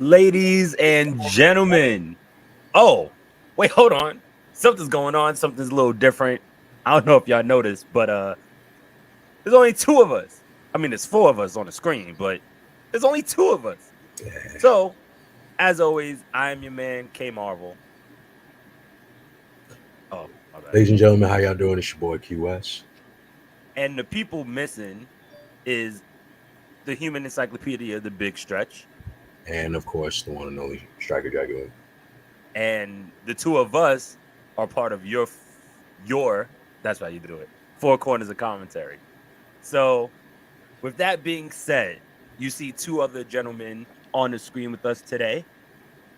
ladies and gentlemen. Oh, wait, hold on. Something's going on. Something's a little different. I don't know if y'all noticed, but there's only two of us. I mean, there's four of us on the screen, but there's only two of us. So, as always, I'm your man, K Marvel. Oh, my bad. Ladies and gentlemen, how y'all doing? It's your boy QS. And the people missing is the human encyclopedia, the Big Stretch, And of course, the one and only Stryker Dragoon. and the two of us are part of your. That's how you do it. Four corners of commentary. So, with that being said, you see two other gentlemen on the screen with us today,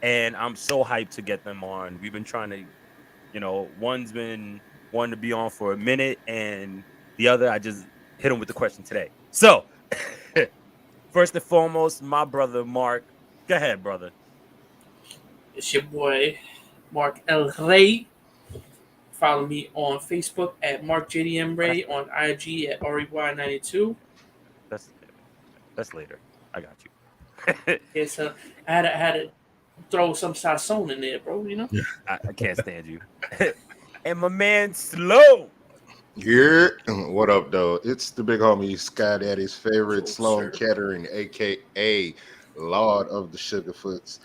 and I'm so hyped to get them on. We've been trying to, one's been wanting to be on for a minute, and the other I just hit him with the question today. So, first and foremost, my brother Mark. Go ahead, brother. It's your boy, Mark L. Ray. Follow me on Facebook at Mark JDM Ray, on IG at REY92. That's later. I got you. Yeah, so I had to throw some sazon in there, bro. I can't stand you. And my man Slow. Yeah, what up, though? It's the big homie Sky Daddy's favorite, Yes, Sloan sir. Kettering, aka Lord of the Sugarfoots,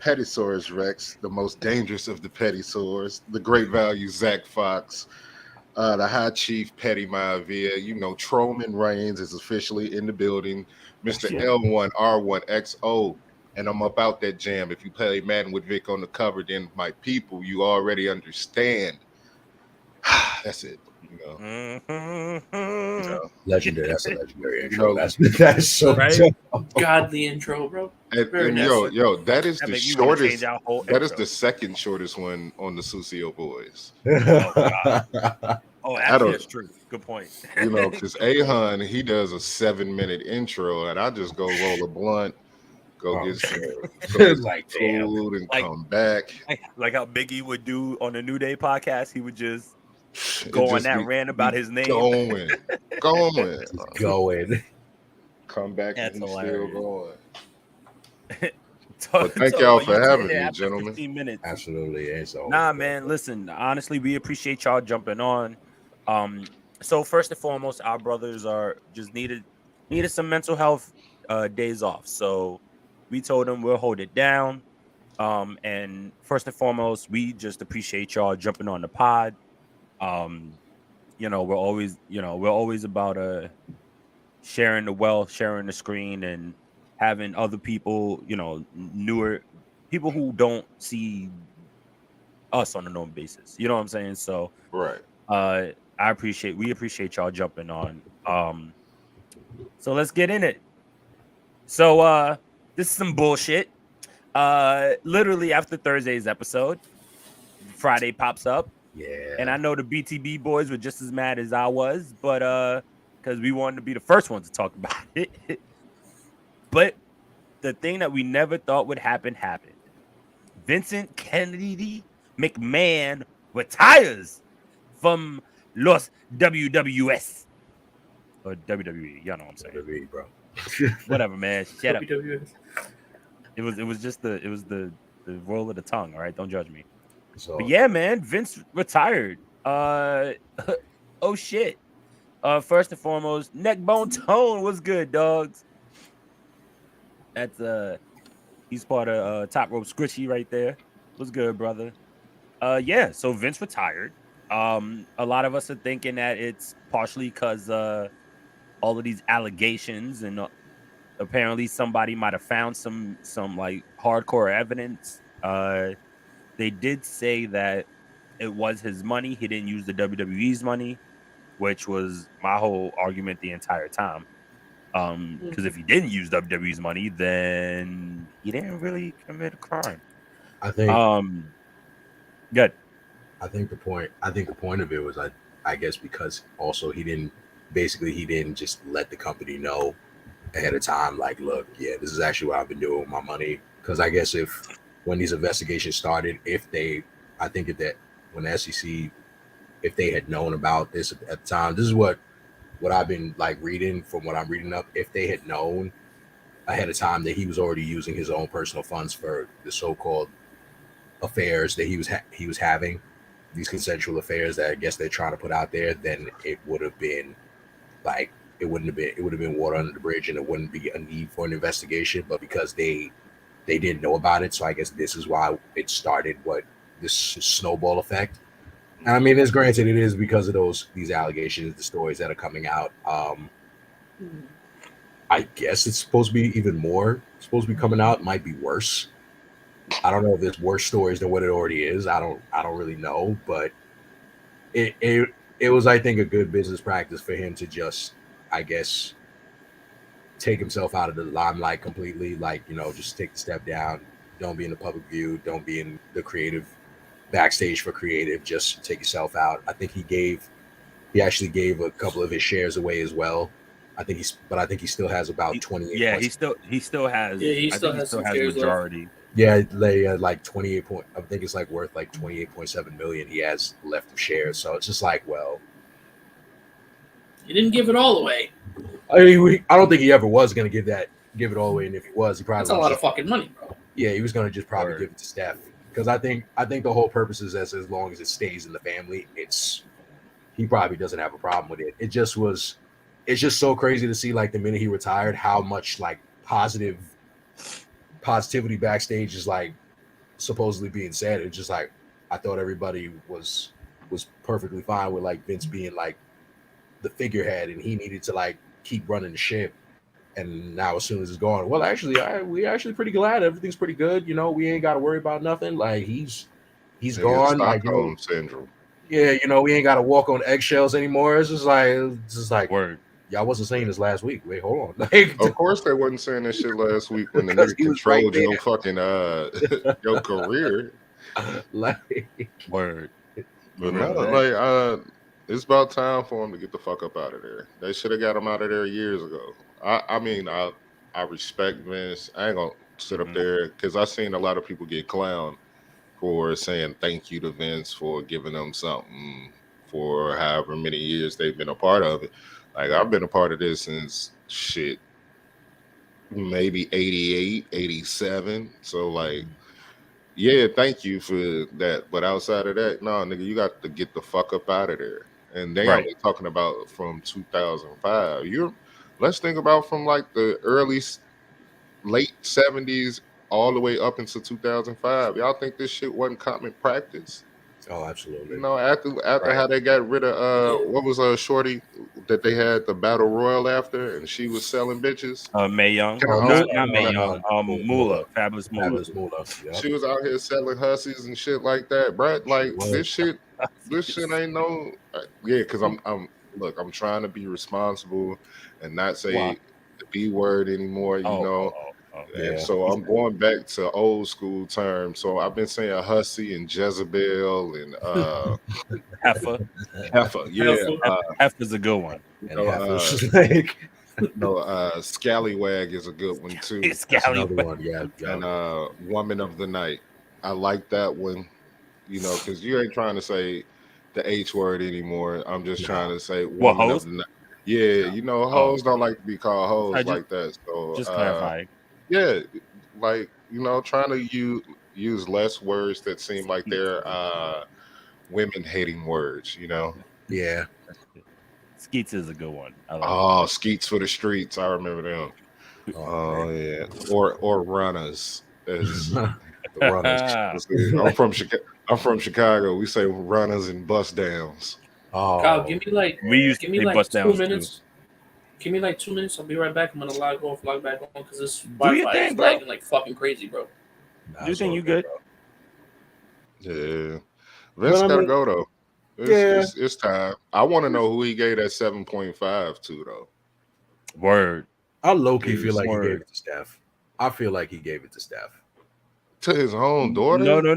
Pettysaurus Rex, the most dangerous of the Pettysaurs, the great value Zach Fox, the High Chief Petty Maivia. Trollman Reigns is officially in the building, Mr. Yeah. L1R1XO, and I'm about that jam. If you play Madden with Vic on the cover, then my people, you already understand. That's it. Legendary. That's a legendary You intro. know, That's so Right? dope. Godly intro, bro. And, Very and nice. yo, that is That the make me wanna change shortest. our whole That is intro. the second shortest one on the Susio Boys. Oh, I actually, don't, that's true. Good point. because Ahun, he does a 7-minute intro, and I just go roll a blunt, go Oh, get some, shit. go get some Like, damn. food, and Like- come back. like how Biggie would do on the New Day podcast. He would just It go on just that be- rant about his name. going. Going. Come back That's and he's hilarious. still going. Talk- But thank talk y'all about for you sitting having there me, after gentlemen. 15 minutes. Absolutely. It's all Nah, man. Listen, honestly, we appreciate y'all jumping on. So first and foremost, our brothers are just needed some mental health days off. So we told them we'll hold it down. And first and foremost, we just appreciate y'all jumping on the pod. We're always about sharing the wealth, sharing the screen, and having other people, newer people who don't see us on a normal basis. You know what I'm saying? So Right. we appreciate y'all jumping on. So let's get in it. So this is some bullshit. Literally after Thursday's episode, Friday pops up. Yeah. And I know the BTB boys were just as mad as I was, but because we wanted to be the first ones to talk about it. But the thing that we never thought would happen happened. Vincent Kennedy McMahon retires from Los WWS or WWE. Y'all know what I'm saying. WWE, bro. Whatever, man. Shut up. WWF. It was just the roll of the tongue. All right, don't judge me. So, But yeah, man, Vince retired. Oh shit. First and foremost, Neckbone Tone was good, dogs. That's he's part of Top Rope Squishy right there. Was good, brother. Yeah, so Vince retired. A lot of us are thinking that it's partially because all of these allegations and apparently somebody might have found some like hardcore evidence. They did say that it was his money. He didn't use the WWE's money, which was my whole argument the entire time. Because if he didn't use WWE's money, then he didn't really commit a crime. I think Good. I think the point of it was I guess because also he didn't just let the company know ahead of time, like, look, yeah, this is actually what I've been doing with my money. Because I guess when these investigations started, I think that when the SEC, if they had known about this at the time, this is what I've been like reading from what I'm reading up. If they had known ahead of time that he was already using his own personal funds for the so-called affairs that he was having, these consensual affairs that I guess they're trying to put out there, then it would have been like it would have been water under the bridge, and it wouldn't be a need for an investigation. But because they didn't know about it, so I guess this is why it started what this snowball effect. And I mean, it's granted it is because of these allegations, the stories that are coming out. I guess it's supposed to be even more supposed to be coming out. It might be worse. I don't know if there's worse stories than what it already is. I don't really know, but it was, I think, a good business practice for him to just, I guess, take himself out of the limelight completely. Like, you know, just take the step down. Don't be in the public view. Don't be in the creative backstage for creative. Just take yourself out. I think he actually gave a couple of his shares away as well. I think he still has about 28. Yeah, he still has. Yeah, he I still think he has still some has shares majority. Yeah, they like 28 point. I think it's like worth like 28.7 million. He has left of shares, so it's just like, well, He didn't give it all away. I mean, I don't think he ever was gonna give it all away, and if he was, he probably That's a lot of fucking money, bro. Yeah, he was gonna just probably give it to Steph, because I think the whole purpose is as long as it stays in the family, he probably doesn't have a problem with it. It's just so crazy to see, like, the minute he retired, how much like positivity backstage is like supposedly being said. It's just like, I thought everybody was perfectly fine with like Vince being like the figurehead and he needed to like keep running the ship. And now as soon as it's gone, well, actually, we're actually pretty glad everything's pretty good. You know, we ain't got to worry about nothing. Like he's gone. Like, you know, syndrome. Yeah, you know, we ain't got to walk on eggshells anymore. It's just like word. Y'all wasn't saying this last week. Wait, hold on. Like, Of course they wasn't saying that shit last week when the Because nigga he was controlled right your fucking your career. like, Word. But no, like it's about time for him to get the fuck up out of there. They should have got him out of there years ago. I mean, I respect Vince. I ain't gonna sit up there because I seen a lot of people get clowned for saying thank you to Vince for giving them something for however many years they've been a part of it. Like, I've been a part of this since shit, maybe 88, 87. So, like, yeah, thank you for that. But outside of that, no, nigga, you got to get the fuck up out of there. And they only talking about from 2005. Let's think about from like the late 70s all the way up into 2005. Y'all think this shit wasn't common practice? Oh, absolutely. You know, after how they got rid of what was shorty that they had the battle royal after, and she was selling bitches. Mae Young, not Mae Young. Moolah, Fabulous Moolah. Yep. She was out here selling hussies and shit like that, bro. Like this shit ain't no. Yeah, because I'm trying to be responsible and not say the B word anymore. You know. Yeah. And so I'm going back to old school terms. So I've been saying hussy and Jezebel and Heifer. Yeah, Heifer's a good one. Scallywag is a good one too. That's another one. Yeah. And Woman of the Night. I like that one. You know, because you ain't trying to say the H word anymore. I'm just trying to say Woman of the Night. Yeah, you know, hoes don't like to be called hoes like that. So just clarifying. Yeah, like, you know, trying to use less words that seem like they're women hating words, you know. Yeah. Skeets is a good one. Skeets for the streets. I remember them. Oh yeah. Or runners. The runners. I'm from Chicago. We say runners and bust downs. Oh, Kyle, give me like 2 minutes. Give me like 2 minutes. I'll be right back. I'm gonna log back on because this Wi-Fi Wi-Fi is lagging like fucking crazy, bro. Do you think you good? Yeah. Vince gotta go though. It's time. I want to know who he gave that 7.5 to though. Word. I low-key feel like he gave it to Steph. I feel like he gave it to Steph. To his own daughter? No. The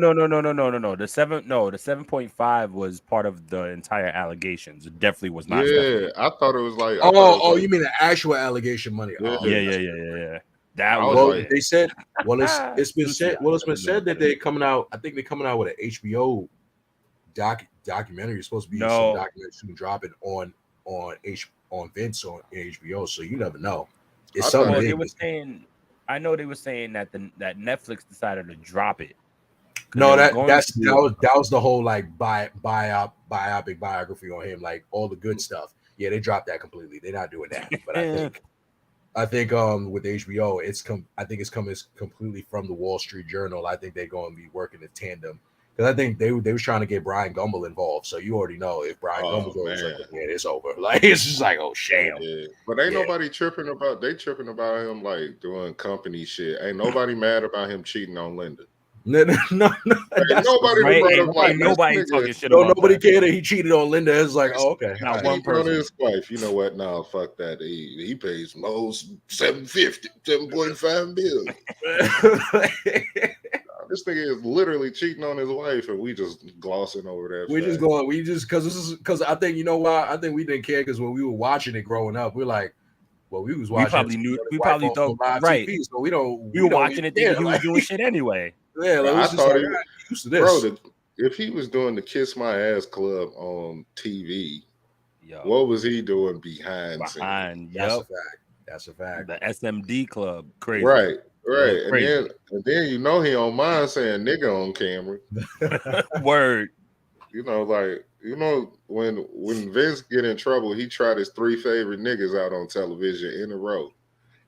7.5 was part of the entire allegations. It definitely was not. Yeah, I thought it was like. You mean the actual allegation money? Yeah. Yeah. That was. Well, they said. Well, it's been said. Well, it's been said that they're coming out. I think they're coming out with an HBO documentary. It's supposed to be some documentary soon dropping on Vince on HBO. So you never know. It's something. They were saying I know they were saying that that Netflix decided to drop it. No, that was the whole like biopic biography on him, like all the good stuff. Yeah, they dropped that completely. They're not doing that. But I think with HBO, I think it's coming completely from the Wall Street Journal. I think they're going to be working in tandem because I think they was trying to get Brian Gumbel involved. So you already know if Brian Gumbel's over, it's like, yeah, it's over. Like it's just like, oh shit. Yeah. But ain't nobody tripping about him like doing company shit. Ain't nobody mad about him cheating on Linda. No. Nobody talking shit about nobody cared that he cheated on Linda. It's like, oh, okay. Not one person. On his wife, you know what? No, fuck that. He pays most $7.5 billion. This nigga is literally cheating on his wife, and we just glossing over that. Because I think, you know why? I think we didn't care because when we were watching it growing up, we're like, well, we was watching. We probably thought right. TV, so we were watching it thinking he was doing shit anyway. Yeah, like, I thought he was used to this. Bro, if he was doing the Kiss My Ass Club on TV, what was he doing behind? That's a fact. The SMD Club, crazy. Right. And then you know he don't mind saying nigga on camera. Word. When Vince get in trouble, he tried his 3 favorite niggas out on television in a row.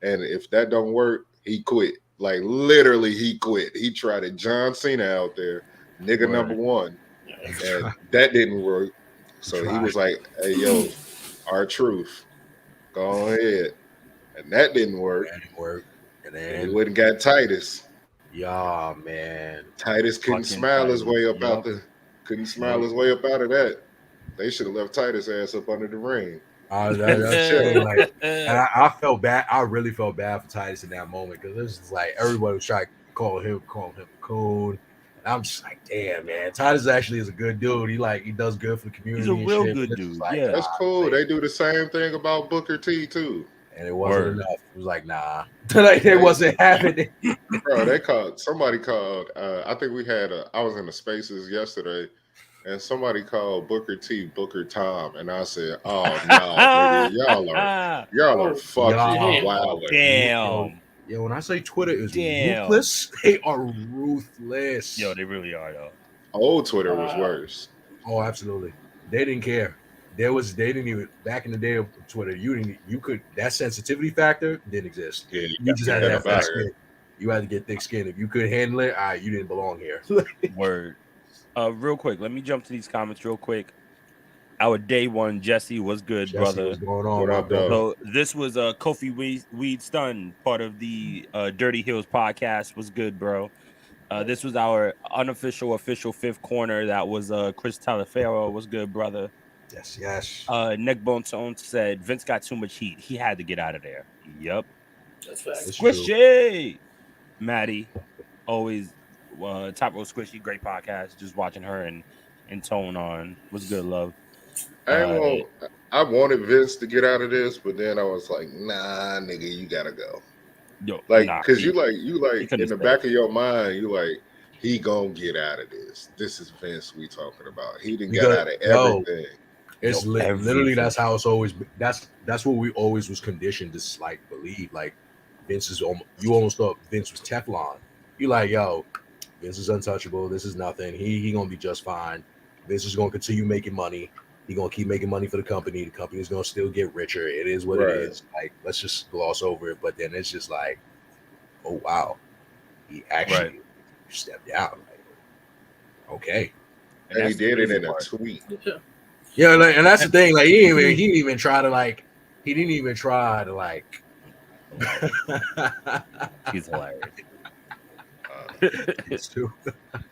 And if that don't work, he quit. Like literally he quit. He tried it. John Cena out there, nigga number 1. And that didn't work. So he was like, hey yo, R-Truth, go ahead. And that didn't work. And then he went and got Titus. Yeah, man. Titus couldn't smile his way up out of that. They should have left Titus ass up under the ring. And I felt bad. I really felt bad for Titus in that moment because it was just like everybody was trying to call him a coon. And I'm just like, damn, man. Titus actually is a good dude. He does good for the community. He's a real good dude. Like, yeah, that's cool. Man. They do the same thing about Booker T too. And it wasn't enough. It was like, nah. They wasn't having it. Bro, somebody called. I think I was in the spaces yesterday, and somebody called Booker T Booker Tom, and I said, oh no, nigga, y'all are fucking wild. Damn. Yo, when I say Twitter is ruthless, they are ruthless. Yo, they really are though. Old Twitter was worse. Oh, absolutely. They didn't care. They didn't even back in the day of Twitter. You could that sensitivity factor didn't exist. Yeah, you just had to have thick skin. You had to get thick skin. If you could handle it, you didn't belong here. Word. Real quick, let me jump to these comments real quick. Our day one, Jesse, was good, brother. What's going on, what up, so this was Kofi Weed Stun, part of the Dirty Hills podcast. Was good, bro. This was our unofficial, official 5th corner. That was Chris Talaferro. Was good, brother. Yes. Neckbone Tone said Vince got too much heat. He had to get out of there. Yep. That's facts. Squishy. Maddie, always Top Row Squishy, great podcast. Just watching her and Tone on. Was good, love. I wanted Vince to get out of this, but then I was like, nah, nigga, you gotta go. Yo, because you in the back of your mind, you like, he gonna get out of this. This is Vince we talking about. He didn't get out of everything. It's literally that's how it's always been. That's what we always was conditioned to like believe. Like Vince is you almost thought Vince was Teflon. You like, yo, Vince is untouchable. This is nothing. He gonna be just fine. Vince is gonna continue making money. He gonna keep making money for the company. The company is gonna still get richer. It is what it is. Like, let's just gloss over it. But then it's just like, oh wow, he actually stepped down. Like, okay, and he did it in a tweet. Yeah, like, and that's the thing. Like, he didn't even try to like. He's hilarious. It's true.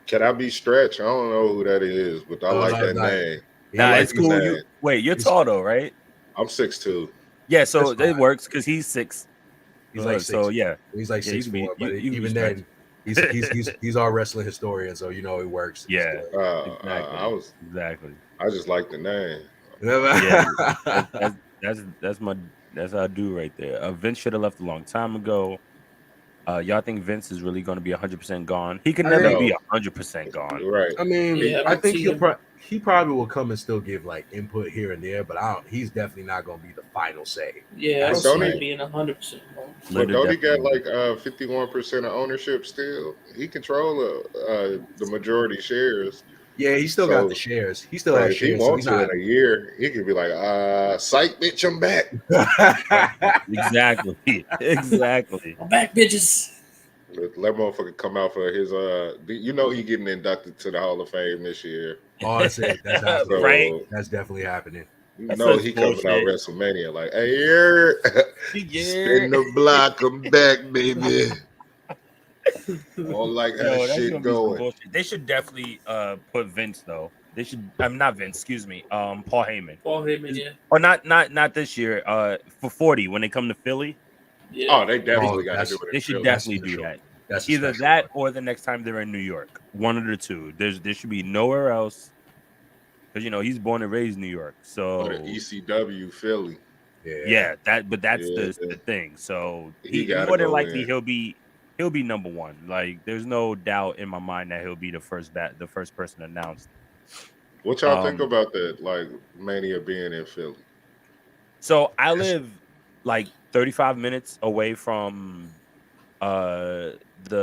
Can I be Stretch? I don't know who that is, but I like that name. Nah, it's cool. You're tall though, right? I'm 6'2". Yeah, so it works because he's 6. He's like 6. So yeah, he's like 6'4". But even then, he's our wrestling historian, so you know it works. Yeah, exactly. I just like the name. Yeah, that's how I do right there. Vince should have left a long time ago. Y'all think Vince is really going to be 100% gone? He can I never think- be 100% gone. Right. I mean, Yeah, I I don't think see him. he probably will come and still give like input here and there, but he's definitely not going to be the final say. Yeah, I don't That's see like- him being 100% wrong. But Linda don't he got definitely- like 51% of ownership still? He control the majority shares. Yeah, he still got the shares. He still So has if he shares. So wants he's to not. in a year, he could be like, psych bitch, I'm back. Exactly. Exactly. I'm back, bitches. Let motherfucker come out for his you know he getting inducted to the Hall of Fame this year. Oh, that's it. That's happening. So Right. That's definitely happening. you That's know such he coming out bullshit. WrestleMania like, hey, yeah. Yeah. Spin the block, I'm back, baby. All like how Yo, that's shit gonna be some going. bullshit. They should definitely put Vince though. They should. I'm not Vince. Excuse me. Paul Heyman. Paul Heyman, yeah. Or not this year. For 40 when they come to Philly, Yeah. Oh, they definitely got to that's- do it. they in should Philly. definitely do special. that. That's a Either special that one. or the next time they're in New York. One of the two. There should be nowhere else. Because he's born and raised New York. So Or the ECW Philly. yeah, that's Yeah. the thing. So He he gotta more than go likely in. he'll be number one. Like there's no doubt in my mind that he'll be the first person announced. What y'all think about that? Like Mania being in Philly. So I live like 35 minutes away from the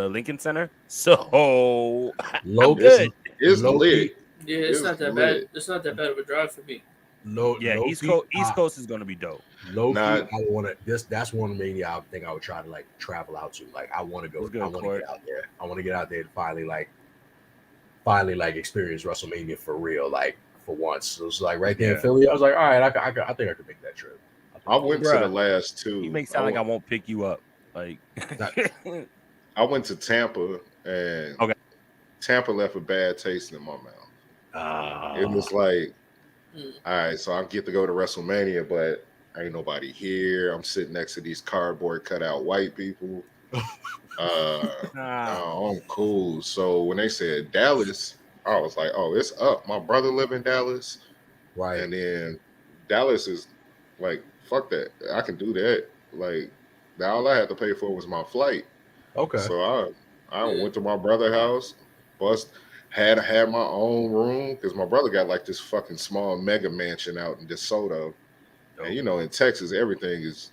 Lincoln Center. So I'm Low good. It's Low lit. key. Yeah, it's It's not that lit. bad. It's not that bad of a drive for me. Yeah, Low East key. Coast is gonna be dope. Low key, Nah. I want to. That's one Mania I think I would try to like travel out to. Like I want to go. Let's go, I want to Court. get out there. I want to get out there and finally experience WrestleMania for real. Like for once. So it's like right there in Yeah. Philly. I was like, all right, I think I could make that trip. I went to the Bruh. last two. You make sound like I won't pick you up. Like I went to Tampa and Okay. Tampa left a bad taste in my mouth. It was like, all right, so I get to go to WrestleMania, but ain't nobody here. I'm sitting next to these cardboard cutout white people. I'm cool. So when they said Dallas, I was like, oh, it's up. My brother live in Dallas. right. And then Dallas is like, fuck that. I can do that. Like, all I had to pay for was my flight. Okay. So I went to my brother's house, had my own room because my brother got like this fucking small mega mansion out in DeSoto. And in Texas, everything is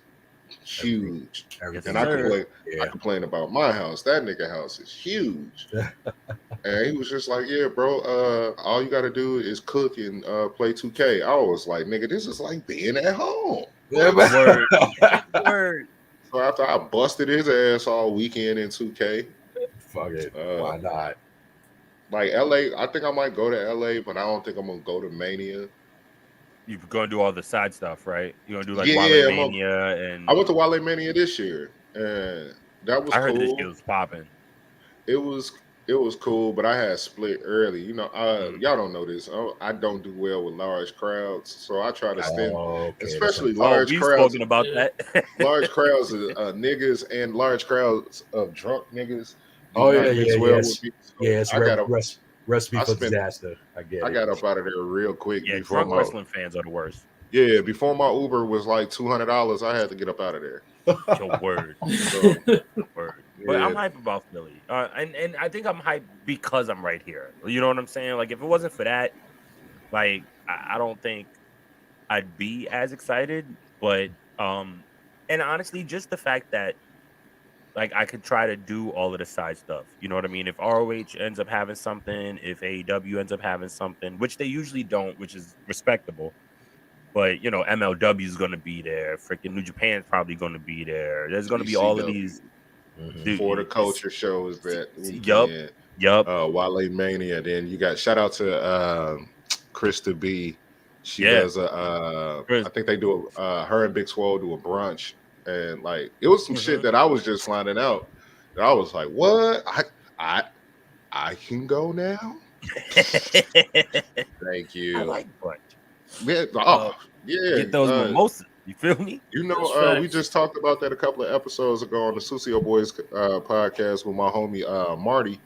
huge. Everything. And Yes, I complain about my house. That nigga house is huge. And he was just like, yeah, bro, all you gotta do is cook and play 2K. I was like, nigga, this is like being at home. Yeah, Word. Word. So after I busted his ass all weekend in 2K, fuck it. Why not? like LA, I think I might go to LA, but I don't think I'm gonna go to Mania. You're gonna do all the side stuff, right? You're gonna do like Yeah, Wale Mania and I went to Wale Mania this year, and that was I heard this cool. shit was popping. It was cool, but I had split early. Y'all don't know this. I don't do well with large crowds, so I try to stand, especially large we've crowds. spoken about that. Large crowds of niggas and large crowds of drunk niggas. Oh do not yeah, mix yeah, well yes. with me. So Yeah, it's I got recipe I for spent- disaster. I get I it. got up out of there real quick Yeah, before drunk wrestling fans are the worst. before my Uber was like $200. I had to get up out of there. Your word. So, Word. But I'm yeah. hype about Philly. And I think I'm hyped because I'm right here. You know what I'm saying? Like if it wasn't for that, like I don't think I'd be as excited. But and honestly, just the fact that like I could try to do all of the side stuff. You know what I mean? If ROH ends up having something, if AEW ends up having something, which they usually don't, which is respectable. But MLW is going to be there. Freaking New Japan's probably going to be there. There's going to be all of ECW. these For the culture shows that Yup. weekend. Yup. Wale Mania. Then you got shout out to Krista B. She Yeah. does I think they do her and Big Swole do a brunch, and like it was some shit that I was just finding out. And I was like, what? I can go now. Thank you. I like brunch. Yeah, Get those mimosas. You feel me? We just talked about that a couple of episodes ago on the Sucio Boys podcast with my homie Marty.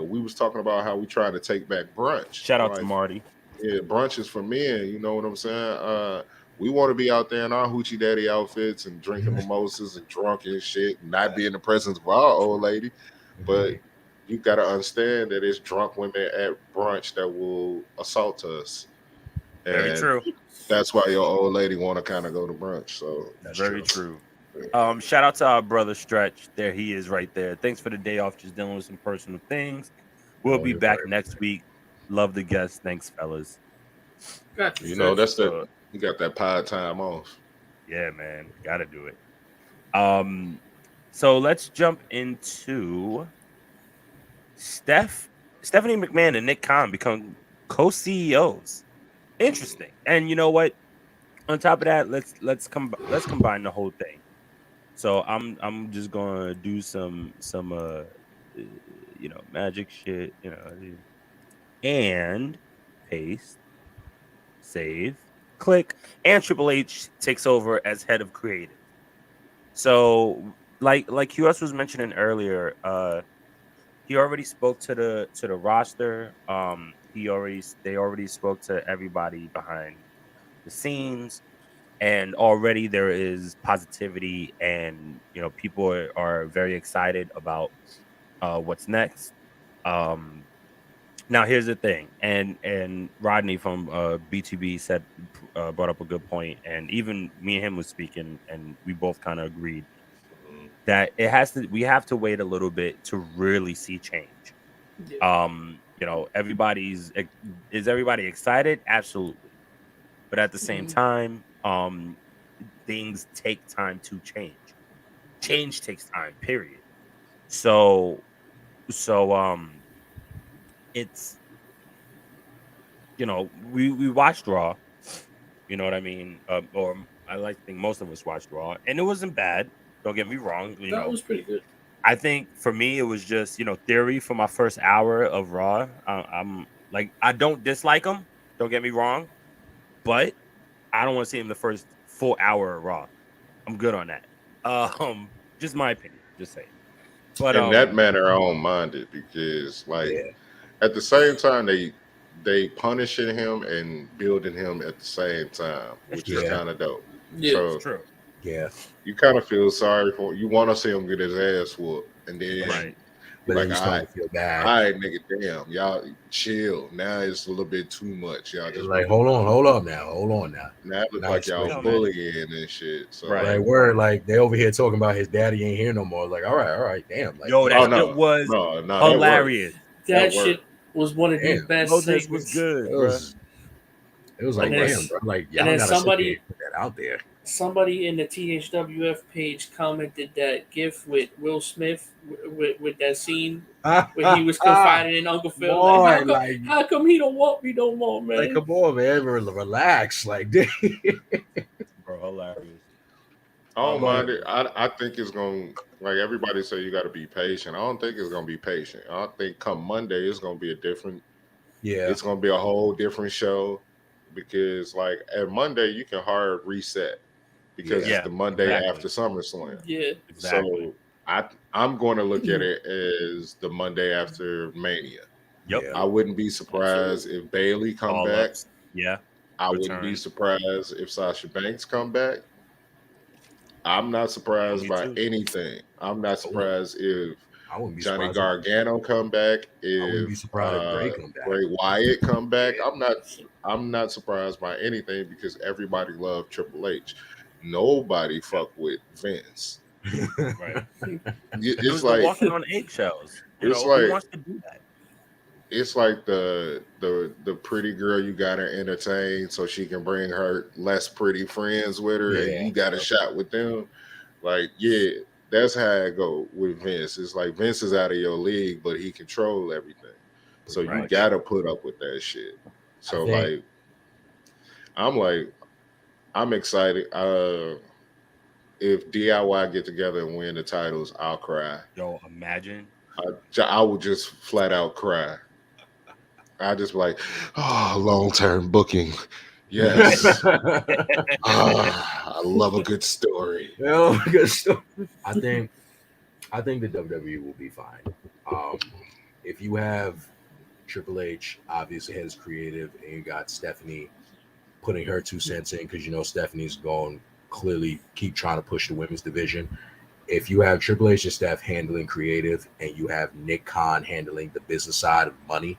We was talking about how we trying to take back brunch. Shout out to Marty. Yeah, brunch is for men. You know what I'm saying? We want to be out there in our hoochie daddy outfits and drinking mimosas and drunk and shit, and not be in the presence of our old lady. But you got to understand that it's drunk women at brunch that will assault us, Very and true. that's why your old lady want to kind of go to brunch. So That's Very true. true. Shout out to our brother Stretch. There he is right there. Thanks for the day off, just dealing with some personal things. We'll Don't be even back worry. next week. Love the guests. Thanks, fellas. Got you, you know Stretch. that's that. You got that pod time off. Yeah, man. Gotta do it. So let's jump into Stephanie McMahon and Nick Khan become co-CEOs. Interesting. And you know what? On top of that, let's combine the whole thing. So I'm just gonna do some magic shit, and paste, save, click, and Triple H takes over as head of creative. So like QS was mentioning earlier, he already spoke to the roster. They already spoke to everybody behind the scenes, and already there is positivity, and people are very excited about what's next. Now here's the thing, and Rodney from BTB said brought up a good point, and even me and him was speaking, and we both kind of agreed that we have to wait a little bit to really see change. Yeah. Is everybody excited? Absolutely. But at the same Mhm. time, things take time to change. Change takes time, period. So it's we watched Raw, you know what I mean? Or I like to think most of us watched Raw, and it wasn't bad. Don't get me wrong. That was pretty good. I think for me it was just theory for my first hour of Raw. I'm like, I don't dislike him. Don't get me wrong, but I don't want to see him the first full hour of Raw. I'm good on that. Just my opinion. Just saying. But In that manner, I don't mind it because, like, Yeah. at the same time, they punishing him and building him at the same time, which is Yeah. kind of dope. Yeah. it's So true. Yeah. you kind of feel sorry for you want to see him get his ass whooped, and then Right. But like, then you start to feel bad. all right, nigga, damn, y'all chill. Now it's a little bit too much. Y'all just Like, hold on now. now it look Now like it's y'all No, man. bullying and shit. So Right. Like, we're like, they over here talking about his daddy ain't here no more. Like, all right, damn. Like, Yo, that oh shit no, was no, that worked. hilarious. That That shit was one of the damn. best Yo, this was segments. good, It bro. was I'm like, And then, like, damn, bro. Like, and y'all then gotta sit there and put that out there. somebody in the THWF page commented that GIF with Will Smith with that scene where he was confiding in Uncle Phil. Boy, Like, like, how come he don't want me no more, man? like, come on, man. Relax. Like, bro, hilarious. I don't But mind it. I think it's gonna, like, everybody say you got to be patient. I don't think it's gonna be patient. I think come Monday it's gonna be a different. yeah, It's gonna be a whole different show because like at Monday you can hard reset because Yeah. it's Yeah, the Monday exactly. after SummerSlam. Yeah. Exactly. So I'm going to look at it as the Monday after Mania. Yep. yeah. I wouldn't be surprised Absolutely. if Bailey come All back. ups. Yeah. I wouldn't be Return. surprised if Sasha Banks come back. I'm not surprised Me by too. anything. I'm not Oh, surprised if I wouldn't be Johnny surprised. Gargano come back, I wouldn't be if surprised if Bray come back. Bray Wyatt come back. Yeah. I'm not surprised by anything because everybody loved Triple H. Nobody fuck with Vince. Right. It It's was the like walking on eggshells. it's Who like wants to do that? it's like the pretty girl you gotta entertain so she can bring her less pretty friends with her, and Yeah. you got a shot with them. Like, yeah, that's how I go with Vince. It's like Vince is out of your league, but he control everything. So Pretty you Right. much. gotta put up with that shit. I So think like I'm excited. If DIY get together and win the titles, I'll cry. Yo, imagine. I would just flat out cry. I just be like, oh, long term booking. Yes. I love a good story. well, good stuff. I think the WWE will be fine. If you have Triple H, obviously has creative, and you got Stephanie putting her 2 cents in because Stephanie's going clearly keep trying to push the women's division. If you have Triple H and Steph handling creative and you have Nick Khan handling the business side of money,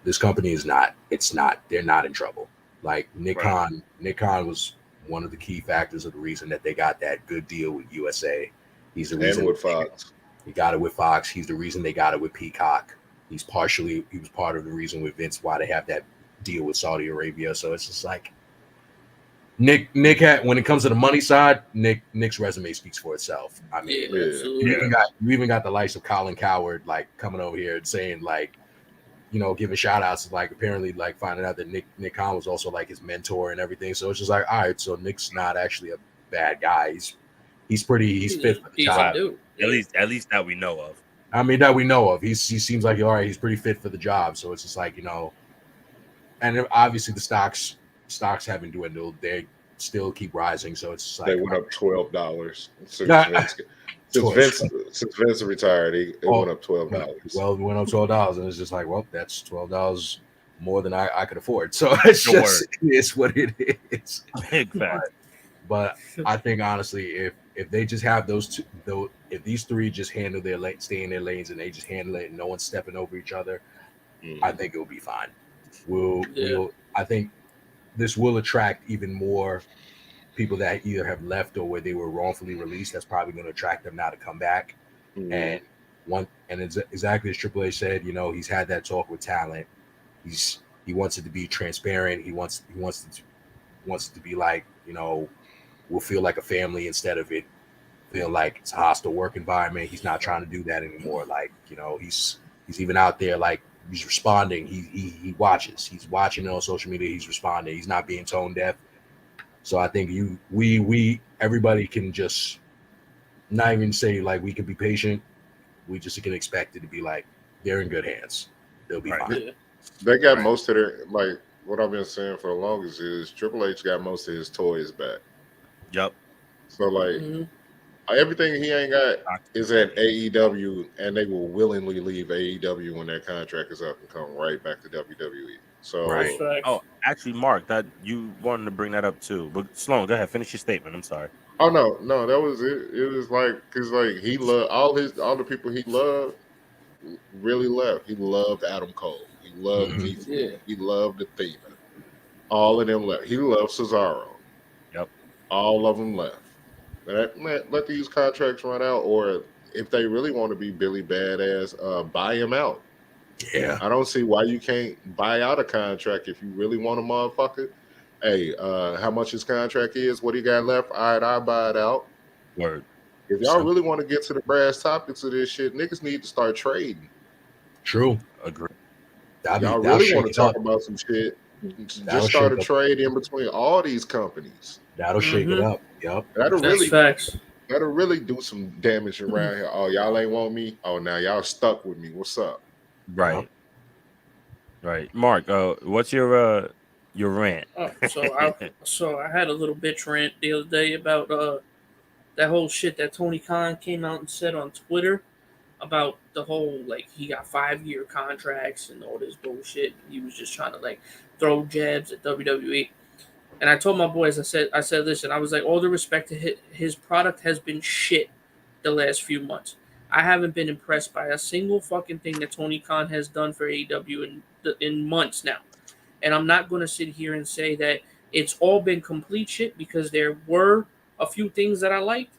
this company they're not in trouble. Like Nick Khan was one of the key factors of the reason that they got that good deal with USA. He's the reason with Fox. He got it with Fox. He's the reason they got it with Peacock. He was part of the reason with Vince why they have that deal with Saudi Arabia. So it's just like Nick had, when it comes to the money side, Nick's resume speaks for itself. I mean, you even got the likes of Colin Coward like coming over here and saying like, giving shout outs, like apparently like finding out that Nick Khan was also like his mentor and everything. So it's just like, all right, so Nick's not actually a bad guy. He's fit for the job. At least that we know of. I mean, that we know of. He seems like all right. He's pretty fit for the job. So it's just like and obviously the stocks haven't dwindled. They still keep rising. So it's just like they went up $12 since Vince retired. It went up $12. Well, it went up $12, and it's just like, well, that's $12 more than I could afford. So it's what it is. But I think honestly, if they just have those two, if these three just handle stay in their lanes and they just handle it, and no one's stepping over each other, I think it'll be fine. I think this will attract even more people that either have left or where they were wrongfully released. That's probably going to attract them now to come back. And it's exactly as Triple H said, he's had that talk with talent. He wants it to be transparent. He wants it to be like, we'll feel like a family instead of it feel like it's a hostile work environment. He's not trying to do that anymore. Like, he's even out there, like he's responding. He watches. He's watching it on social media. He's responding. He's not being tone deaf. So I think everybody can just not even say like we can be patient. We just can expect it to be like they're in good hands. They'll be fine. Yeah. They got most of their, like what I've been saying for the longest is Triple H got most of his toys back. Yep. So like everything he ain't got is at AEW, and they will willingly leave AEW when their contract is up and come right back to WWE. So Oh, actually, Mark, that you wanted to bring that up too. But Sloan, go ahead, finish your statement. I'm sorry. Oh no, that was it. It was like because like he loved all the people he loved really left. He loved Adam Cole. He loved Keith. He loved Athena. All of them left. He loved Cesaro. Yep. All of them left. Let these contracts run out, or if they really want to be Billy Badass, buy him out. Yeah. I don't see why you can't buy out a contract if you really want a motherfucker. Hey, how much his contract is, what he got left, all right, I'll buy it out. Word. If y'all really want to get to the brass topics of this shit, niggas need to start trading. True. Agree. Y'all really want to talk about some shit, just start a trade in between all these companies. That'll shake it up. Yep. That'll really do some damage around here. Oh, y'all ain't want me? Oh, now y'all stuck with me. What's up? Right. Right. Mark, what's your rant? So I had a little bitch rant the other day about that whole shit that Tony Khan came out and said on Twitter about the whole, like, he got 5-year contracts and all this bullshit. He was just trying to like throw jabs at WWE. And I told my boys, I said, listen, I was like, all the respect to his product has been shit the last few months. I haven't been impressed by a single fucking thing that Tony Khan has done for AEW in months now. And I'm not going to sit here and say that it's all been complete shit, because there were a few things that I liked.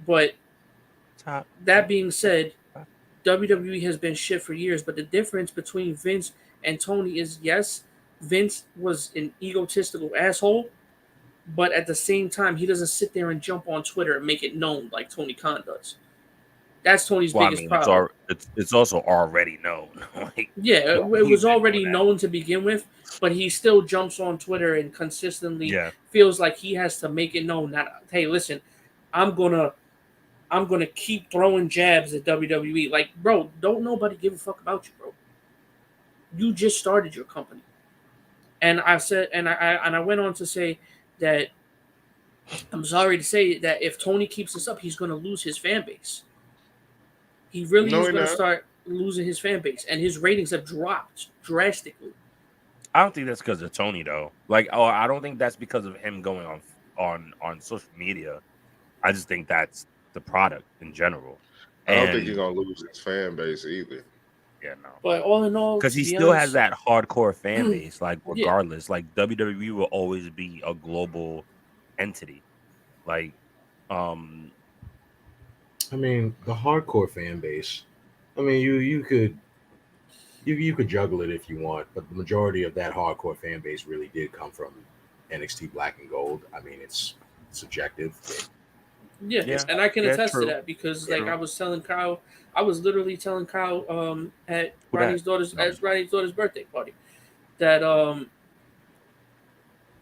But that being said, WWE has been shit for years. But the difference between Vince and Tony is, yes, Vince was an egotistical asshole, but at the same time, he doesn't sit there and jump on Twitter and make it known like Tony Khan does. That's Tony's biggest problem. It's also already known. It was already known to begin with, but he still jumps on Twitter and consistently feels like he has to make it known that, hey, listen, I'm gonna keep throwing jabs at WWE. Like, bro, don't nobody give a fuck about you, bro. You just started your company. And I said, and I went on to say that I'm sorry to say that if Tony keeps this up, he's going to lose his fan base. He really is going to start losing his fan base, and his ratings have dropped drastically. I don't think that's because of Tony though. Like, oh, I don't think that's because of him going on social media. I just think that's the product in general. I don't think he's And gonna lose his fan base either. yeah, no. But all in all, Because to he be still has honest, that hardcore fan base, like yeah, regardless. Like WWE will always be a global entity. Like, I mean, the hardcore fan base. I mean, you could juggle it if you want, but the majority of that hardcore fan base really did come from NXT Black and Gold. I mean, it's subjective. yeah, yeah, and I can yeah, attest to true. that because, Yeah. like, I was telling Kyle, I was literally telling Kyle, at Who that? Ronnie's daughter's No. birthday party, that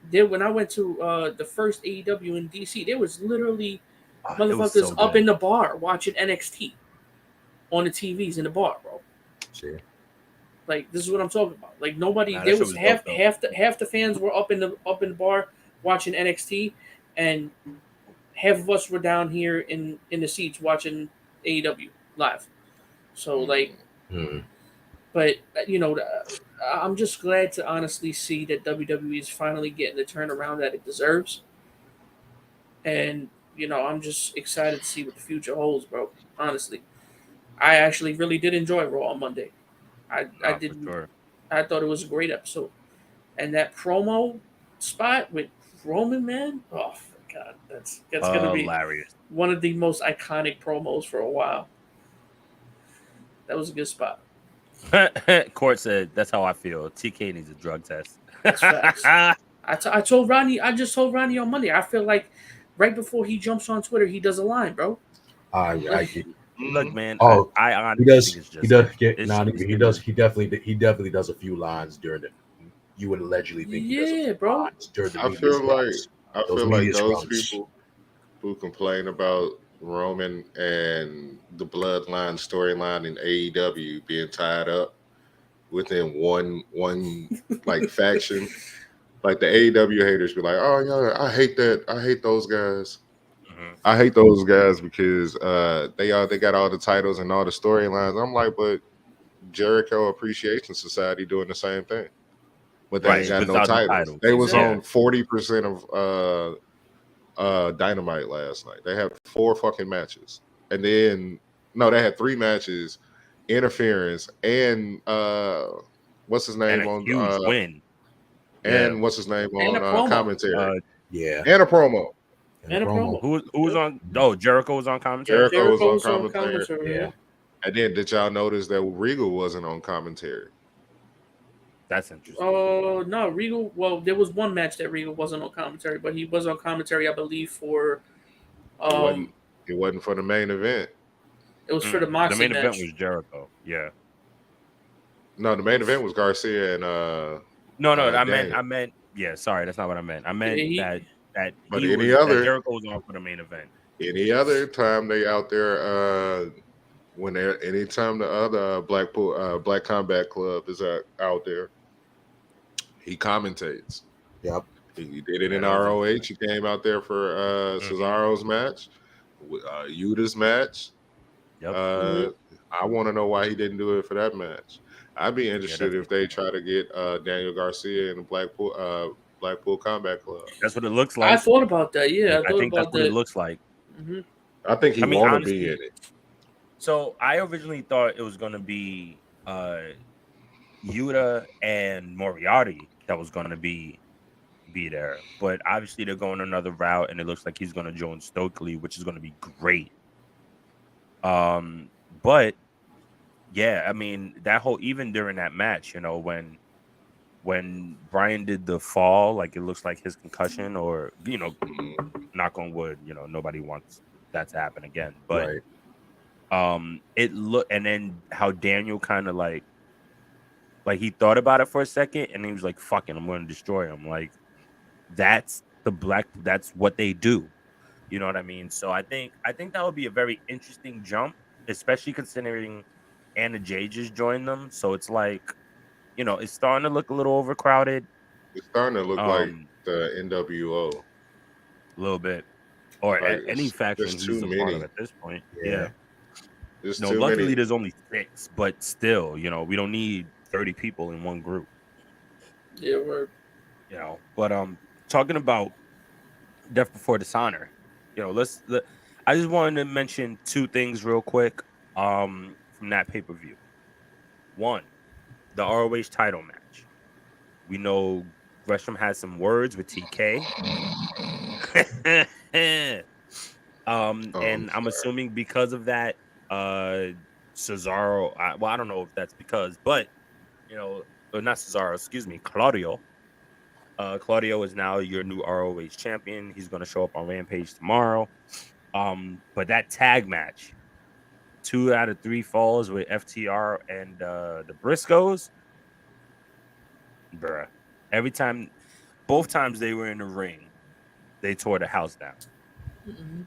there when I went to the first AEW in DC, there was literally Oh, it was motherfuckers so up good. in the bar watching NXT on the TVs in the bar, bro. See, Like, this is what I'm talking about. Like, nobody, Nah, that there shit was was dope though. half the fans were up in the bar watching NXT, and half of us were down here in the seats watching AEW live. So like, hmm. but I'm just glad to honestly see that WWE is finally getting the turnaround that it deserves, and I'm just excited to see what the future holds, bro. Honestly, I actually really did enjoy Raw on Monday. I Nah, for didn't. sure. I thought it was a great episode, and that promo spot with Roman, man. Oh my god, that's gonna be Hilarious. one of the most iconic promos for a while. That was a good spot. Court said that's how I feel. TK needs a drug test. That's facts. I told Ronnie. I just told Ronnie on Monday. I feel like right before he jumps on Twitter, he does a line, bro. I Like, get. Look, man. Oh, I he honestly does. think it's He just does him. get It's not just even. He him. does. He definitely does a few lines during it. You would allegedly think he does a yeah, few bro. lines during the I media feel like scrums. Those media those scrums. people who complain about Roman and the bloodline storyline in AEW being tied up within one like faction. Like the AEW haters be like, oh yeah, I hate that. I hate those guys. Mhm. I hate those guys because they got all the titles and all the storylines. I'm like, but Jericho Appreciation Society doing the same thing, but they ain't Right, got no without the titles. titles. They was Exactly. Yeah. on 40% of Dynamite last night. They had 4 fucking matches, and then no, they had 3 matches, interference, and what's his And name a on huge win. Yeah. and what's his name And a on promo. commentary Yeah, and a promo. And a promo. Who was on? Oh, Jericho was on commentary. Jericho was on Jericho's on commentary. commentary. Yeah. And then did y'all notice that Regal wasn't on commentary? That's interesting. Oh no, Regal. Well, there was one match that Regal wasn't on commentary, but he was on commentary, I believe, for It wasn't for the main event. it was for the The Moxley main event match. was Jericho. Yeah. No, the main event was Garcia and No, I Daniel. meant. Yeah, sorry, that's not what I meant. I Yeah, meant he, that But he any was that other Jericho was on for the main event. time they out there when they're anytime the other Black Combat Club is out there, he commentates. Yep. He did it Yeah, in that was ROH. interesting. He came out there for Mhm. Cesaro's match, Yuta's match. Yep. I want to know why he didn't do it for that match. I'd be interested that's if they try to get Daniel Garcia in the Blackpool Combat Club. That's what it looks I like. thought about that. Yeah, I I thought think that's about what it that. looks like. Mm-hmm. I think he I mean, want to honestly, be in it. So I originally thought it was gonna be Yuta and Moriarty that was gonna be there, but obviously they're going another route, and it looks like he's gonna join Stokely, which is gonna be great. But yeah, I mean that whole even during that match, when Brian did the fall, like it looks like his concussion, or knock on wood, nobody wants that to happen again, but. Right. It look, and then how Daniel kind of like he thought about it for a second, and he was like, "Fucking, I'm going to destroy him." Like that's that's what they do. You know what I mean? So I think that would be a very interesting jump, especially considering Anna Jay just joined them. So it's like, it's starting to look a little overcrowded. It's starting to look like A the NWO. little bit, or Like any faction there's he's too a part of many. at this point. Yeah. There's No, too luckily many. there's only 6, but still, we don't need 30 people in one group. Yeah, we're You know, but talking about Death Before Dishonor, you know, I just wanted to mention two things real quick from that pay-per-view. One, the ROH title match. We know Gresham had some words with TK. Oh, I'm And I'm sorry. assuming because of that, Cesaro, I don't know if that's because, but you know, not Cesaro, excuse me, Claudio. Claudio is now your new ROH champion. He's going to show up on Rampage tomorrow. But that tag match, 2 out of 3 falls with FTR and the Briscoes, bruh. Every time, both times they were in the ring, they tore the house down. mhm.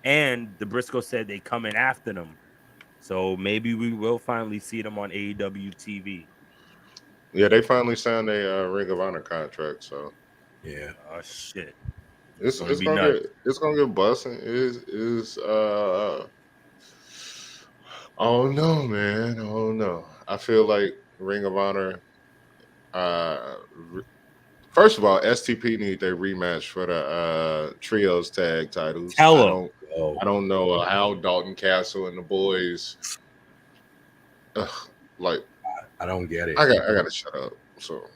And the Briscoes said they coming after them. So maybe we will finally see them on AEW TV. Yeah, they finally signed a Ring of Honor contract, so Yeah. Oh shit. it's Gonna it's be gonna nuts. get busting. Is oh no, man, oh no. I feel like Ring of Honor. Uh, First of all, STP need their rematch for the trios tag titles. Tell them. Oh, I don't know how Dalton Castle and the boys. Ugh, like I don't get it. I gotta shut up. So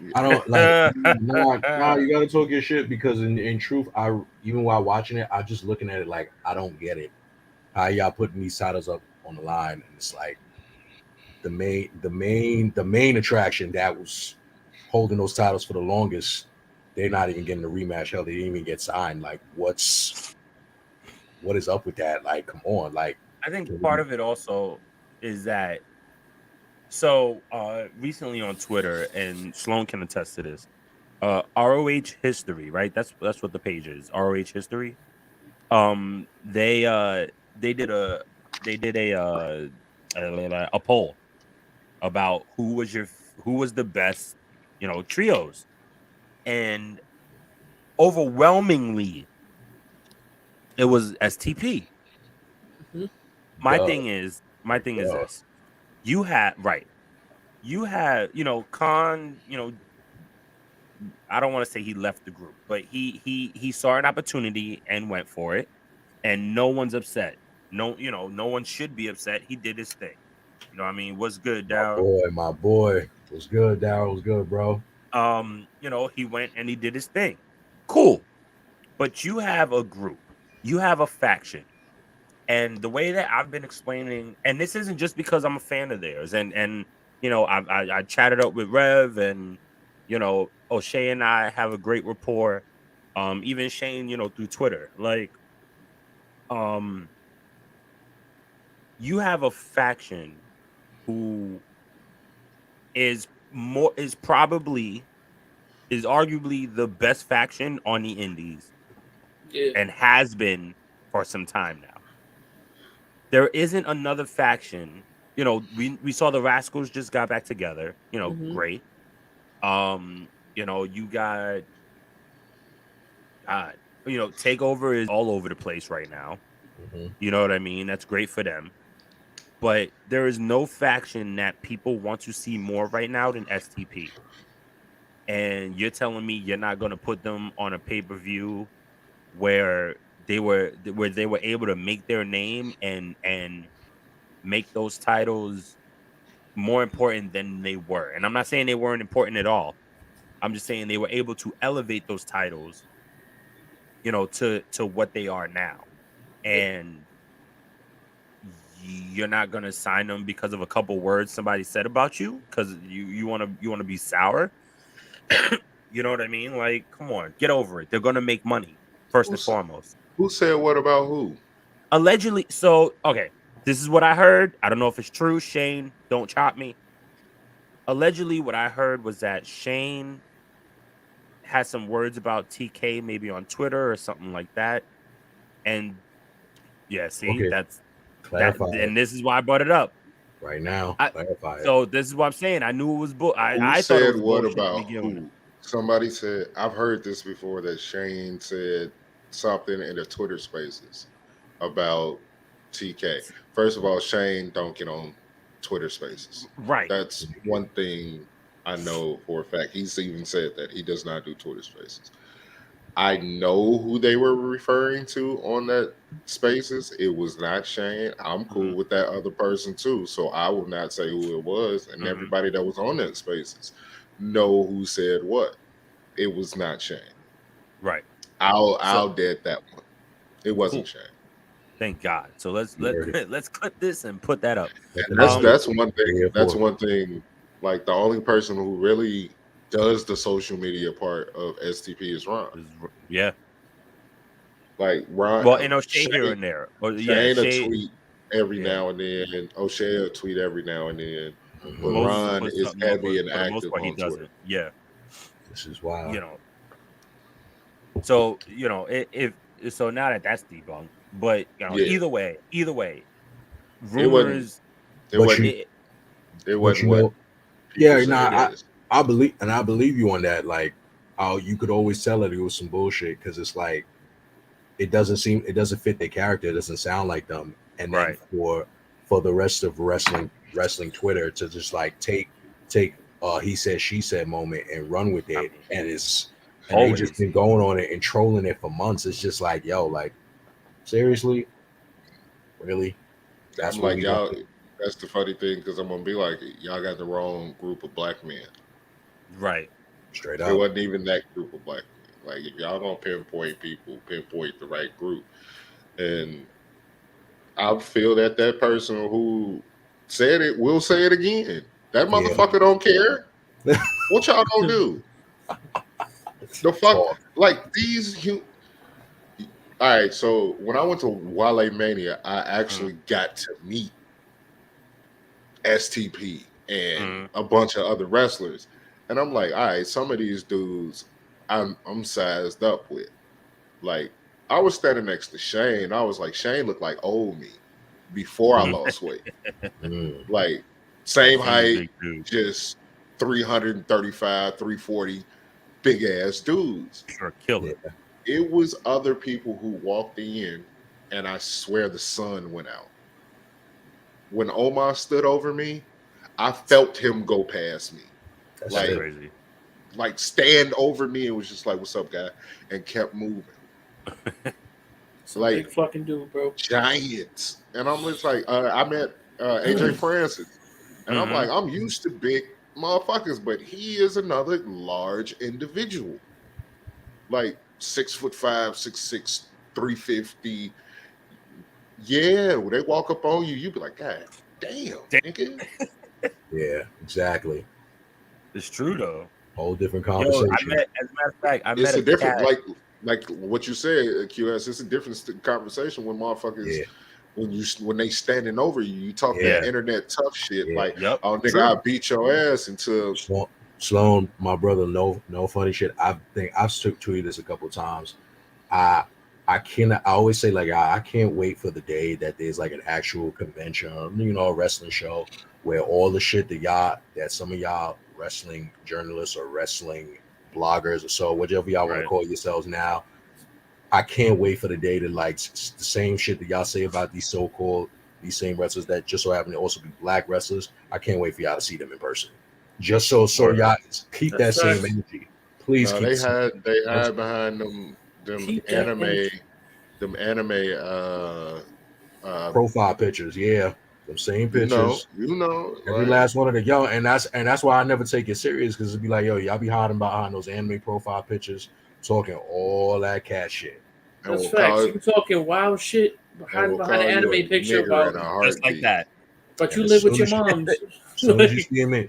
yeah. I don't like. Nah, you gotta talk your shit because in truth, I even while watching it, I just looking at it like I don't get it. How y'all putting these titles up on the line, and it's like the main attraction that was holding those titles for the longest. They're not even getting the rematch. Hell, they didn't even get signed. Like, what is up with that? Like, come on, like, I think part of it also is that so recently on Twitter, and Sloan can attest to this. ROH history, right? That's what the page is. ROH history. They did a poll about who was the best, you know, trios, and overwhelmingly it was STP. Mhm. duh, My thing is duh. this. You had right. You had, you know, Khan, you know, I don't want to say he left the group, but he saw an opportunity and went for it, and no one's upset. No, you know, no one should be upset. He did his thing. You know what I mean? What's good, Daryl? My boy, was good. Daryl was good, bro. You know, he went and he did his thing. Cool. But you have a group. You have a faction. And the way that I've been explaining, and this isn't just because I'm a fan of theirs, and you know, I chatted up with Rev, and you know, O'Shea and I have a great rapport. Even Shane, you know, through Twitter. Like, um, you have a faction who is arguably the best faction on the indies Yeah. and has been for some time now. There isn't another faction. You know, we saw the Rascals just got back together. You know, Mhm. great. You know, you got God. You know, Takeover is all over the place right now. Mm-hmm. You know what I mean? That's great for them. But there is no faction that people want to see more right now than STP. And you're telling me you're not going to put them on a pay-per-view where they were able to make their name and make those titles more important than they were. And I'm not saying they weren't important at all. I'm just saying they were able to elevate those titles, you know, to what they are now. And you're not gonna sign them because of a couple words somebody said about you because you want to be sour. You know what I mean? Like, come on, get over it. They're gonna make money first Who, and s- foremost. who said what about who? Allegedly, so okay. This is what I heard. I don't know if it's true. Shane, don't chop me. Allegedly, what I heard was that Shane had some words about TK maybe on Twitter or something like that. And yeah, see, Okay, that's that, clarify it and this is why I brought it up. right now. I Clarify it. so this is what I'm saying. I knew it was Who I thought it said was what bullshit to about begin with. who? Somebody said I've heard this before that Shane said something in the Twitter Spaces about TK. First of all, Shane don't get on Twitter Spaces. Right. That's one thing I know for a fact. He's even said that he does not do Twitter Spaces. I know who they were referring to on that Spaces. It was not Shane. I'm cool with that other person too, so I will not say who it was. And everybody that was on that Spaces know who said what. It was not Shane. Right. I'll dead that one. It wasn't Cool. Shane. Thank God. So let's clip this and put that up. And that's one thing. That's one thing. Like the only person who really does the social media part of STP is Ron. Yeah. Like Ron. Well, and O'Shea here and there. Or yeah, Shane a Shea, tweet every now and then, and O'Shea a tweet every now and then. But Moses Ron puts is something heavy up, and but for the most active part, he on doesn't. Twitter. Yeah. This is wild. You know. So if so now that's debunked, but either way, rumors. It wasn't what. Yeah, I believe you on that. Like, you could always tell that it was some bullshit because it's like it doesn't fit their character. It doesn't sound like them. And then for the rest of wrestling Twitter to just like take he said she said moment and run with it, and they just been going on it and trolling it for months. It's just like, yo, like seriously, really? That's like y'all. That's the funny thing because I'm gonna be like, y'all got the wrong group of black men. Right. Straight up. It wasn't even that group of black men. Like if y'all gonna pinpoint people, pinpoint the right group. And I feel that person who said it will say it again. That motherfucker don't care. What y'all gonna do? The fuck, like these. All right, so when I went to Wale Mania, I actually got to meet STP and a bunch of other wrestlers, and I'm like, all right, some of these dudes I'm sized up with. Like I was standing next to Shane. I was like, Shane looked like old me before I lost weight. Like same height, just 335, 340, big ass dudes. Sure, killer. It was other people who walked in, and I swear the sun went out. When Omar stood over me, I felt him go past me. That's like crazy. Like stand over me and was just like, "What's up, guy?" and kept moving. Like big fucking dude, bro. Giants. And I'm just like, I met AJ Francis, and I'm like, I'm used to big motherfuckers, but he is another large individual. Like 6'5", 6'6", 350. Yeah, when they walk up on you, you be like, God damn, nigga. Yeah, exactly. It's true though. Whole different conversation. As a matter of fact, it's a different like what you said, QS. It's a different conversation when motherfuckers when they standing over you, you talk that internet tough shit. Like, oh nigga, I'll beat your ass until Sloan, my brother, no funny shit. I think I've tweeted this a couple times. I always say like I can't wait for the day that there's like an actual convention, a wrestling show where all the shit that some of y'all wrestling journalists or wrestling bloggers or so, whatever y'all want to call yourselves now. I can't wait for the day that like the same shit that y'all say about these same wrestlers that just so happen to also be black wrestlers. I can't wait for y'all to see them in person. Just so y'all keep that same energy. Please keep they hide behind them anime profile pictures, them same pictures. Every like, last one of the and that's why I never take it serious, because it'd be like, yo, y'all be hiding behind those anime profile pictures, talking all that cat shit. That's facts. You talking wild shit behind an anime picture about just like that. But you live with your moms. As soon as you see him in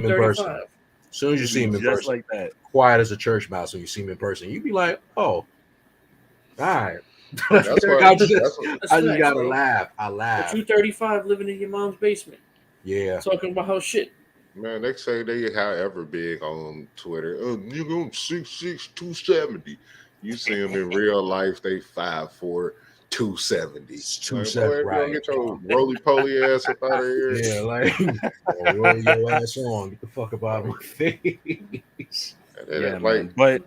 person, just like that, quiet as a church mouse when you see him in person, you'd be like, oh, all right. That's why, I just gotta laugh. I laugh. But you 35 living in your mom's basement. Yeah. Talking about how shit. Man, they say they however big on Twitter. You go 6'6", 270. You see them in real life, they 5'4", 270. 270, right? Get your roly poly ass up out of here. Yeah, like roll your ass on. Get the fuck up out of my face. Yeah, man. But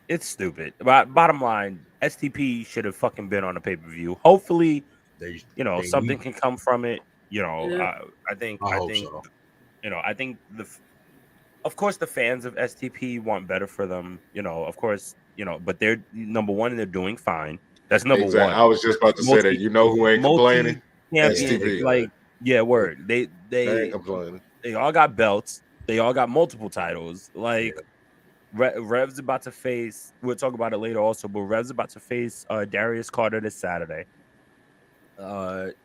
it's stupid. But bottom line, STP should have fucking been on a pay-per-view. Hopefully, something can come from it. I think so. I think of course, the fans of STP want better for them. Of course, but they're number one and they're doing fine. That's number Exactly. I one. was just about to say that. You know who ain't complaining? Multi-champion, STV. like, yeah, word. They ain't They complaining. they all got belts. They all got multiple titles. Like, Rev's about to face. We'll talk about it later also, but Rev's about to face Darius Carter this Saturday.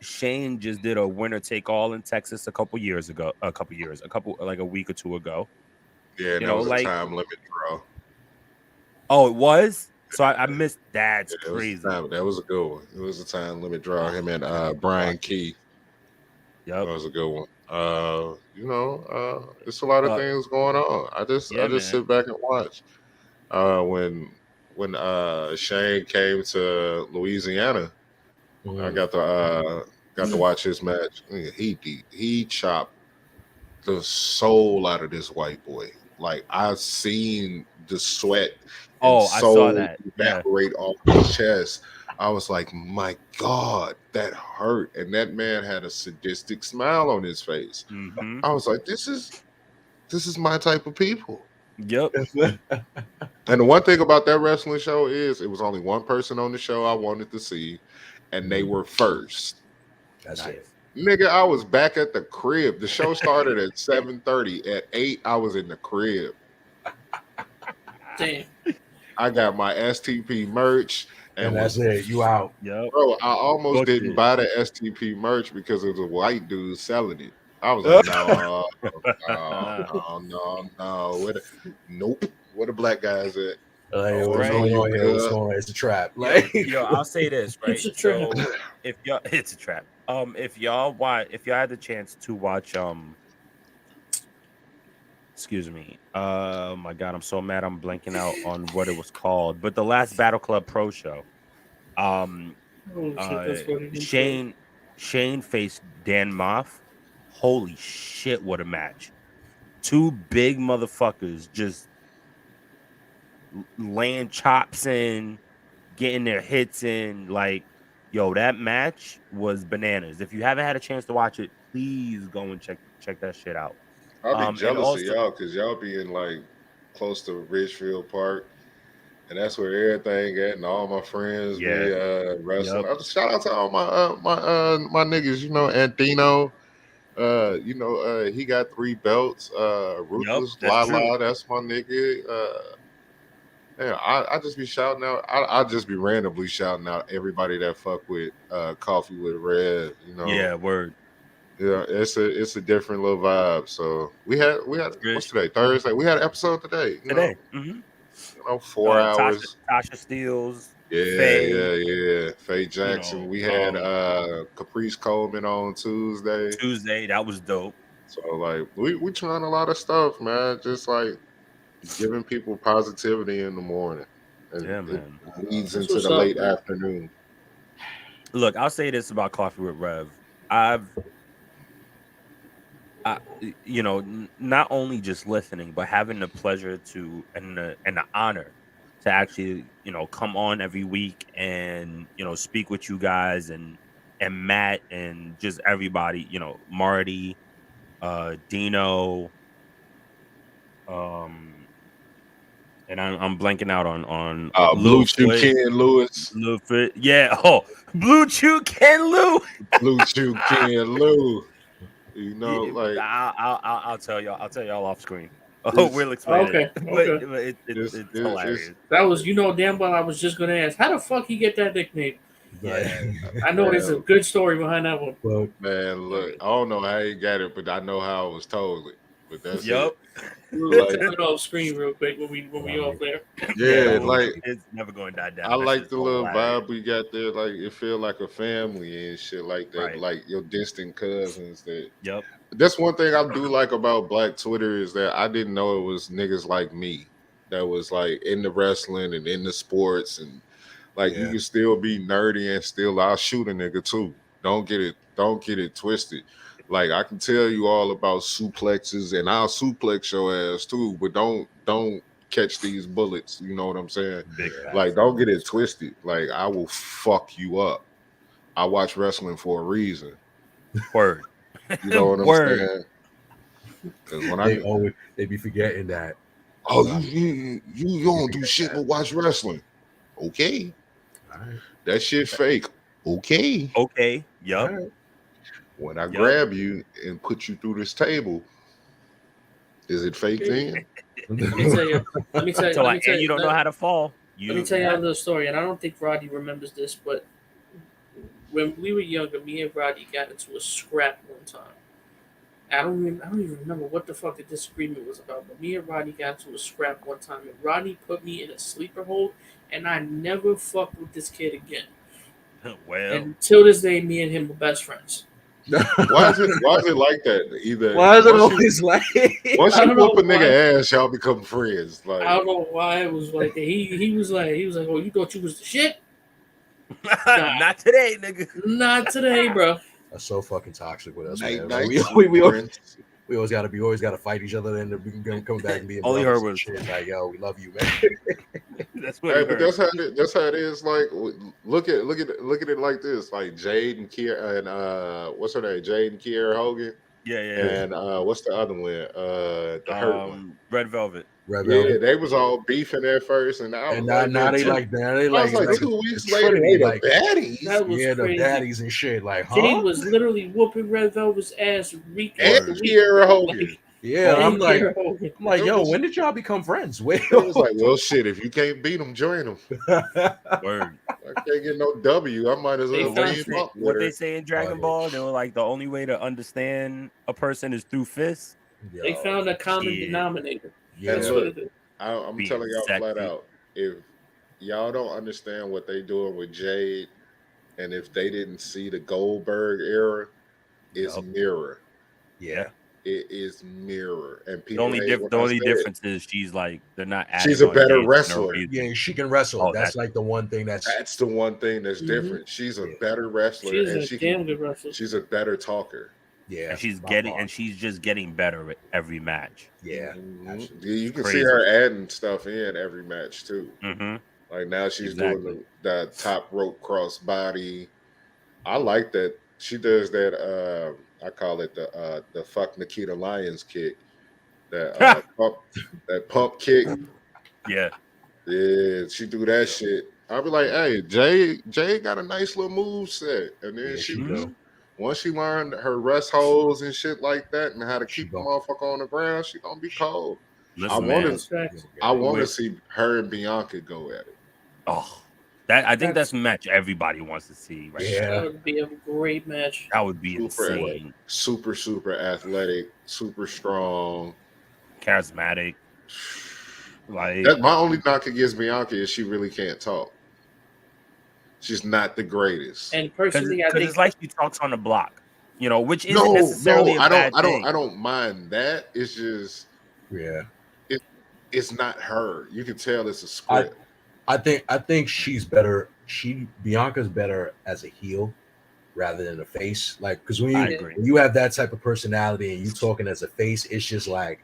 Shane just did a winner take all in Texas a couple like a week or two ago. Yeah, and that was a time limit draw. Oh, it was. So I missed. That's crazy. That was a good one. It was a time limit draw. Him and Brian Key. Yep, that was a good one. It's a lot of things going on. I just sit back and watch. When Shane came to Louisiana, I got to watch his match. He chopped the soul out of this white boy. Like, I've seen the sweat and I saw that evaporate off his chest. I was like, my God, that hurt. And that man had a sadistic smile on his face. Mm-hmm. I was like, this is my type of people. Yep. And the one thing about that wrestling show is it was only one person on the show I wanted to see, and they were first. That's nice. it. Nigga, I was back at the crib. The show started at 7:30. At 8, I was in the crib. Damn. I got my STP merch. And that's it. You out. Yep. Bro, I almost didn't buy the STP merch because it was a white dude selling it. I was like, no. Nope. Where the black guys at? It's a trap. Like, I'll say this, right? It's a trap. So it's a trap. If y'all had the chance to watch, excuse me. Oh my God, I'm so mad. I'm blanking out on what it was called. But the last Battle Club Pro show, Shane faced Dan Moff. Holy shit, what a match! Two big motherfuckers just laying chops in, getting their hits in. Like, yo, that match was bananas. If you haven't had a chance to watch it, please go and check that shit out. I'll be jealous of y'all because y'all be in like close to Ridgefield Park, and that's where everything at, and all my friends be wrestling. Yep. Shout out to all my niggas, Antino. He got 3 belts. Ruthless Lala, that's my nigga. I just be shouting out. I just be randomly shouting out everybody that fuck with Coffee with Red. Yeah, word. Yeah, it's a different little vibe. So we had what's today? Thursday. We had an episode today. Today. 4 hours. Tasha Steele. Faye. Faye Jackson. We had Caprice Coleman on Tuesday. That was dope. So like we trying a lot of stuff, man. Just like giving people positivity in the morning. And man. It leads into the late afternoon. Look, I'll say this about Coffee with Rev. Not only just listening, but having the pleasure to and the honor to actually, come on every week and, speak with you guys and Matt and just everybody, Marty, Dino, and I'm blanking out on Blue Chew Ken Lewis. Yeah. Oh, Blue Chew Ken Lou. Blue Chew Ken Lou. I'll tell y'all off screen. We'll explain. Okay. But it's hilarious. That was, damn well I was just gonna ask, how the fuck he get that nickname? Yeah, I know there's a good story behind that one. Man, look, I don't know how he got it, but I know how I was told it. But that's it. We'll put it off screen real quick when we off there. Yeah, it's never going to die down. I like the little vibe we got there. Like, it feel like a family and shit like that. Right. Like your distant cousins. Yep. That's one thing I do like about Black Twitter is that I didn't know it was niggas like me that was like in the wrestling and in the sports and like you can still be nerdy and still I'll shoot a nigga too. Don't get it twisted. Like I can tell you all about suplexes and I'll suplex your ass too, but don't catch these bullets. You know what I'm saying? Like don't get it twisted. Like I will fuck you up. I watch wrestling for a reason. Word. You know what I'm saying? Because when I they be forgetting that. you don't do shit but watch wrestling. Okay. All right. That shit fake. Okay. Okay. Yup. All right. When I Yup. grab you and put you through this table, is it fake then? Let me tell you. Let me tell you. So Let me tell and you you. don't know how to fall. Let me tell you a little story, and I don't think Roddy remembers this, but when we were younger, me and Roddy got into a scrap one time. I don't even remember what the fuck the disagreement was about, but me and Roddy got into a scrap one time, and Roddy put me in a sleeper hold, and I never fucked with this kid again. Well, And till this day, me and him were best friends. Why is it like that? Either Why is it once always like? once I you don't know whoop a why. nigga ass, y'all become friends. Like I don't know why it was like that. He was like, oh, you thought you was the shit? not today, nigga. Not today, bro. That's so fucking toxic with us, night man. night. Like, we always gotta fight each other, and then we can come back and be All he brothers heard and was- shit. Like, yo, we love you, man. That's what Hey, he but heard. that's how it is. Like, look at it like this. Like Jade and Kiera and what's her name? Jade and Kiera Hogan. Yeah. And what's the other one? The hurt one. Red Velvet. Red Yeah, Velvet. they was all beefing at first, and I was And like, now man, they two- like now they I was like like 2 weeks later, they the baddies. That was the crazy. daddies and shit. Like, huh? Jade was literally whooping Red Velvet's ass week And after week. Kiera Hogan. Yeah, And I'm like, Kiera Hogan. yo, when did y'all become friends? Wait, It was like, well, shit, if you can't beat them, join them. Word. I can't get no W. I might as They well found leave shit. up with What her. they say in Dragon Ball, they were like, the only way to understand a person is through fists. They found a common shit. denominator. Yeah, That's what it is. I'm Be telling y'all flat exactly- out, if y'all don't understand what they doing with Jade, and if they didn't see the Goldberg era, it's Yup. mirror. yeah. It is mirror, and The people only, hate when the I only say it. difference is she's like, they're not adding She's a on better Jade for no wrestler. reason. Yeah, she can wrestle. Oh, that's that's- like the one thing that's That's the one thing that's Mhm. different. She's a Yeah. better wrestler, She's and a damn good wrestler. she's a better talker. yeah. And she's by getting, far. and she's just getting better with every match. yeah. Mhm. Actually, You can crazy. see her adding stuff in every match too. Mm-hmm. Like now she's Exactly. doing the top rope cross body. I like that she does that. I call it the fuck Nikita Lyons kick. That pump kick. Yeah. Yeah, she do that shit. I'll be like, hey, Jay got a nice little move set, and then Yeah, she she do. once she learned her rest holds and shit like that, and how to She keep the go. motherfucker on the ground, she gonna be cold. Listen, wanna- man. That's facts. I want to Wait. see her and Bianca go at it. Oh, I think that's a match everybody wants to see. Right Yeah. now. That would be a great match. That would be Super insane. super athletic, super strong. Charismatic. Like, That my only knock against Bianca is she really can't talk. She's not the greatest. And because personally, I think it's like she talks on the block, which isn't No, necessarily a I bad don't. thing. I don't mind that. It's just Yeah. it's not her. You can tell it's a script. I think she's better. Bianca's better as a heel rather than a face. Like, because when I you agree. when you have that type of personality and you talking as a face, it's just like,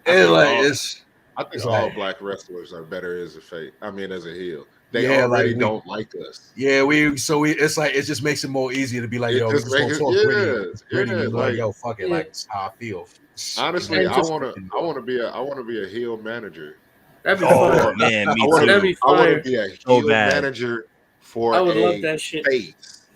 I think it's I think it's all like- black wrestlers are better as a face. I mean, as a heel. They Yeah, already like don't like us. yeah. It's like it just makes it more easier to be like, It yo, we just just gonna make it- talk yeah, gritty and be like, like- yo, fuck it, Yeah. like it's how I feel. Honestly, And I just- want to be a heel manager. that'd be Oh fun. man, me I want too. That'd be to fire. be a So heel bad. manager for I would a love that shit. face.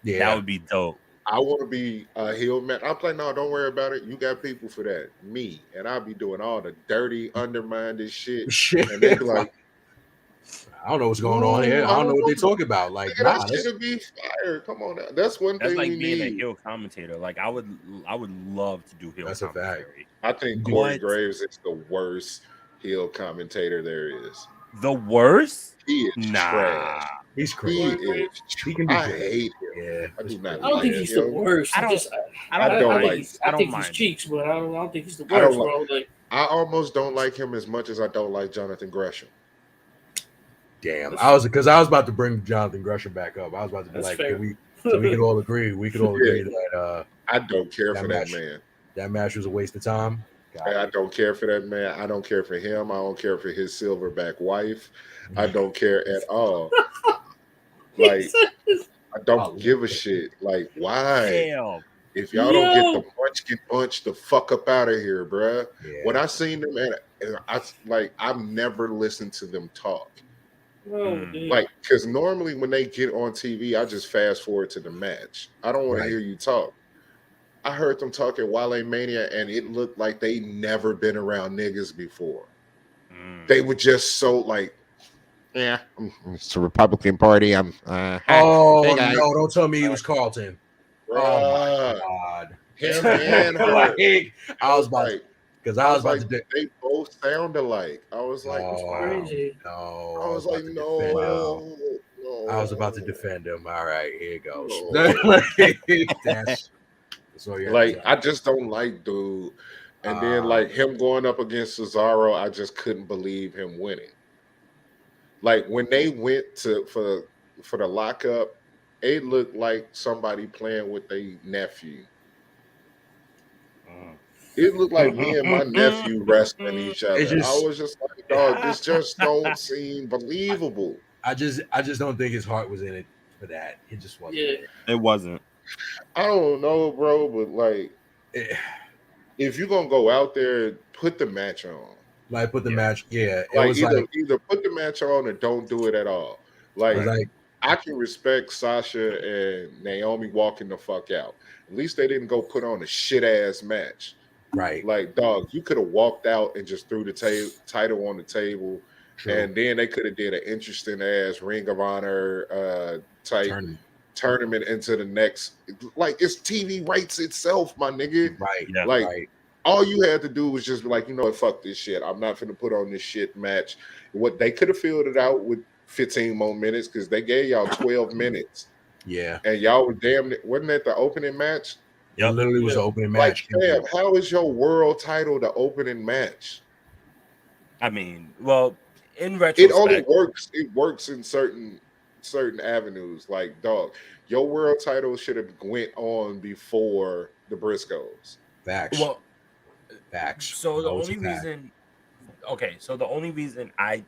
Yeah, That would be dope. I want to be a heel man. I'm like, no, don't worry about it. You got people for that. Me. And I'll be doing all the dirty, undermined shit. shit. And they be like, I don't know what's going on here. I don't know what they talk about. Like, nigga, nah, that that's, shit would be fire. Come on now. That's one That's thing like we being a need. heel commentator. Like I would love to do heel That's a fact. commentary. I think Corey What? Graves is the worst heel commentator there is. The worst? He is Nah. trash. he's He crazy. is. He can be I good. hate him. Yeah, I do not I don't think like he's the him. worst. I don't- I don't think like- he's, I I don't think mind he's it. cheeks, but I don't think he's the I don't worst, bro. Like, I almost don't like him as much as I don't like Jonathan Gresham. damn. I was about to bring Jonathan Gresham back up. I was about to be That's like, fair. we could all agree. We could all agree that I don't care That for match. that man. that match was a waste of time. I don't care for that man. I don't care for him. I don't care for his silverback wife. I don't care at all. Like, I don't give a shit. Like, why? Damn. If y'all don't get the Yo. Munchkin Bunch the fuck up out of here, bruh. Yeah. When I seen them, and I've never listened to them talk. Oh, dude. Like, because normally when they get on TV, I just fast forward to the match. I don't want to hear you talk. I heard them talk at Wale Mania, and it looked like they never been around niggas before. They were just so like, yeah, it's a Republican Party. I'm. Oh hey guys. no! Don't tell me he was Carlton. Oh my god! Him and her. Like, I was about like, because I was about like, to. they both sound alike. I was like, Crazy. No, I was like, no. I was about to defend him. All right, here it goes. That's all you like, I just don't like dude. And then like him going up against Cesaro, I just couldn't believe him winning. Like when they went for the lockup, it looked like somebody playing with their nephew. It looked like me and my nephew wrestling each other. I was just like, dog, this just don't seem believable. I just don't think his heart was in it for that. It just wasn't. Yeah. It wasn't. I don't know, bro, but like, if you're gonna go out there, put the match on. Like put the match, yeah. It Like was either put the match on or don't do it at all. Like I can respect Sasha and Naomi walking the fuck out. At least they didn't go put on a shit ass match. Right. Like, dog, you could have walked out and just threw the title on the table. True. And then they could have did an interesting ass Ring of Honor type tournament into the next. Like, it's TV rights itself, my nigga. Right. Yeah, like, all you had to do was just be like, you know what, fuck this shit. I'm not finna put on this shit match. What they could have filled it out with 15 more minutes because they gave y'all 12 minutes. Yeah. And y'all were wasn't that the opening match? It literally was the opening match. Like, damn, how is your world title the opening match? I mean, well, in retrospect, it only works. It works in certain avenues. Like, dog, your world title should have went on before the Briscoes. Facts. Well, facts. So the only reason, so the only reason I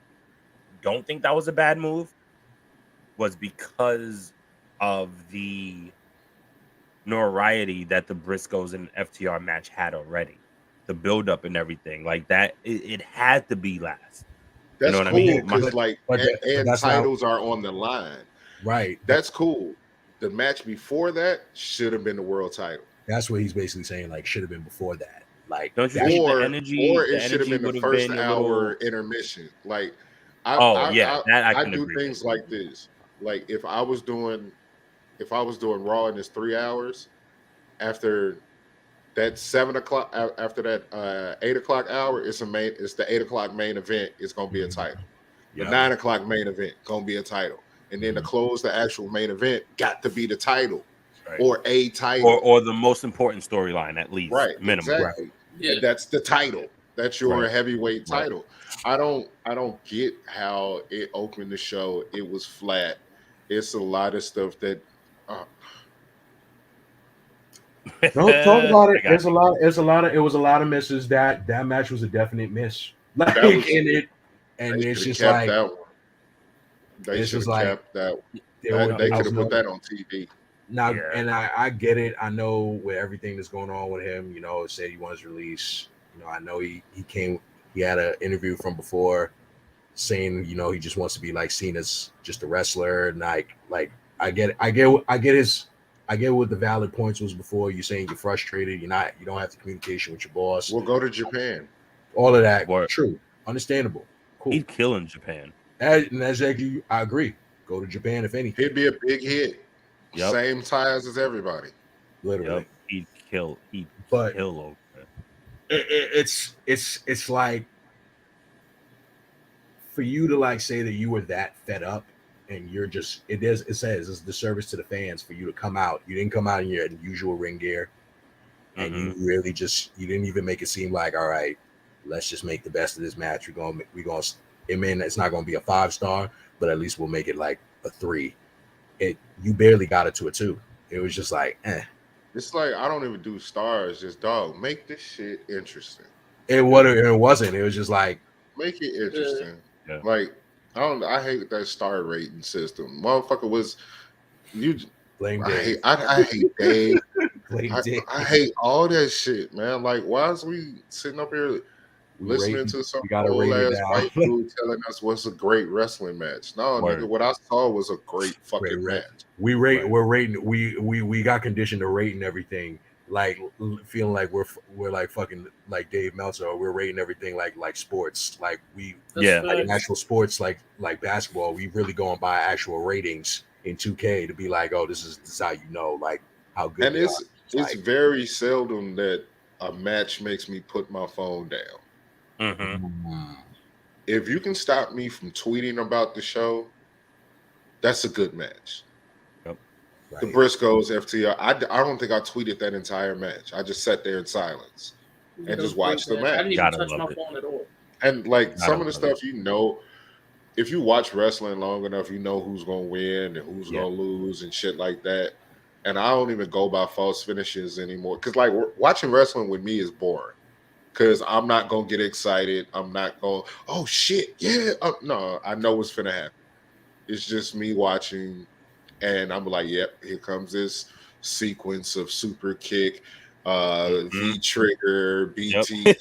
don't think that was a bad move was because of the notoriety that the Briscoes and FTR match had already, the build up and everything like that. It had to be last. That's you know cool, what I mean? Because titles are on the line. Right. That's cool. The match before that should have been the world title. That's what he's basically saying. Like, should have been before that. Like, don't you think the energy? Or it should have been the first hour intermission. Like, I do things like this. Like, if I was doing Raw and it's 3 hours, after that 7 o'clock, after that 8 o'clock hour, it's the 8 o'clock main event. It's gonna be a title. The 9 o'clock main event gonna be a title, and then to close the actual main event got to be the title. Right. Or a title, or the most important storyline, at least, right? Minimum, exactly. Right? Yeah. That's the title. That's your heavyweight title. I don't get how it opened the show. It was flat. It's a lot of stuff that. Don't talk about it. It was a lot of misses. That match was a definite miss. Like it's just like that one. They should have kept that one. They could have put that on TV. Now, and I get it. I know with everything that's going on with him, said he wants release. I know he had an interview from before saying, he just wants to be like seen as just a wrestler. And like I get what the valid points was before. You're saying you're frustrated. You don't have the communication with your boss. We'll go to Japan. All of that. True. Understandable. Cool. He'd kill in Japan. And exactly, I agree. Go to Japan if anything. He'd be a big hit. Yep. Same ties as everybody. Literally. Yep. He'd kill over it. It's like for you to like say that you were that fed up and you're just it says it's a disservice to the fans for you to come out. You didn't come out in your usual ring gear. And you really you didn't even make it seem like, all right, let's just make the best of this match. We're gonna it's not gonna be a 5-star, but at least we'll make it like a 3. You barely got it to a 2. It was just like, It's like I don't even do stars. Just dog, make this shit interesting. It wasn't. It was just like make it interesting. Yeah. Like I hate that star rating system. Motherfucker was you. Blame Dave. I hate Dave. I hate all that shit, man. Like, why is we sitting up here listening to some old ass white dude telling us what's a great wrestling match? No, nigga, what I saw was a great fucking match. We're rating. We got conditioned to rating everything like feeling like we're like fucking like Dave Meltzer. Or we're rating everything like sports. Like like actual sports like basketball. We really going by actual ratings in 2K to be like, oh, this is how you know like how good. And it's very seldom that a match makes me put my phone down. Mm-hmm. If you can stop me from tweeting about the show, that's a good match. Yep. The Briscoes, FTR. I don't think I tweeted that entire match. I just sat there in silence and just watched the match. I didn't even touch my phone at all. And like some of the stuff, if you watch wrestling long enough, you know who's gonna win and who's gonna lose and shit like that. And I don't even go by false finishes anymore. Because like watching wrestling with me is boring. Because I'm not gonna get excited. I'm not going, oh shit, yeah. No, I know what's finna happen. It's just me watching, and I'm like, yep, here comes this sequence of super kick, V trigger, BT,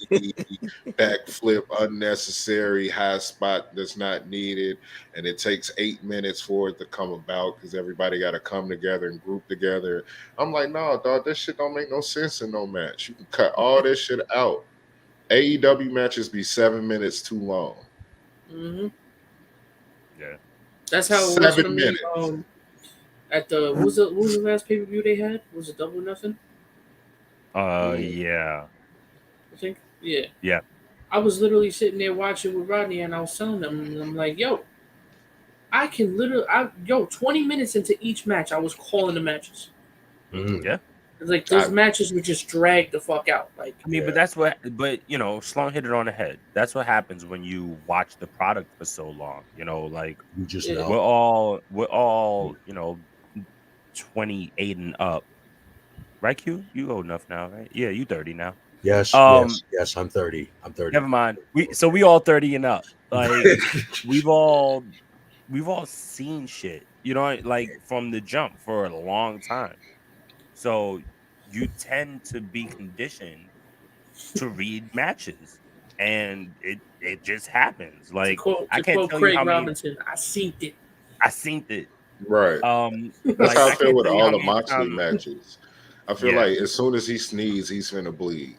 backflip, unnecessary, high spot that's not needed, and it takes 8 minutes for it to come about because everybody got to come together and group together. I'm like, no, dog, this shit don't make no sense in no match. You can cut all this shit out. AEW matches be 7 minutes too long. Mm-hmm. Yeah, that's how it was for me. At the what was the last pay-per-view they had? Was it Double or Nothing? yeah. I think yeah. Yeah. I was literally sitting there watching with Rodney, and I was telling them, and I'm like, yo, I can literally, 20 minutes into each match, I was calling the matches. Yeah. It's like those matches would just drag the fuck out. Like, I mean, but you know, Sloan hit it on the head. That's what happens when you watch the product for so long. You know, like you just know. We're all, you know, 28 and up. Right, Q? You old enough now, right? Yeah, you 30 now. Yes, yes, I'm 30. I'm 30. Never mind. We all 30 and up. Like we've all seen shit, you know, like from the jump for a long time. So you tend to be conditioned to read matches, and it just happens. Like I can't tell Craig you how Robinson, I seen it. Right. That's like, how I feel with all the Moxley matches. I feel like as soon as he sneezes, he's finna bleed.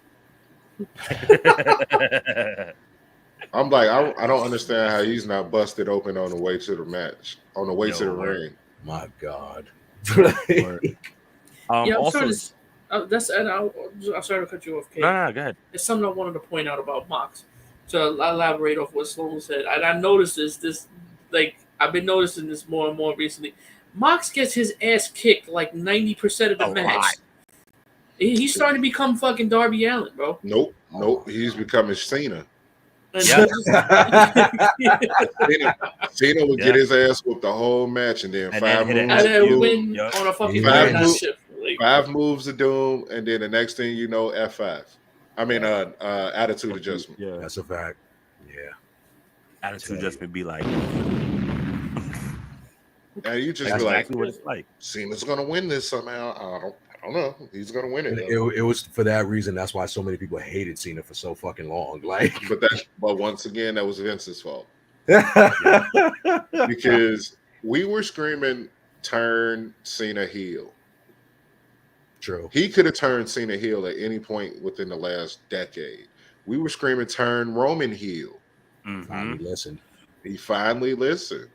I'm like, I don't understand how he's not busted open on the way to the match, on the way to the ring. My God. I'm sorry to cut you off, Kate. Nah, go ahead. There's something I wanted to point out about Mox. To elaborate off what Sloan said, and I noticed this like I've been noticing this more and more recently. Mox gets his ass kicked like 90% of the match. He's starting to become fucking Darby Allin, bro. Nope. He's becoming Cena. Cena would get his ass whooped the whole match, and then win on a fucking five moves of doom, and then the next thing you know, F5. I mean, attitude adjustment. Yeah, that's a fact. Yeah, attitude adjustment be like, and you just be exactly what it's like. Cena's gonna win this somehow. I don't know. He's gonna win it. It was for that reason. That's why so many people hated Cena for so fucking long. Like, but once again, that was Vince's fault. Because we were screaming, "Turn Cena heel." True. He could have turned Cena heel at any point within the last decade. We were screaming, "Turn Roman heel." Finally listened. He finally listened.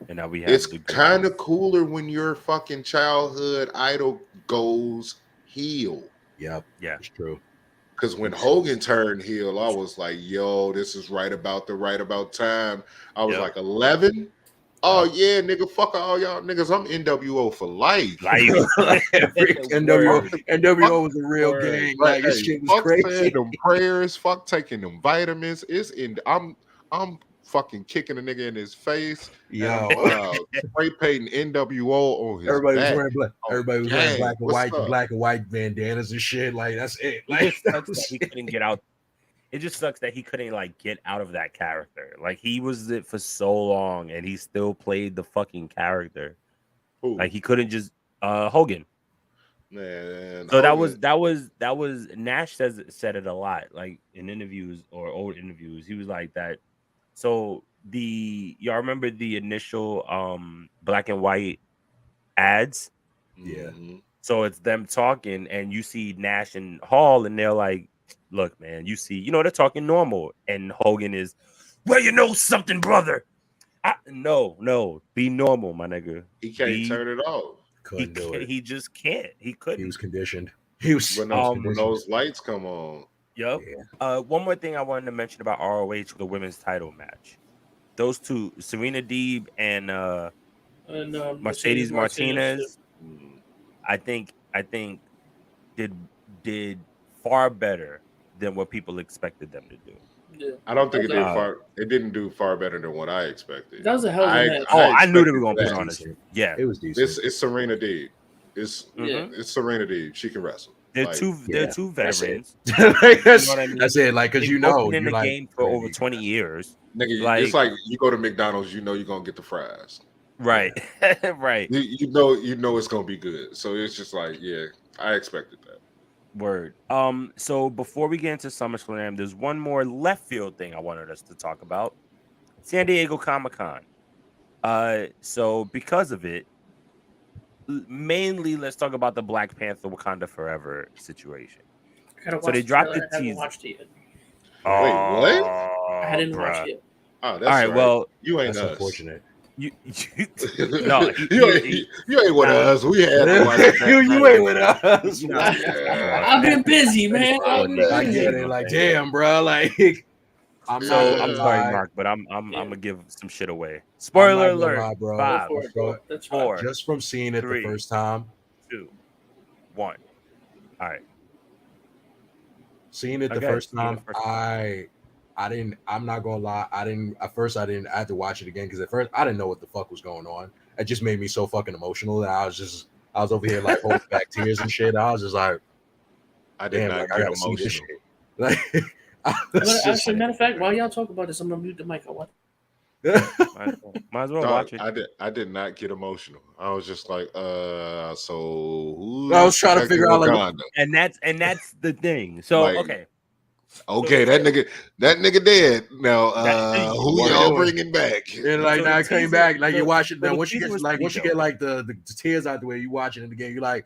And now we have. It's kind of cooler when your fucking childhood idol goes heel. Yep. Yeah. It's true. Because when Hogan turned heel, I was like, yo, this is right about time. I was like 11. Oh yeah, nigga, fuck all y'all niggas. I'm NWO for life. NWO was a real gang. Like, this shit was crazy. Fuck them prayers. Fuck taking them vitamins. I'm fucking kicking a nigga in his face. Yo, spray painting NWO on his everybody back. Was wearing black. Everybody was wearing black and white bandanas and shit. Like, that's it. Like, he couldn't get out. It just sucks that he couldn't like get out of that character. Like, he was it for so long, and he still played the fucking character. Ooh. Like, he couldn't just Hogan. Man, So Hogan. that was Nash said it a lot, like in interviews or old interviews. He was like that. So y'all remember the initial black and white ads? Yeah. Mhm. So it's them talking, and you see Nash and Hall, and they're like, "Look, man, you see, they're talking normal," and Hogan is, "Well, you know something, brother. No, be normal, my nigga. He can't Be turn it off Couldn't do it. he just can't. He He couldn't. was conditioned. He was when conditioned. those lights come on. Yep. Yeah. One more thing I wanted to mention about ROH, the women's title match. Those two, Serena Deeb and Mercedes Martinez. Martinez, I think did did far better than what people expected them to do. Yeah. I don't think it did Uh, far. It didn't do far better than what I expected. That was a hell of a match. I knew they were expected gonna put was on that. a decent. yeah. It was decent. It's Serena Deeb. It's Yeah. it's Serena Deeb. She can wrestle. They're Like, they're Yeah, two that's it. veterans. Like, You know what I mean? that's it. Like, because They've both been in you're the like, game for over 20 years. nigga, it's Like like you go to McDonald's, you know you're gonna get the fries. right, right. You know it's gonna be good. So it's just like, yeah, I expected that. Word. So before we get into SummerSlam, there's one more left field thing I wanted us to talk about. San Diego Comic-Con. So because of it, mainly let's talk about the Black Panther Wakanda Forever situation. I gotta watch So they the dropped trailer. the I haven't teaser. watched it yet. Wait, what? I didn't watch bruh. it yet. Oh, that's All right, right. well, You ain't that's us. unfortunate. you no, you ain't with us. We had to watch it. You ain't with us. No, Like, I've been busy, man. I've been I busy. get it. Like, damn, bro. Like, I'm not So gonna I'm sorry, lie. Mark, but I'm Yeah. gonna give some shit away. I'm Spoiler not gonna alert. lie, bro. Go 5, for it, bro. That's fine. 4, Just from seeing it 3, the first time, 2, 1. All right. seeing it the Okay, first seeing it time, the first time. I didn't. I'm not gonna lie. At first, I had to watch it again because at first I didn't know what the fuck was going on. It just made me so fucking emotional that I was over here like holding back tears and shit. I was just like, I did damn, not like I get gotta see this emotional. shit. Like, I was just Actually, like, matter of fact, while y'all talk about this, I'm gonna mute the mic. I want. Might as well Dog, watch it. I did not get emotional. I was just like, so who's I was trying to protecting figure out, like, Wakanda? And that's the thing. So Like, okay. Okay, So- that nigga dead. Now, That- who what y'all doing? bringing back? And like So now the it came teaser- back, like you the- watch it. so Now the once you teaser get was like pretty once you dope. get like the tears out the way, you watching it again. You're like,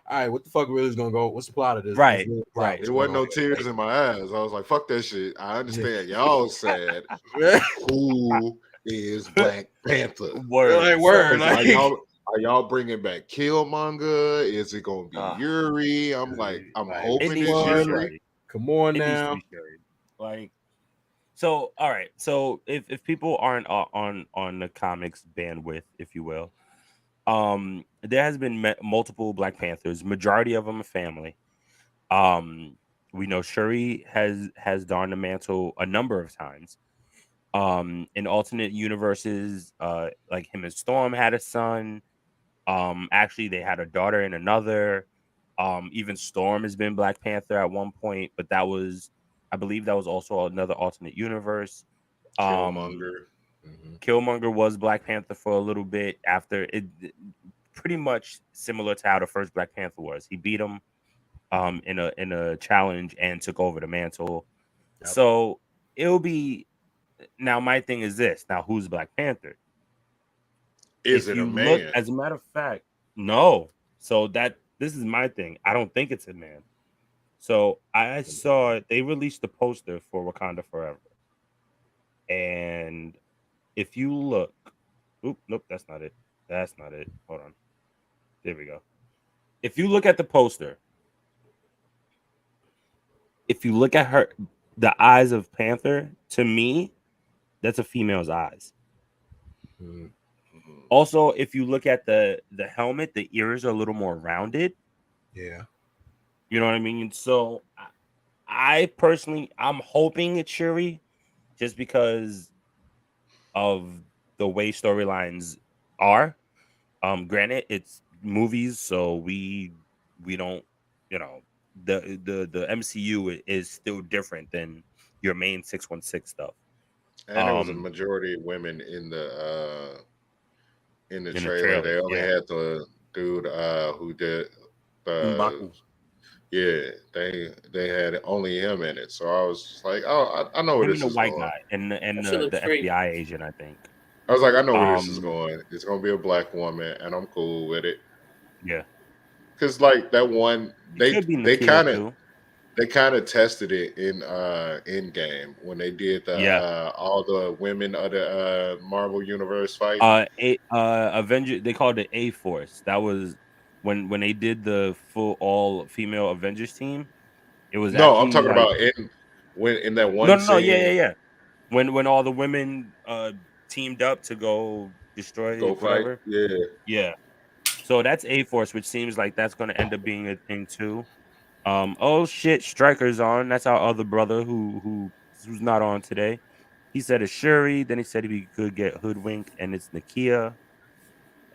all right, what the fuck really is gonna go? What's the plot of this? Right, What's really the plot? right. What's There going wasn't no on? tears in my eyes. I was like, fuck that shit. I understand. Y'all sad. Who is Black Panther? Word. Like, word, Are like- y'all bringing back Killmonger? Is it gonna be Yuri? I'm like, I'm Like, It hoping needs it's to be Yuri. Shuri. Yuri. Come on It needs to now. be Shuri. Like, so all right. So if people aren't on the comics bandwidth, if you will, there has been multiple Black Panthers. Majority of them are family. We know Shuri has donned the mantle a number of times. In alternate universes, like him and Storm had a son. Actually, they had a daughter in another. Even Storm has been Black Panther at one point, but I believe that was also another alternate universe. Killmonger. Killmonger was Black Panther for a little bit after it, pretty much similar to how the first Black Panther was. He beat him in a challenge and took over the mantle. Yep. So it'll be now. My thing is this: now who's Black Panther? Is If it a you man? look, as a matter of fact, no. So this is my thing. I don't think it's a man. So I saw they released the poster for Wakanda Forever, and if you look, nope, that's not it. That's not it. Hold on. There we go. If you look at the poster, if you look at the eyes of Panther, to me, that's a female's eyes. Mhm. Also, if you look at the helmet, the ears are a little more rounded. Yeah. You know what I mean? So I personally, I'm hoping it's Shuri, just because of the way storylines are. Granted, it's movies, so we don't, the MCU is still different than your main 616 stuff. And there was a majority of women in the In the trailer. trailer, They only yeah. had the dude who did The M'Baku. yeah, they had only him in it. So I was just like, oh, I know where Him and this the is white going. guy and That shit looks the great. FBI agent, I think. I was like, I know where this is Um, going. It's gonna be a black woman, and I'm cool with it. yeah, Cause like that one, it could be they Nakia kind of too. they kind of tested it in Endgame when they did the Yeah. all the women of the Marvel universe fight. Avenger. They called it A Force. That was when they did the full all female Avengers team. It was No, I'm actually talking like about in that no, one no, no, yeah, scene, yeah, yeah. When all the women teamed up to go destroy go fight. whatever. Yeah, Yeah. So that's A Force, which seems like that's going to end up being a thing too. Oh shit, Stryker's on. That's our other brother who's not on today. He said it's Shuri. Then he said he could get Hoodwink, and it's Nakia.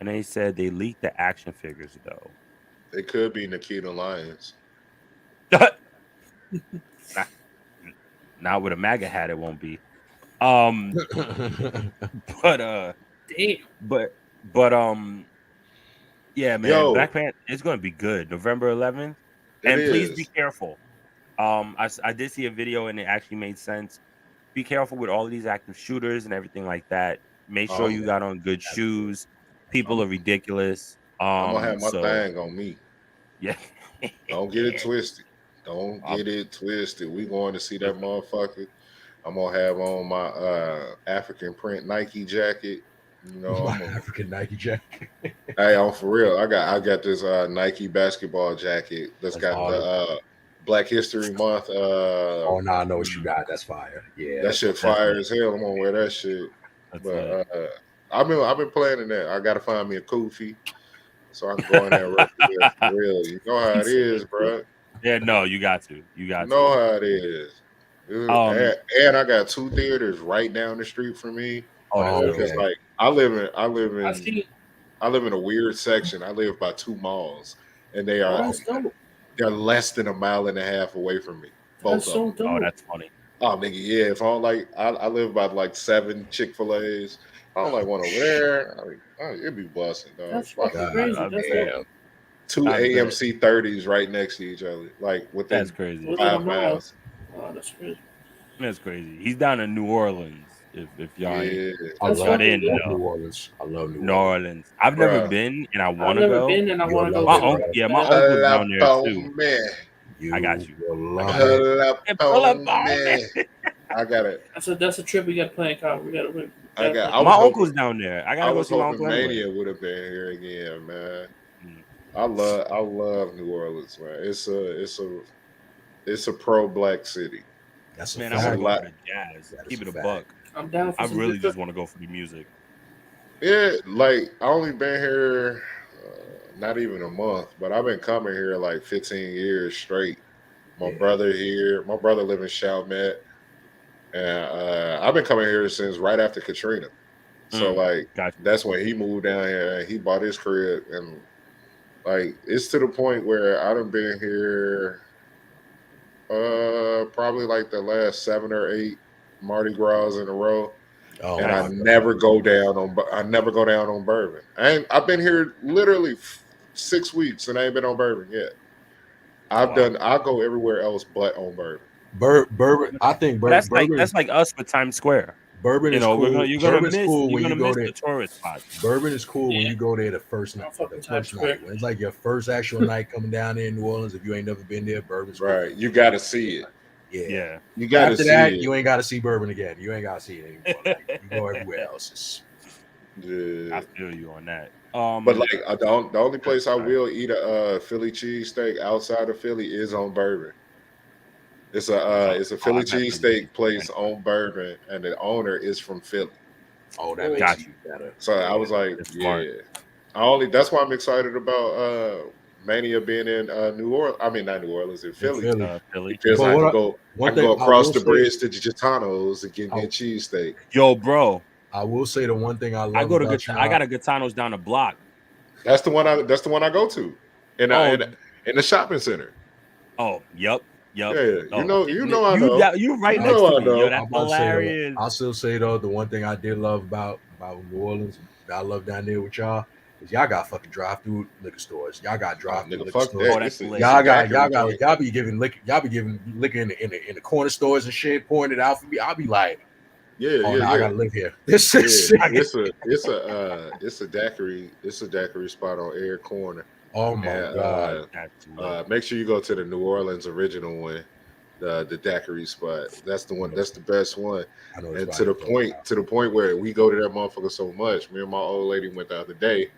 And then he said they leaked the action figures though. it could be Nikita Lyons. not, not with a MAGA hat, it won't be. Um, but Damn. but yeah, man, Yo, Black Panther is going to be good. November 11th, it and please be is. careful. I did see a video and it actually made sense. Be careful with all of these active shooters and everything like that. Make sure Um, you got on good shoes. People I'm are ridiculous. I'm gonna have my So thing on me. yeah, Don't get it twisted. Don't Um, get it twisted. We going to see that motherfucker. I'm gonna have on my African print Nike jacket. You know, My African Nike jacket. hey, I'm for real. I got this Nike basketball jacket that's That's got the hard. Black History Month. Oh no, I know what you got. That's fire. Yeah, That shit that's fire it. as hell. I'm gonna wear that shit. That's But it. I've been planning that. I gotta find me a kufi so I can go in there and rep it for real. You know how it is, bro. Yeah, no, you got to. You You got know to. how it is. Um, And I got two theaters right down the street from me. oh, that's Oh, dope. Because okay. like I see. I live in a weird section. I live by two malls, and Oh, that's dope. they're less than a mile and a half away from me. That's Both of so them. Oh, dope. that's funny. Oh nigga, yeah. If I don't like, I live by like 7 Chick-fil-A's. I don't like one over there. I mean, it'd be busting, dog. That's Fuck fucking it. crazy. I That's bet. dope. Two I bet. AMC 30s right next to each other, like That's within crazy. Within a 5 mile. miles. Oh, that's crazy. That's crazy. He's down in New Orleans. If y'all ain't Yeah, I That's love, got fucking in love dope. New enough. Orleans. I love New New Orleans. Orleans. I've never bruh. been and I I've want to never go. been and I You'll want to go love My it, so uncle, bro. yeah, my bad. uncle's Pull down up there too. on me. I got You you. will I love got you. it. Pull up Hey, pull up on on me. me. I got it. That's a trip we got to plan, Kyle. We got to plan. I My was hoping uncle's down there. I I gotta go was see my hoping uncle anyway. Mania would have been here again, man. Mm. I love New Orleans, man. It's a pro black city. That's a Man, I It's a want to fact. go lot. for the jazz. That is Keep a it a fact. buck. I'm down for I some really good. just want to go for the music. Yeah, like I only been here not even a month, but I've been coming here like 15 years straight. My Yeah. brother here, my brother live in Chalmette, and I've been coming here since right after Katrina. So like Got you. that's when he moved down here and he bought his crib, and like it's to the point where I done been here probably like the last 7 or 8 Mardi Gras in a row. Oh And Nice. my God. I never go down on bourbon. I've been here literally 6 weeks and I ain't been on bourbon yet. Wow. I'll go everywhere else but on bourbon. Bourbon. I think But bourbon. that's like us with Times Square. Bourbon You is know, cool. you're gonna Bourbon is miss cool when you go the there. tourist spots. Bourbon is cool when Yeah. you go there the first night. I'm fucking The Times first Square. night when it's like your first actual night coming down there in New Orleans. If you ain't never been there, bourbon's cool. Right. You gotta see it. Yeah. Yeah. You gotta After see that, it. you ain't got to see bourbon again. You ain't got to see it anymore. Like, you go everywhere else. Yeah. I feel you on that. But like the only place I will eat a Philly cheesesteak outside of Philly is on bourbon. It's a Philly I've had Philly cheesesteak place cheesesteak. on bourbon, and the owner is from Philly. Oh, that makes Got it you. better. So I was like, It's yeah. smart. That's why I'm excited about Mania being in New Orleans. I mean, not New Orleans, in Philly. Philly. Because But I what can one go thing I across will the say- bridge to Gitano's and get me a I- cheesesteak. Yo, bro. I will say the one thing I love I go to about y'all. I got a Gitano's down the block. That's the one I go to in the shopping center. Oh, yep. Yeah, Oh, you know I know. You right You next know to I me. know. Yo, that's I'm about to say, though, hilarious. I'll still say though, the one thing I did love about New Orleans, that I love down there with y'all, 'Cause y'all got fucking drive-through liquor stores. Y'all got drive-through Nigga, liquor fuck stores. that. that's It's a, lit. it's a daiquiri joint. Y'all be giving liquor. Y'all be giving liquor in the corner stores and shit, pouring it out for me. I'll be like, Yeah, oh yeah, no, I yeah. gotta live here. This Yeah, is it's a daiquiri spot on Air Corner. oh my And god. That's lit. make sure you go to the New Orleans original one, the daiquiri spot. That's the one. That's the best one. I know it's And about to the point where we go to that motherfucker so much. Me and my old lady went the other day,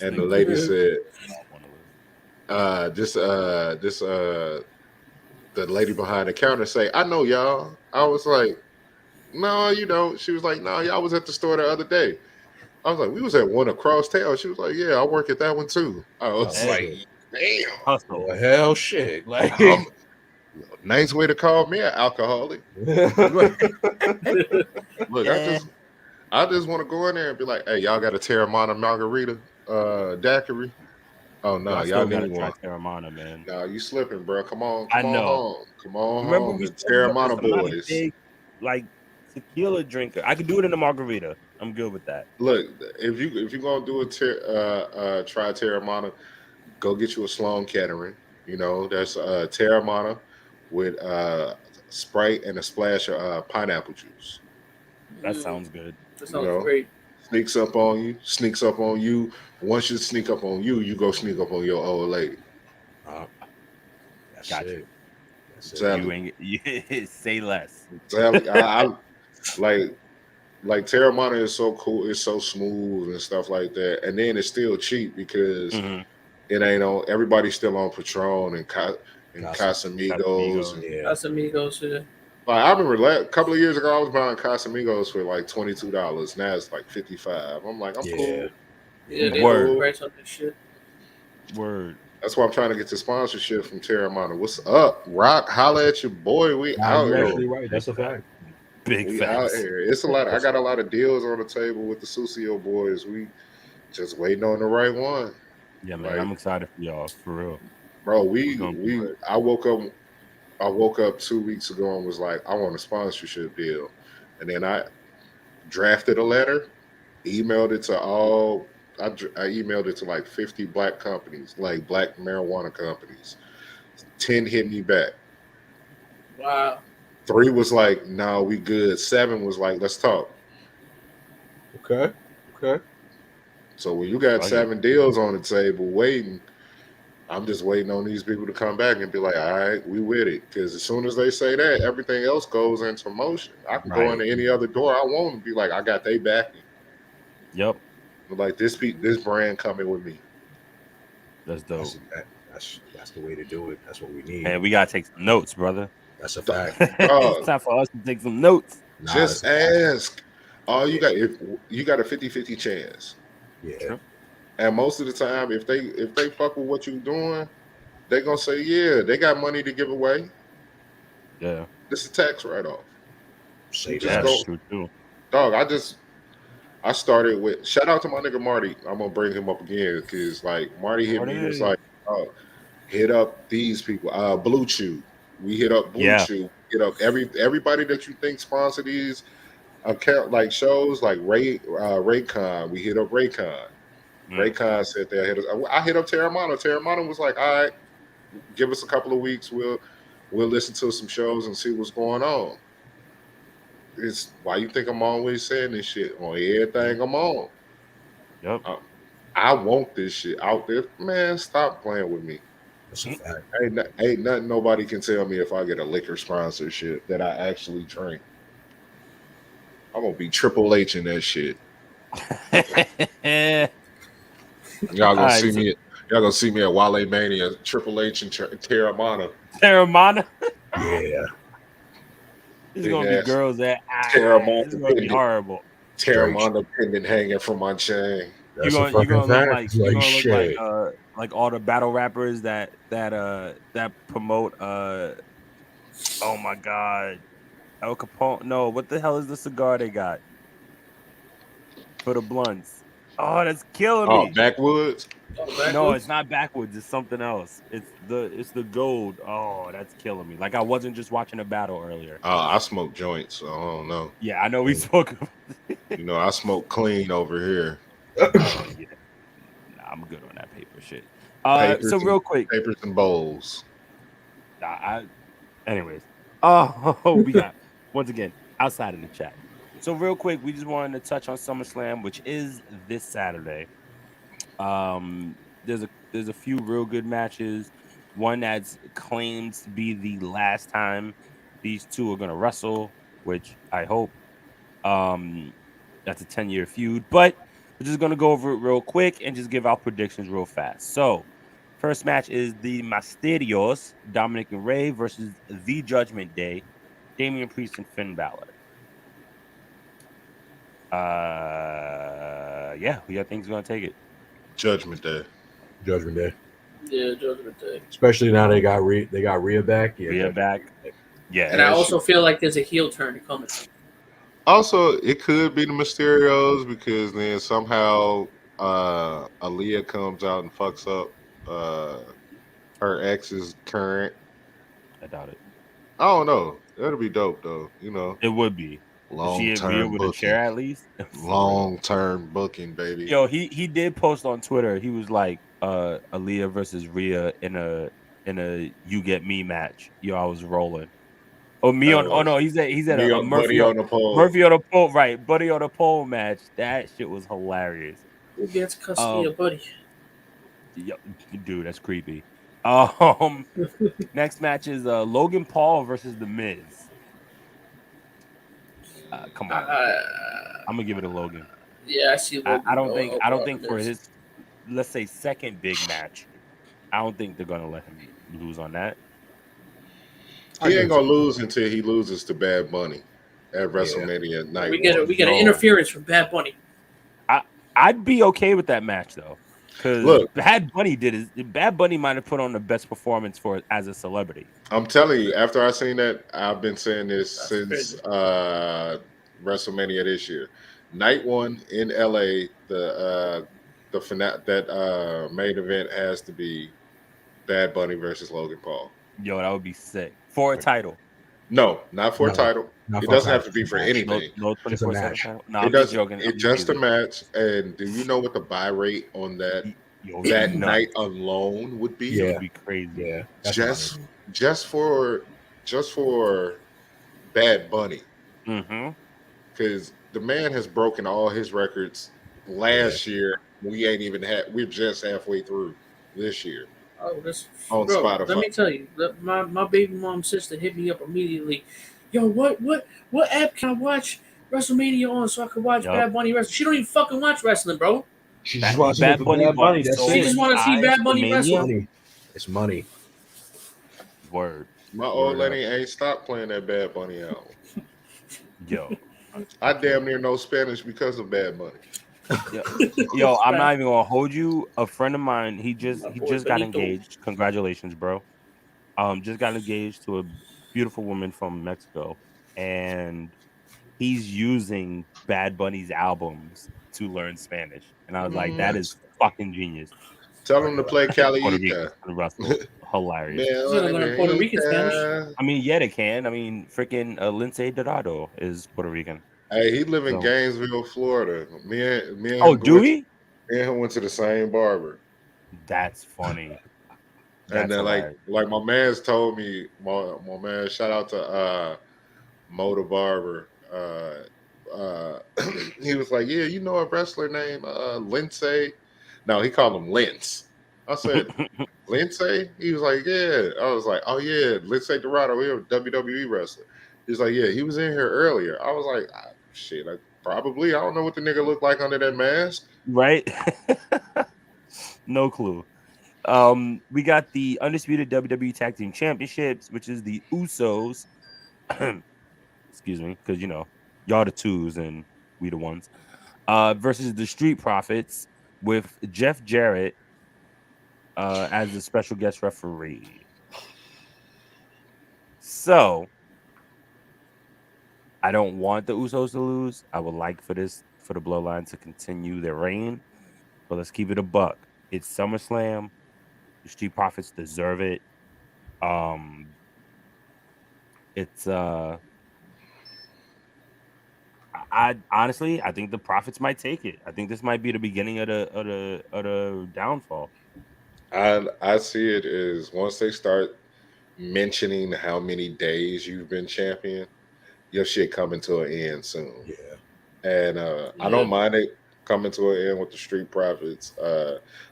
and the lady said, the lady behind the counter say, "I know y'all." I was like, "No, you don't." She was like, "No, y'all was at the store the other day." I was like, "We was at one across town." She was like, "Yeah, I work at that one too." I was Oh, like, shit. "Damn, Hustle. Well, hell shit. Like nice way to call me an alcoholic." Look, Yeah. I just want to go in there and be like, "Hey, y'all got a Terramana margarita, daiquiri?" Oh Yo, no, I y'all still gotta need try one. Terramana, man. No, you slipping, bro. Come on, I come on know. home, come on Remember home. we The said I'm Terramana not a boys. big like tequila drinker. I could do it in a margarita. I'm good with that. Look, if you gonna do try Terramana, go get you a Sloan Kettering. You know, that's Terramana with Sprite and a splash of pineapple juice. That sounds good. That You sounds know, great. sneaks up on you, sneaks up on you. Once you sneak up on you, you go sneak up on your old lady. that's Got it. you. That's it. Exactly. You ain't say less. Exactly. I like Terramana is so cool, it's so smooth and stuff like that. And then it's still cheap because Mm-hmm. it ain't on everybody's still on Patron and Casamigos. Casamigos. And Yeah. Casamigos. like I remember a couple of years ago I was buying Casamigos for like $22. Now it's like 55. I'm like, I'm Yeah. cool. Yeah, they Word. overpriced on this shit. Word. That's why I'm trying to get the sponsorship from Terramana. What's up? Rock, holla at your boy. We Nah, out you're here. actually right. That's a fact. Big We out facts. here. It's a lot. I got a lot of deals on the table with the Sucio boys. We just waiting on the right one. Yeah, man. Like, I'm excited for y'all. For real. bro, We're gonna be lit. I woke up 2 weeks ago and was like, I want a sponsorship deal. And then I drafted a letter, emailed it to I emailed it to like 50 black companies, like black marijuana companies. 10 hit me back. Wow. 3 was like, no, we good. 7 was like, let's talk. Okay. So when you got Fuck it. 7 deals on the table waiting, I'm just waiting on these people to come back and be like, all right, we with it. Because as soon as they say that, everything else goes into motion. I can go Right. into any other door I want and be like, I got they backing. Yep. But like this brand coming with me. That's dope. That's the way to do it. That's what we need. And we gotta take some notes, brother. That's a fact. It's time for us to take some notes. Nah, Just that's a fact. ask. All you got, if you got a 50-50 chance. Yeah. True. And most of the time, if they fuck with what you're doing, they gonna say, yeah, they got money to give away. Yeah. This is a tax write-off. Say Just Yeah, that. go- that's true too. Dog, I started with shout out to my nigga Marty. I'm gonna bring him up again because like Marty hit me. He was like, oh, hit up these people. Blue Chew. We hit up Blue Yeah. Chew. Hit up everybody that you think sponsor these account like shows like Raycon. We hit up Raycon. Raycon said they hit us. I hit up Terramana. Terramana was like, all right, give us a couple of weeks. We'll listen to some shows and see what's going on. It's why you think I'm always saying this shit on everything I'm on. Yep. I want this shit out there. Man, stop playing with me. That's a fact. Ain't nothing nobody can tell me if I get a liquor sponsorship that I actually drink. I'm gonna be Triple H in that shit. Y'all gonna Alright, see so- me. Y'all gonna see me at Wale Mania, Triple H and Terramana. Terramana. Yeah. This is Big gonna be ass girls that Terramana this is gonna be pendant. horrible. Terramana pendant hanging from my chain. That's You a fucking gonna look fact. like It's you like gonna look shit. like all the battle rappers that promote oh my god, El Capone. No, what the hell is the cigar they got for the blunts? Oh, that's killing Oh, me. backwoods. No, it's not backwards. It's something else. It's the gold. Oh, that's killing me. Like I wasn't just watching a battle earlier. I smoke joints, so I don't know. Yeah, I know we spoke. You know, I smoke clean over here. Oh, yeah. I'm good on that paper shit. Papers So and real quick, papers and bowls. anyways, oh, we got once again outside of the chat. So real quick, we just wanted to touch on SummerSlam, which is this Saturday. There's a few real good matches. One that's claims to be the last time these two are gonna wrestle, which I hope. Um, that's a 10-year feud, but we're just gonna go over it real quick and just give our predictions real fast. So, first match is the Mysterios, Dominic and Ray versus the Judgment Day, Damian Priest and Finn Balor. Yeah, who y'all think's gonna take it? Judgment Day. Judgment Day. Yeah, Judgment Day. Especially now they got Rhea back. Yeah, Rhea Judgment back. Day. Yeah, And I also feel like there's a heel turn coming. Also, it could be the Mysterios because then somehow Aaliyah comes out and fucks up her ex's current. I doubt it. I don't know. That'll be dope though. It would be. If she Long hit Rhea term with a booking. chair at least. For real. Long term booking, baby. Yo, he did post on Twitter. He was like, Aaliyah versus Rhea in a You Get Me match. Yo, I was rolling. Oh, me on. Oh no, he's at a Buddy on the pole. Murphy on the pole. Right, Buddy on the pole match. That shit was hilarious. Who gets custody of Buddy? Yo, dude, that's creepy. Next match is Logan Paul versus The Miz. Come on, I'm gonna give it to Logan. Yeah, I see. Logan I don't think for Miz. his, let's say, second big match, I don't think they're gonna let him lose on that. He ain't gonna lose until he loses to Bad Bunny at WrestleMania night. We get an interference from Bad Bunny. I'd be okay with that match though, because Bad Bunny might have put on the best performance for it as a celebrity. I'm telling you, after I seen that, I've been saying this since WrestleMania this year. Night one in LA, the main event has to be Bad Bunny versus Logan Paul. Yo, that would be sick for a title. No, not for a title. It doesn't have to be for anything. No 24/7 title. No, I'm just joking. It's just a match. And do you know what the buy rate on that night alone would be? It would be crazy. Yeah, just for Bad Bunny. Mm-hmm. Because the man has broken all his records last year. We're just halfway through this year. Oh, this on Spotify. Let me tell you, my baby mom's sister hit me up immediately. Yo, what app can I watch WrestleMania on so I can watch Bad Bunny wrestling? She don't even fucking watch wrestling, bro. She just wants Bad Bunny. She just want to see Bad Bunny wrestle. It's money. Word. My old lady ain't stopped playing that Bad Bunny album. Yo, I damn near know Spanish because of Bad Bunny. Yo, I'm not even gonna hold you. A friend of mine, he just got engaged. Congratulations, bro. Just got engaged to a beautiful woman from Mexico, and he's using Bad Bunny's albums to learn Spanish. And I was like, that is fucking genius. Tell him to play Calita. Hilarious. He's gonna learn Puerto Rican Spanish. I mean, yeah, they can. I mean, freaking Lindsay Dorado is Puerto Rican. Hey, he live in Gainesville, Florida. Me and oh, do we? Me and him went to the same barber. That's funny. And then like my man's told me, my man, shout out to Mo the barber. He was like, yeah, you know a wrestler named Lindsay? No, he called him Lince. I said, Lindsay? He was like, yeah. I was like, oh yeah, Lindsay Dorado, he was a WWE wrestler. He's like, yeah, he was in here earlier. I was like, shit, probably. I don't know what the nigga looked like under that mask. Right? No clue. We got the undisputed WWE Tag Team Championships, which is the Usos. Excuse me, because y'all the twos and we the ones. Versus the Street Profits with Jeff Jarrett as the special guest referee. So I don't want the Usos to lose. I would like for the Bloodline to continue their reign, but let's keep it a buck. It's SummerSlam. The Street Profits deserve it. I honestly, I think the Profits might take it. I think this might be the beginning of the downfall. I see it as once they start mentioning how many days you've been champion, your shit coming to an end soon. Yeah. And I don't mind it coming to an end with the Street Profits.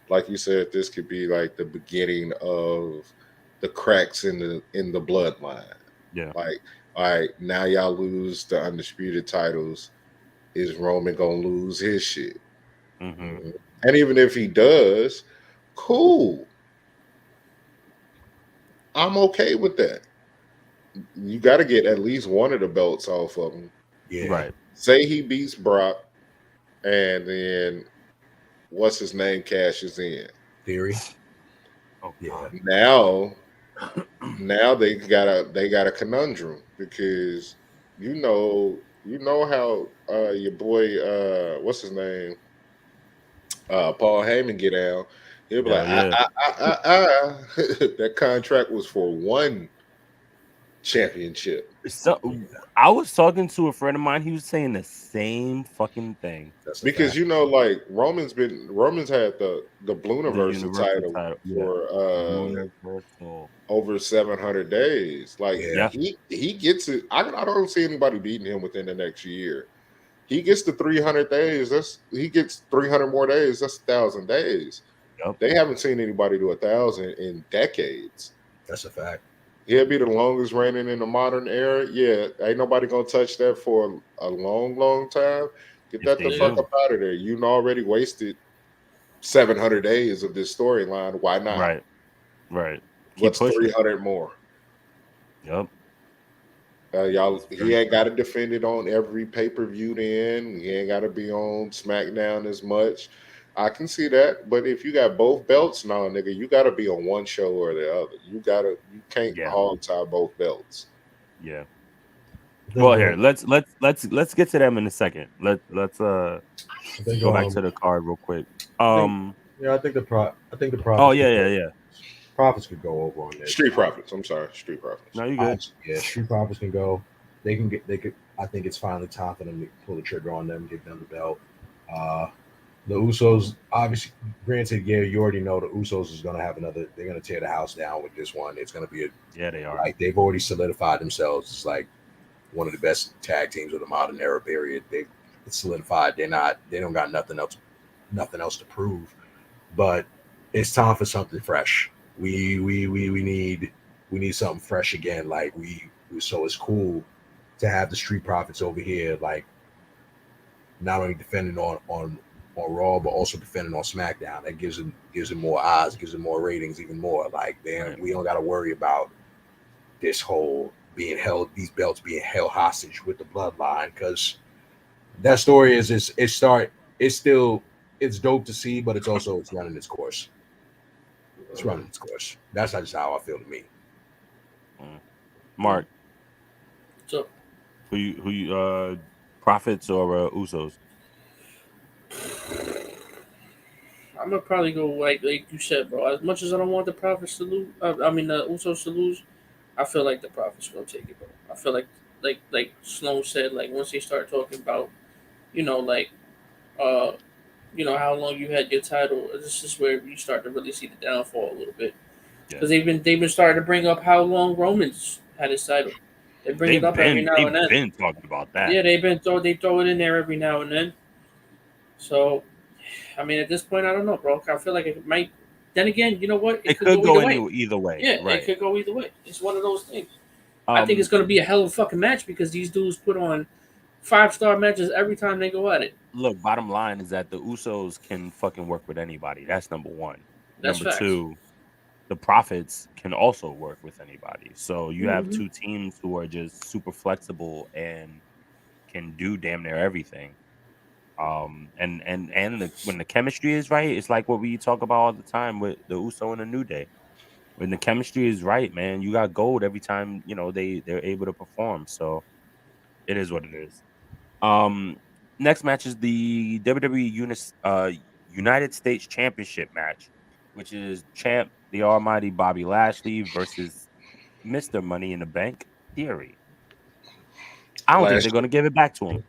Like you said, this could be like the beginning of the cracks in the bloodline. Yeah. Like, all right, now y'all lose the undisputed titles. Is Roman gonna lose his shit? Mm-hmm. And even if he does, cool. I'm okay with that. You got to get at least one of the belts off of him. Yeah. Right. Say he beats Brock, and then what's his name cashes in. Theory. Oh Yeah. God. Now they got a conundrum because you know how your boy what's his name Paul Heyman get out. He'll be like, Yeah. that contract was for one championship. So I was talking to a friend of mine. He was saying the same fucking thing. That's a Because fact. like Roman's had the The Bluniversal Universal title title. Yeah. for Universal. over 700 days. Like Yeah. he gets it. I don't see anybody beating him within the next year. He gets the 300 days. He gets 300 more days. That's 1,000 days. Yep. They haven't seen anybody do 1,000 in decades. That's a fact. He'll be the longest reigning in the modern era. Yeah, ain't nobody gonna touch that for a long, long time. Get If that they the fuck do. up out of there. You already wasted 700 days of this storyline. Why not? Right. Right. Keep What's pushing. 300 more? Yep. Y'all, That's he very ain't got to defend it on every pay per view. Then he ain't got to be on SmackDown as much. I can see that, but if you got both belts now, nigga, you got to be on one show or the other. You can't Yeah. hog tie both belts. Yeah. I think, Well, here let's get to them in a second. Let's I think, go back to the card real quick. I think the profits. Oh yeah. Profits could go over on this. Street Profits. I'm sorry, Street Profits. No, you good. Street Profits can go. They could. I think it's finally time for them to pull the trigger on them, give them the belt. The Usos, obviously, granted, yeah, you already know the Usos is going to have another. They're going to tear the house down with this one. It's going to be Yeah, they are. like they've already solidified themselves. It's like one of the best tag teams of the modern era. Period. They've solidified. They don't got nothing else to prove. But it's time for something fresh. We need something fresh again. Like so it's cool to have the Street Profits over here, like not only defending on Raw, but also defending on SmackDown. That gives them more eyes, gives them more ratings, even more. Like we don't got to worry about this whole these belts being held hostage with the bloodline, because that story is it's dope to see, but it's running its course. It's running its course. That's just how I feel to me. Mark, So who you Profits or Usos? I'm gonna probably go like you said, bro. As much as I don't want the Profits to lose, the Usos to lose, I feel like the Profits gonna take it, bro. I feel like Sloan said, like once they start talking about, like how long you had your title, this is where you start to really see the downfall a little bit, because they've been starting to bring up how long Roman's had his title. They bring it up every now and then. They've been talking about that. Yeah, they throw it in there every now and then. So, I mean, at this point, I don't know, bro. I feel like it might. Then again, you know what? It could go either way. Yeah, right. It could go either way. It's one of those things. I think it's going to be a hell of a fucking match, because these dudes put on 5-star matches every time they go at it. Look, bottom line is that the Usos can fucking work with anybody. That's number one. That's number facts. two, the Profits can also work with anybody. So you have two teams who are just super flexible and can do damn near everything. When the chemistry is right, it's like what we talk about all the time with the Uso and the New Day. When the chemistry is right, man, you got gold every time they're able to perform. So it is what it is. Next match is the WWE United States Championship match, which is champ the Almighty Bobby Lashley versus Mr. Money in the Bank Theory. I don't think they're going to give it back to him.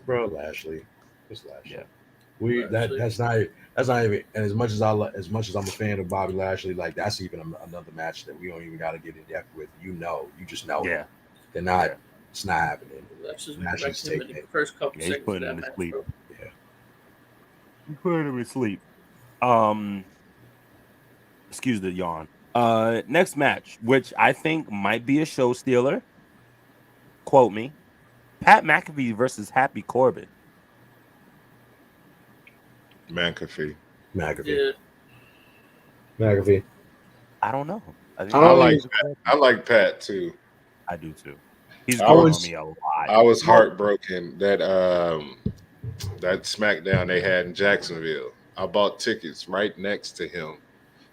Bro, Lashley. It's Lashley. Yeah. That's not even. And as much as I'm a fan of Bobby Lashley, like that's even another match that we don't even got to get in depth with. You just know Yeah. it. They're not. Yeah. It's not happening. That's just Lashley's respect him in taking the it. first couple Yeah, he's seconds of putting that him to match, sleep. bro. Yeah. He's putting him to sleep. Excuse the yawn. Next match, which I think might be a show stealer. Quote me. Pat McAfee versus Happy Corbin. McAfee. McAfee. Yeah, McAfee. I don't know. I think I I don't like think Pat. I like Pat too. I do too. He's I grown on was me a lot. I was heartbroken that SmackDown they had in Jacksonville. I bought tickets right next to him,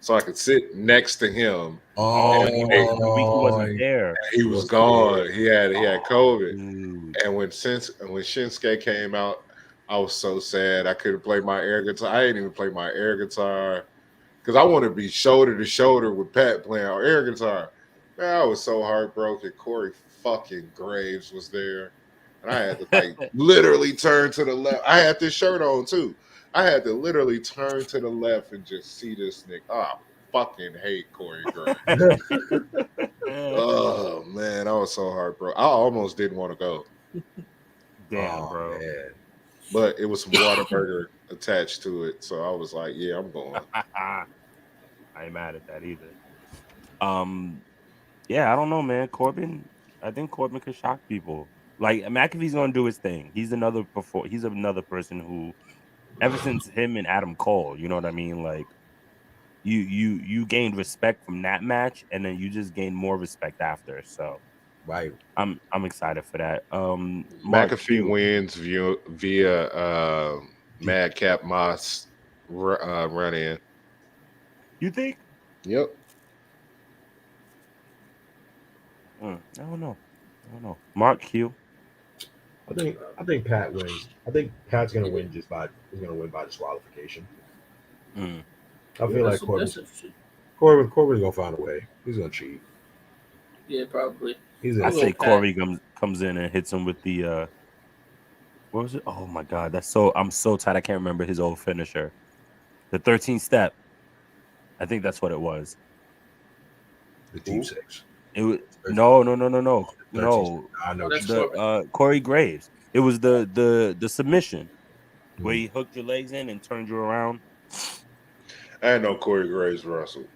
so I could sit next to him. Oh, And you wait. the week he wasn't there. He was gone. He had Oh, COVID. dude. And when Shinsuke came out, I was so sad. I couldn't play my air guitar. I didn't even play my air guitar because I want to be shoulder to shoulder with Pat playing our air guitar. Man, I was so heartbroken. Corey fucking Graves was there, and I had to like literally turn to the left. I had this shirt on too. I had to literally turn to the left and just see this nigga. Oh, I fucking hate Corey Graves. Oh man, I was so heartbroken. I almost didn't want to go, Damn, Oh, bro. man. but it was some Whataburger attached to it, so I was like, "Yeah, I'm going." I ain't mad at that either. Yeah, I don't know, man. Corbin, I think Corbin could shock people. Like McAfee's gonna do his thing. He's another person who, ever since him and Adam Cole, you know what I mean? Like you gained respect from that match, and then you just gained more respect after. So Right. I'm excited for that. Mark McAfee Q, wins via Madcap Moss run in. you think? Yep. I don't know. Mark Q. I think Pat wins. I think Pat's gonna win he's gonna win by disqualification. Mm. I feel like that's interesting. Corbin's gonna find a way. He's gonna cheat. Yeah, probably. He's I gonna I'll go say with Pat. Corey comes in and hits him with the what was it? Oh my god, I'm so tired. I can't remember his old finisher. The 13 step. I think that's what it was. the Deep Six. It was no. 13. I know. Oh, that's The Corey Graves. It was the submission where he hooked your legs in and turned you around. I didn't know Corey Graves wrestled.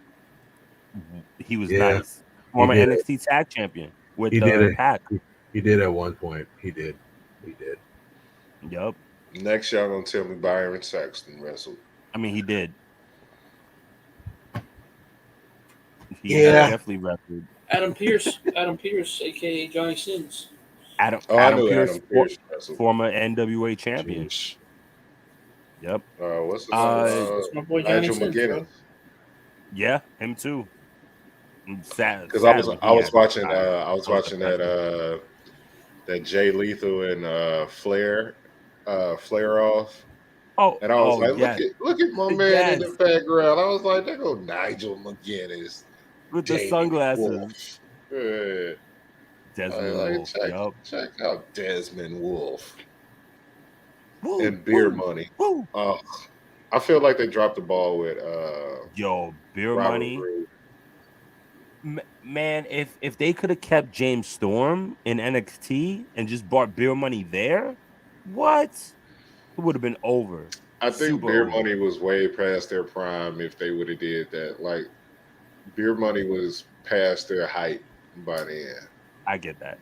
He was Yeah, nice. Former did NXT tag champion with He did it. Pat. He did at one point. He did. Yup. Next, y'all gonna tell me Byron Saxton wrestled. I mean, he did. He Yeah. definitely wrestled. Adam Pierce, aka Johnny Sins. Adam I knew Pierce, Adam Pierce wrestled. former NWA champion. Jeez. Yep. What's his That's my boy Johnny Nigel Sins, McGuinness. bro. Yeah, him too. Because I was watching that Jay Lethal and Flair off. Oh, And I was like, yes. look at my man in the background. I was like, there go Nigel McGuinness. With the Damon sunglasses. Wolf. Yeah. Desmond Wolf. Yup. Check out Desmond Wolf. Woo, And Beer woo, Money. woo. I feel like they dropped the ball with Yo, Beer Robert Money. Roode. Man, if they could have kept James Storm in NXT and just brought Beer Money there, what? It would have been over. I think Super Beer over. Money was way past their prime if they would have did that. Like Beer Money was past their height by then. I get that.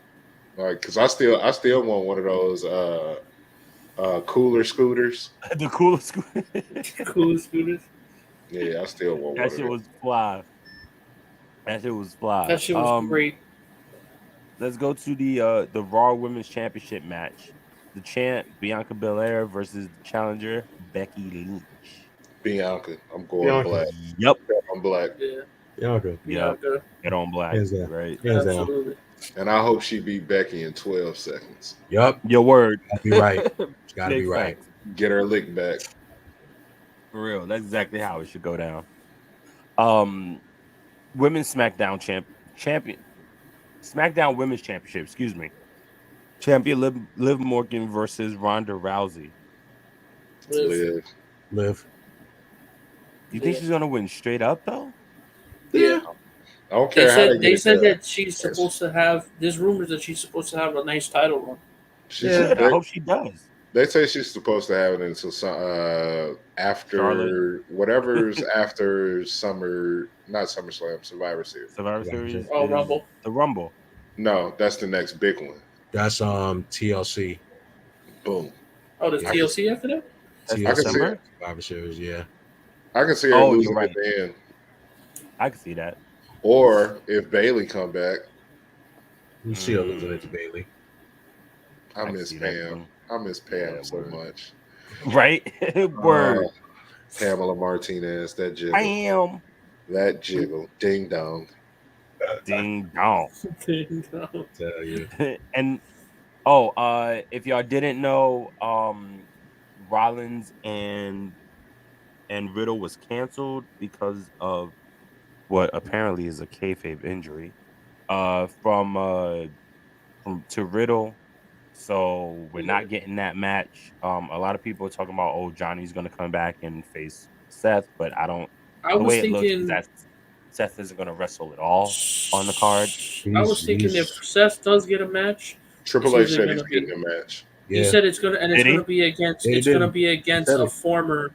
Like, cause I still want one of those cooler scooters. The coolest. Coolest scooters. Yeah, I still want That one shit of was fly. That shit was fly. That shit was great. Let's go to the Raw Women's Championship match. The champ Bianca Belair versus the challenger Becky Lynch. Bianca. I'm going Bianca. black. Yep. I'm black. Yeah. Bianca. Yep. Get on black. Hands down. Right. Hands down. Absolutely. And I hope she beat Becky in 12 seconds. Yup. Your word. Gotta be right. It's gotta be Big right. facts. Get her lick back. For real. That's exactly how it should go down. Women's SmackDown champion. SmackDown Women's Championship, excuse me. Champion Liv Morgan versus Ronda Rousey. Live. Live. You think she's gonna win straight up though? Yeah. I don't care how they get They it said done. that she's supposed to have. There's rumors that she's supposed to have a nice title run. Good. I hope she does. They say she's supposed to have it until after Charlotte. whatever's after Summer, not SummerSlam, Survivor Series. Survivor Series. Oh, is Rumble. The Rumble. No, that's the next big one. That's TLC. Boom. Oh, there's Yeah. TLC after that? That's TLC I can see December. it. Survivor Series, yeah. I can see her Oh, you're losing right. at the end. I can see that. Or if Bailey come back, You see her losing it to Bailey. I can miss see that Pam. too. I miss Pam Yeah, so word. much. Right? Word. Pamela Martinez, that jiggle. Bam. That jiggle. Ding dong. Ding dong. Tell you. And if y'all didn't know, Rollins and Riddle was canceled because of what apparently is a kayfabe injury. From to Riddle. So we're not getting that match. A lot of people are talking about, oh, Johnny's gonna come back and face Seth, but I don't. I The was way it looks is thinking. that Seth isn't gonna wrestle at all on the card. I was thinking if Seth does get a match, Triple it's H either said he's gonna be- getting a match. he Yeah. said it's gonna and it's Did he? gonna be against. Yeah, he It's gonna didn't. be against said a it. former.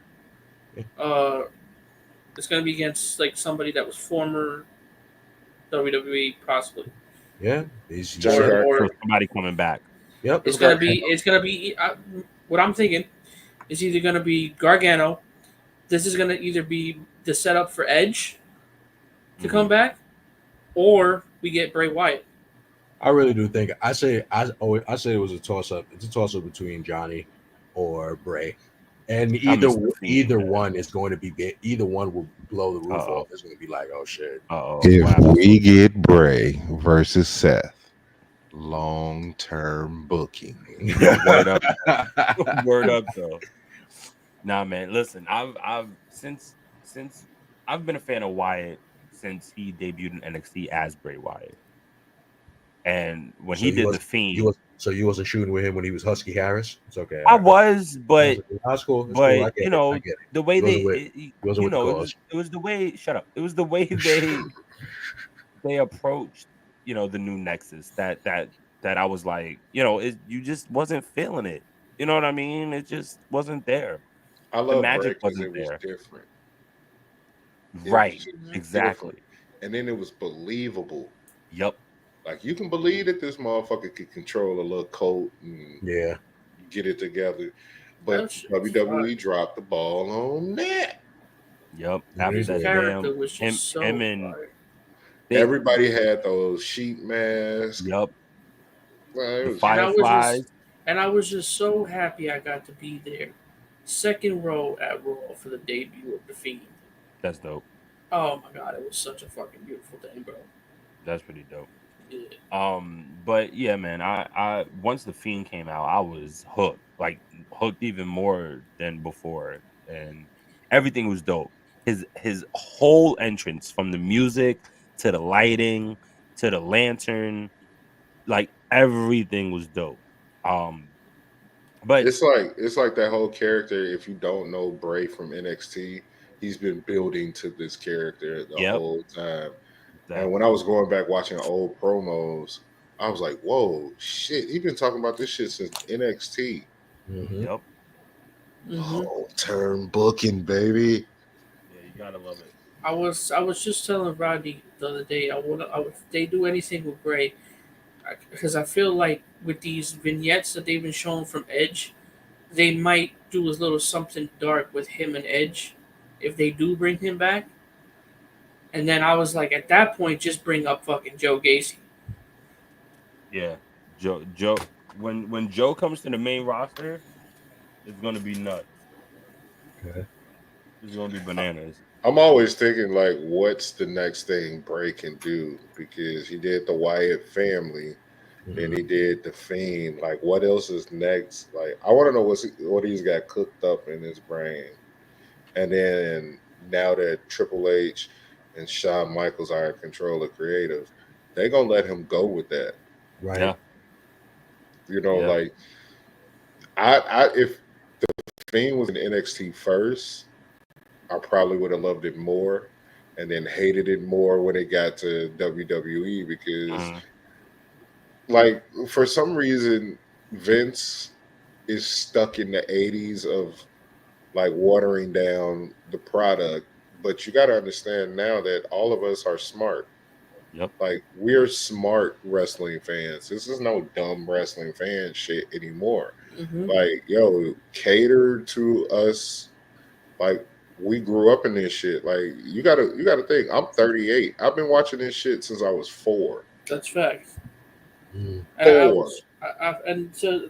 It's gonna be against like somebody that was former WWE, possibly. Yeah. Johnny said it. Gargano. So somebody coming back. Yep. It's gonna be. It's gonna be. What I'm thinking is either gonna be Gargano. This is gonna either be the setup for Edge to come back, or we get Bray Wyatt. I really do think I say it was a toss up. It's a toss up between Johnny or Bray, and either one is going to be big. Either one will blow the roof off. It's going to be like, oh shit. If we get Bray versus Seth, long-term booking. Word up. Word up though. Nah, man. Listen, I've since I've been a fan of Wyatt since he debuted in NXT as Bray Wyatt. And when he did the Fiend, you wasn't shooting with him when he was Husky Harris. It's okay. I was, but that's cool. But I get it. the way it was the way. Shut up. It was the way they approached, the new Nexus. That I was like, you just wasn't feeling it. You know what I mean? It just wasn't there. I love the magic Bray 'cause wasn't it was there. different. Right. Exactly. Different. And then it was believable. Yep. Like you can believe that this motherfucker could control a little coat and get it together. But WWE dropped the ball on that. Yep. After that character was just so him and everybody had those sheet masks. Yep. Well, the Fireflies. And I was just so happy I got to be there. Second row at Raw for the debut of The Fiend. That's dope. Oh my god, it was such a fucking beautiful thing, bro. That's pretty dope. Yeah. But yeah, man, I once The Fiend came out, I was hooked. Like hooked even more than before. And everything was dope. His whole entrance, from the music to the lighting to the lantern, like everything was dope. But it's like that whole character. If you don't know Bray from NXT, he's been building to this character the whole time. Exactly. And when I was going back watching old promos, I was like, "Whoa, shit! He's been talking about this shit since NXT." Mm-hmm. Yep. Long-term booking, baby. Yeah, you gotta love it. I was just telling Rodney the other day. If they do anything with Bray, because I feel like with these vignettes that they've been showing from Edge, they might do a little something dark with him and Edge if they do bring him back. And then I was like, at that point, just bring up fucking Joe Gacy. Yeah, Joe. When Joe comes to the main roster, it's gonna be nuts. Okay. It's gonna be bananas. I'm always thinking, like, what's the next thing Bray can do? Because he did the Wyatt family, then he did the Fiend. Like, what else is next? Like, I want to know what he's got cooked up in his brain. And then now that Triple H and Shawn Michaels are in control of creative, they're gonna let him go with that. Right. Yeah. You know, Yep. like I if Fiend was in NXT first, I probably would have loved it more, and then hated it more when it got to WWE because, Mhm. like, for some reason, Vince is stuck in the '80s of like watering down the product. But you got to understand now that all of us are smart. Yep. Like we're smart wrestling fans. This is no dumb wrestling fan shit anymore. Mm-hmm. Like, yo, cater to us. Like we grew up in this shit. Like you gotta think. I'm 38. I've been watching this shit since I was 4. That's facts. Mm. I 4. was, and to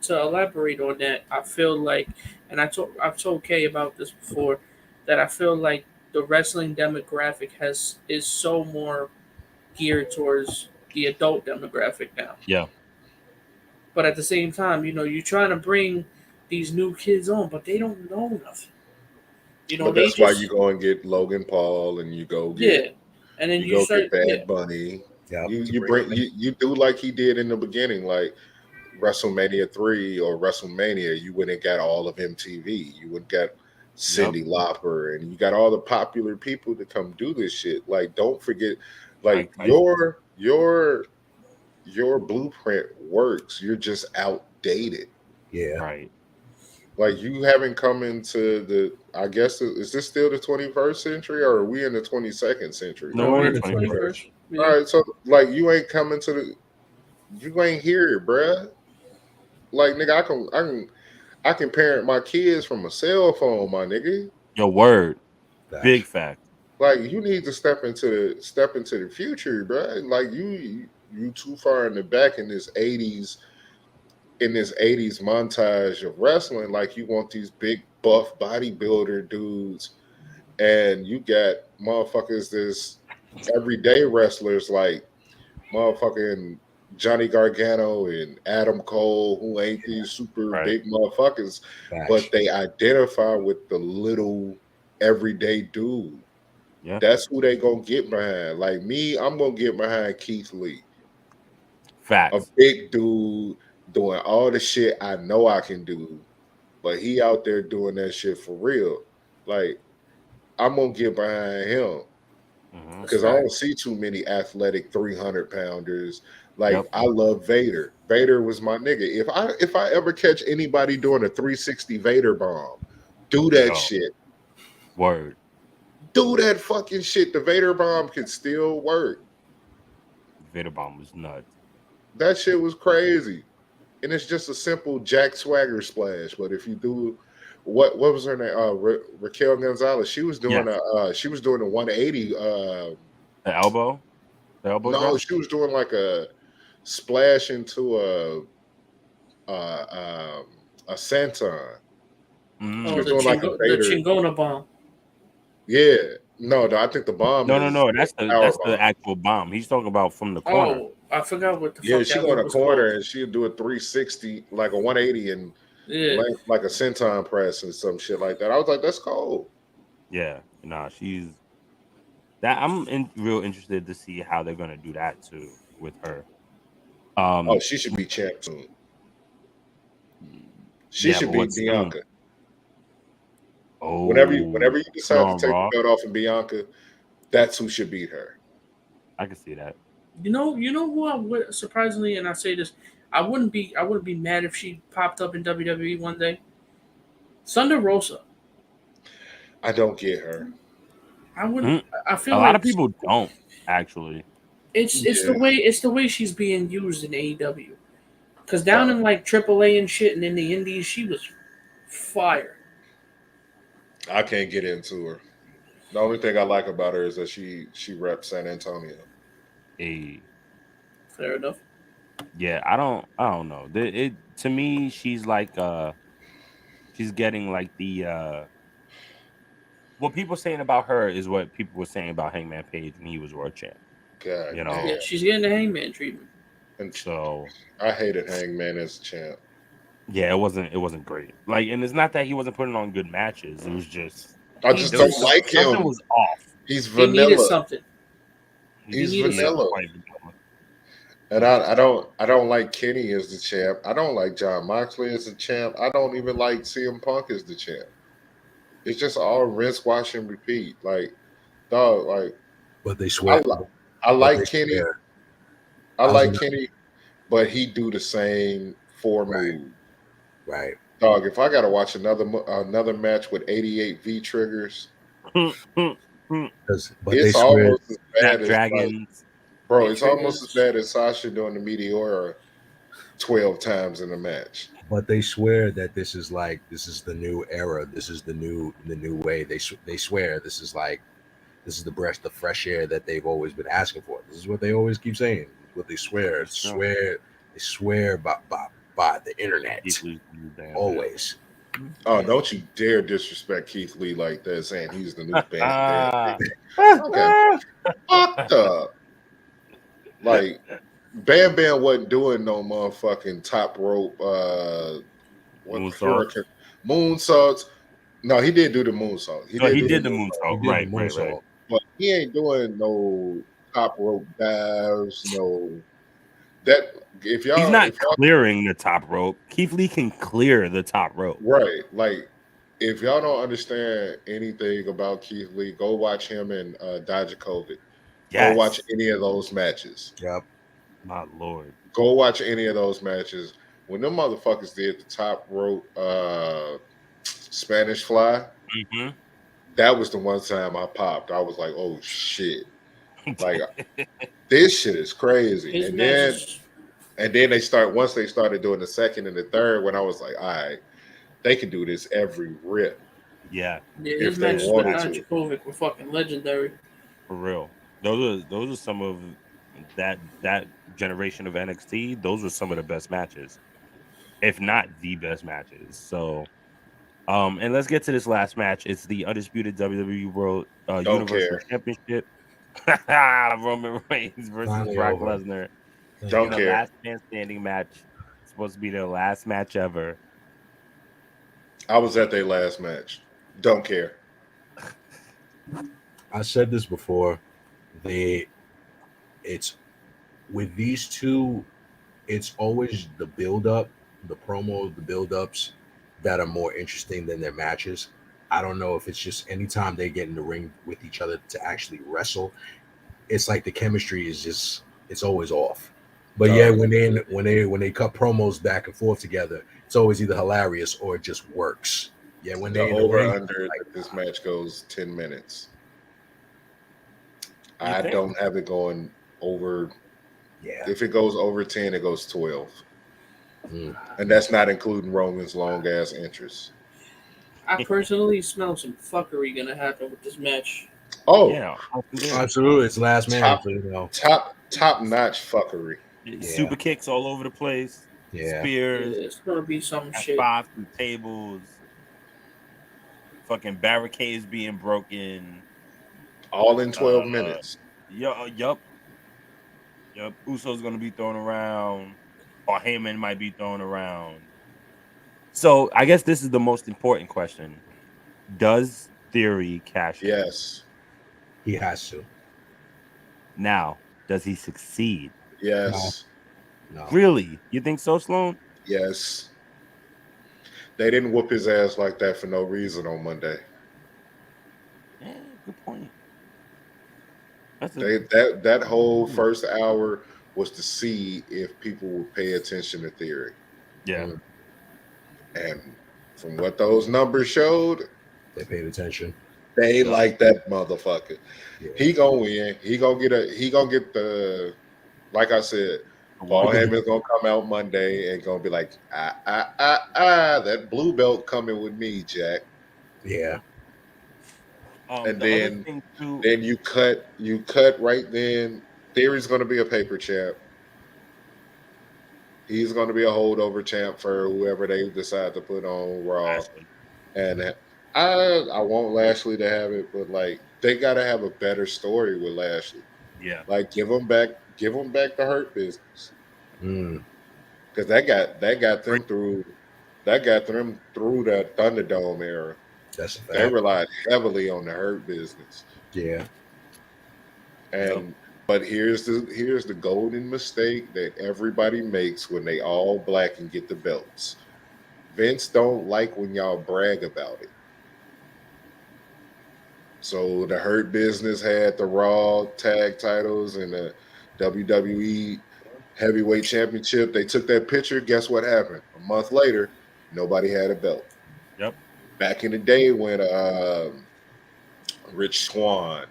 elaborate on that, I feel like, and I've told Kay about this before, that I feel like the wrestling demographic is so more geared towards the adult demographic now. Yeah. But at the same time, you're trying to bring these new kids on, but they don't know nothing. But They that's why you just, go and get Logan Paul and yeah, and then you you go start, get yeah, Bad Bunny. Yep. You bring you do like he did in the beginning, like WrestleMania 3 or WrestleMania. You went and got all of MTV. You would get Yep. Cyndi Lauper, and you got all the popular people to come do this shit. Like, don't forget, like Mike Tyson. your blueprint works. You're just outdated. Yeah. Right. Like you haven't come into the. I guess is this still the 21st century, or are we in the 22nd century? No, no, we're we're in in the the 21st. 21st. All Yeah. right, so like you ain't coming to the. You ain't here, bruh. Like nigga, I can parent my kids from a cell phone, my nigga. Your word. Facts. Big fact. Like you need to step into the future, bruh. Like you too far in the back in this 80s montage of wrestling. Like you want these big buff bodybuilder dudes, and you got motherfuckers this everyday wrestlers like motherfucking Johnny Gargano and Adam Cole, who ain't these super Right. big motherfuckers, Facts. but they identify with the little everyday dude. Yeah. That's who they gonna get behind. Like me, I'm gonna get behind Keith Lee, a Facts. big dude doing all the shit I know I can do, but he out there doing that shit for real. Like I'm gonna get behind him. Hmm. That's Because I don't facts. see too many athletic 300 pounders. Like Yep. I love Vader. Vader was my nigga. If I ever catch anybody doing a 360 Vader bomb, do that Yo. shit. Word. Do that fucking shit. The Vader bomb could still work. Vader bomb was nuts. That shit was crazy. And it's just a simple Jack Swagger splash. But if you do what was her name? Raquel Gonzalez. Yes. She was doing a 180. The elbow. The elbow No, drop. she was doing like a splash into uh, a senton. She Oh, was Mm. doing like a the Vader. Chingona bomb. Yeah. No, I think the bomb No, no, is no. the power That's bomb. the actual bomb. He's talking about from the corner. Oh, I forgot what the Yeah, fuck she that go in one a was corner called. and she'll do a 360, like a 180 and Yeah. land like a senton press and some shit like that. I was like, that's cold. Yeah. Nah, she's that. Real interested to see how they're gonna do that too with her. Oh, she should be champ soon. She Yeah, should but beat what's soon? Bianca. Whenever you Oh, put her decide to on take Raw. the belt off of Bianca, that's who should beat her. I can see that. You know who I would surprisingly, and I say this, I wouldn't be mad if she popped up in WWE one day. Thunder Rosa. I don't get her. I wouldn't. Mm. I A feel lot like of people don't actually. it's Yeah. the way she's being used in AEW. Because Uh, down in like AAA and shit, and in the Indies, she was fire. I can't get into her. The only thing I like about her is that she reps San Antonio. A Fair enough. yeah, I don't know. It to me, she's like she's getting like the what people saying about her is what people were saying about Hangman Page when he was world champ. God You damn. know, Yeah, she's getting the Hangman treatment. And so I hated Hangman as champ. yeah, it wasn't great. Like, and it's not that he wasn't putting on good matches. It was just I He just there was don't just like something him. was off. He's he needed vanilla. something. He He He's needed is vanilla. quite vanilla. And I don't like Kenny as the champ. I don't like John Moxley as the champ. I don't even like CM Punk as the champ. It's just all rinse, wash, and repeat. Like, dog, like But they I, swear. li- I But they like Kenny. swear. I I was like gonna, Kenny, but he do the same four right, moves. right. Dog, if I gotta watch another match with 88 V triggers, But they it's swear. almost as bad as like, Snapdragons, bro, Hey, it's almost as triggers. bad as Sasha doing the Meteora 12 times in a match. But they swear that this is the new era. This is the new way. They swear this is the fresh air that they've always been asking for. This is what they always keep saying. It's what they swear. That's true. They swear by the internet. Keith Lee's the new damn Always. Oh, don't you dare disrespect Keith Lee like that, saying he's the new Bam Bam. champ. Okay, fucked up. Like Bam Bam wasn't doing no motherfucking top rope what Moonsaults. hurricane moonsaults. No, he did do the moonsault. He No, did he do the did the moonsault. He moonsault. did the Right. moonsault. But he ain't doing no top rope dives, no that He's not if y'all clearing the top rope. Keith Lee can clear the top rope. right, like if y'all don't understand anything about Keith Lee, go watch him and Dijakovic. Go watch Yes. any of those matches. Yep. My lord. Go watch any of those matches. When them motherfuckers did the top rope Spanish fly, Mm-hmm. that was the one time I popped. I was like, oh shit. Like this shit is crazy. His And matches. then once they started doing the second and the third, when I was like, all right, they can do this every rip Yeah, Yeah, if his they matches with wanted to. Dijakovic were fucking legendary. for real. Those are some of that generation of NXT. Those were some of the best matches, if not the best matches. So, and let's get to this last match. It's the undisputed WWE World Don't Universal care. Championship. Roman Reigns versus Finally Brock over. Lesnar Thank in Don't a God. care. last man standing match. It's supposed to be their last match ever. I was at their last match. Don't care. I said this before. It's with these two, it's always the build up, the promos, the build ups that are more interesting than their matches. I don't know if it's just anytime they get in the ring with each other to actually wrestle, it's like the chemistry is just it's always off. But yeah, Dog. when they cut promos back and forth together, it's always either hilarious or it just works. Yeah, when The they in the over ring, under like that this match goes 10 minutes. You I think? don't have it going over. yeah, If it goes over 10, it goes 12. mm, And that's not including Roman's long ass interest. I personally smell some fuckery gonna happen with this match. Oh, Yeah, absolutely. It's last man, top so you know. top notch fuckery. super kicks all over the place. Yeah, Spears, It's gonna be some shit. spots and tables, fucking barricades being broken. All in 12 minutes. Yup. Uso's gonna be thrown around, or Heyman might be thrown around. So I guess this is the most important question: does Theory cash in? Yes. he has to. Now, does he succeed? Yes. No, Really? You think so, Sloan? Yes. They didn't whoop his ass like that for no reason on Monday. Yeah, good point. That's a That whole first hour was to see if people would pay attention to Theory. yeah. Mm, And from what those numbers showed, they paid attention. they Yeah. like that motherfucker. Yeah. He gonna win. He gonna get the like I said, Paul Heyman's gonna come out Monday and gonna be like, that blue belt coming with me, Jack. Yeah, And The other then thing too, you cut right then. Theory's gonna be a paper champ. He's gonna be a holdover champ for whoever they decide to put on Raw. Lashley. And I want Lashley to have it, but like they gotta have a better story with Lashley. Yeah. Like give him back the Hurt Business. mm, Because that got them through that Thunderdome era. that's a They fact. relied heavily on the Hurt Business. Yeah, And But here's the golden mistake that everybody makes when they all black and get the belts. Vince don't like when y'all brag about it. So the Hurt Business had the Raw tag titles and the WWE Heavyweight Championship. They took that picture. Guess what happened? A month later, nobody had a belt. Yep. Back in the day when Rich Swann,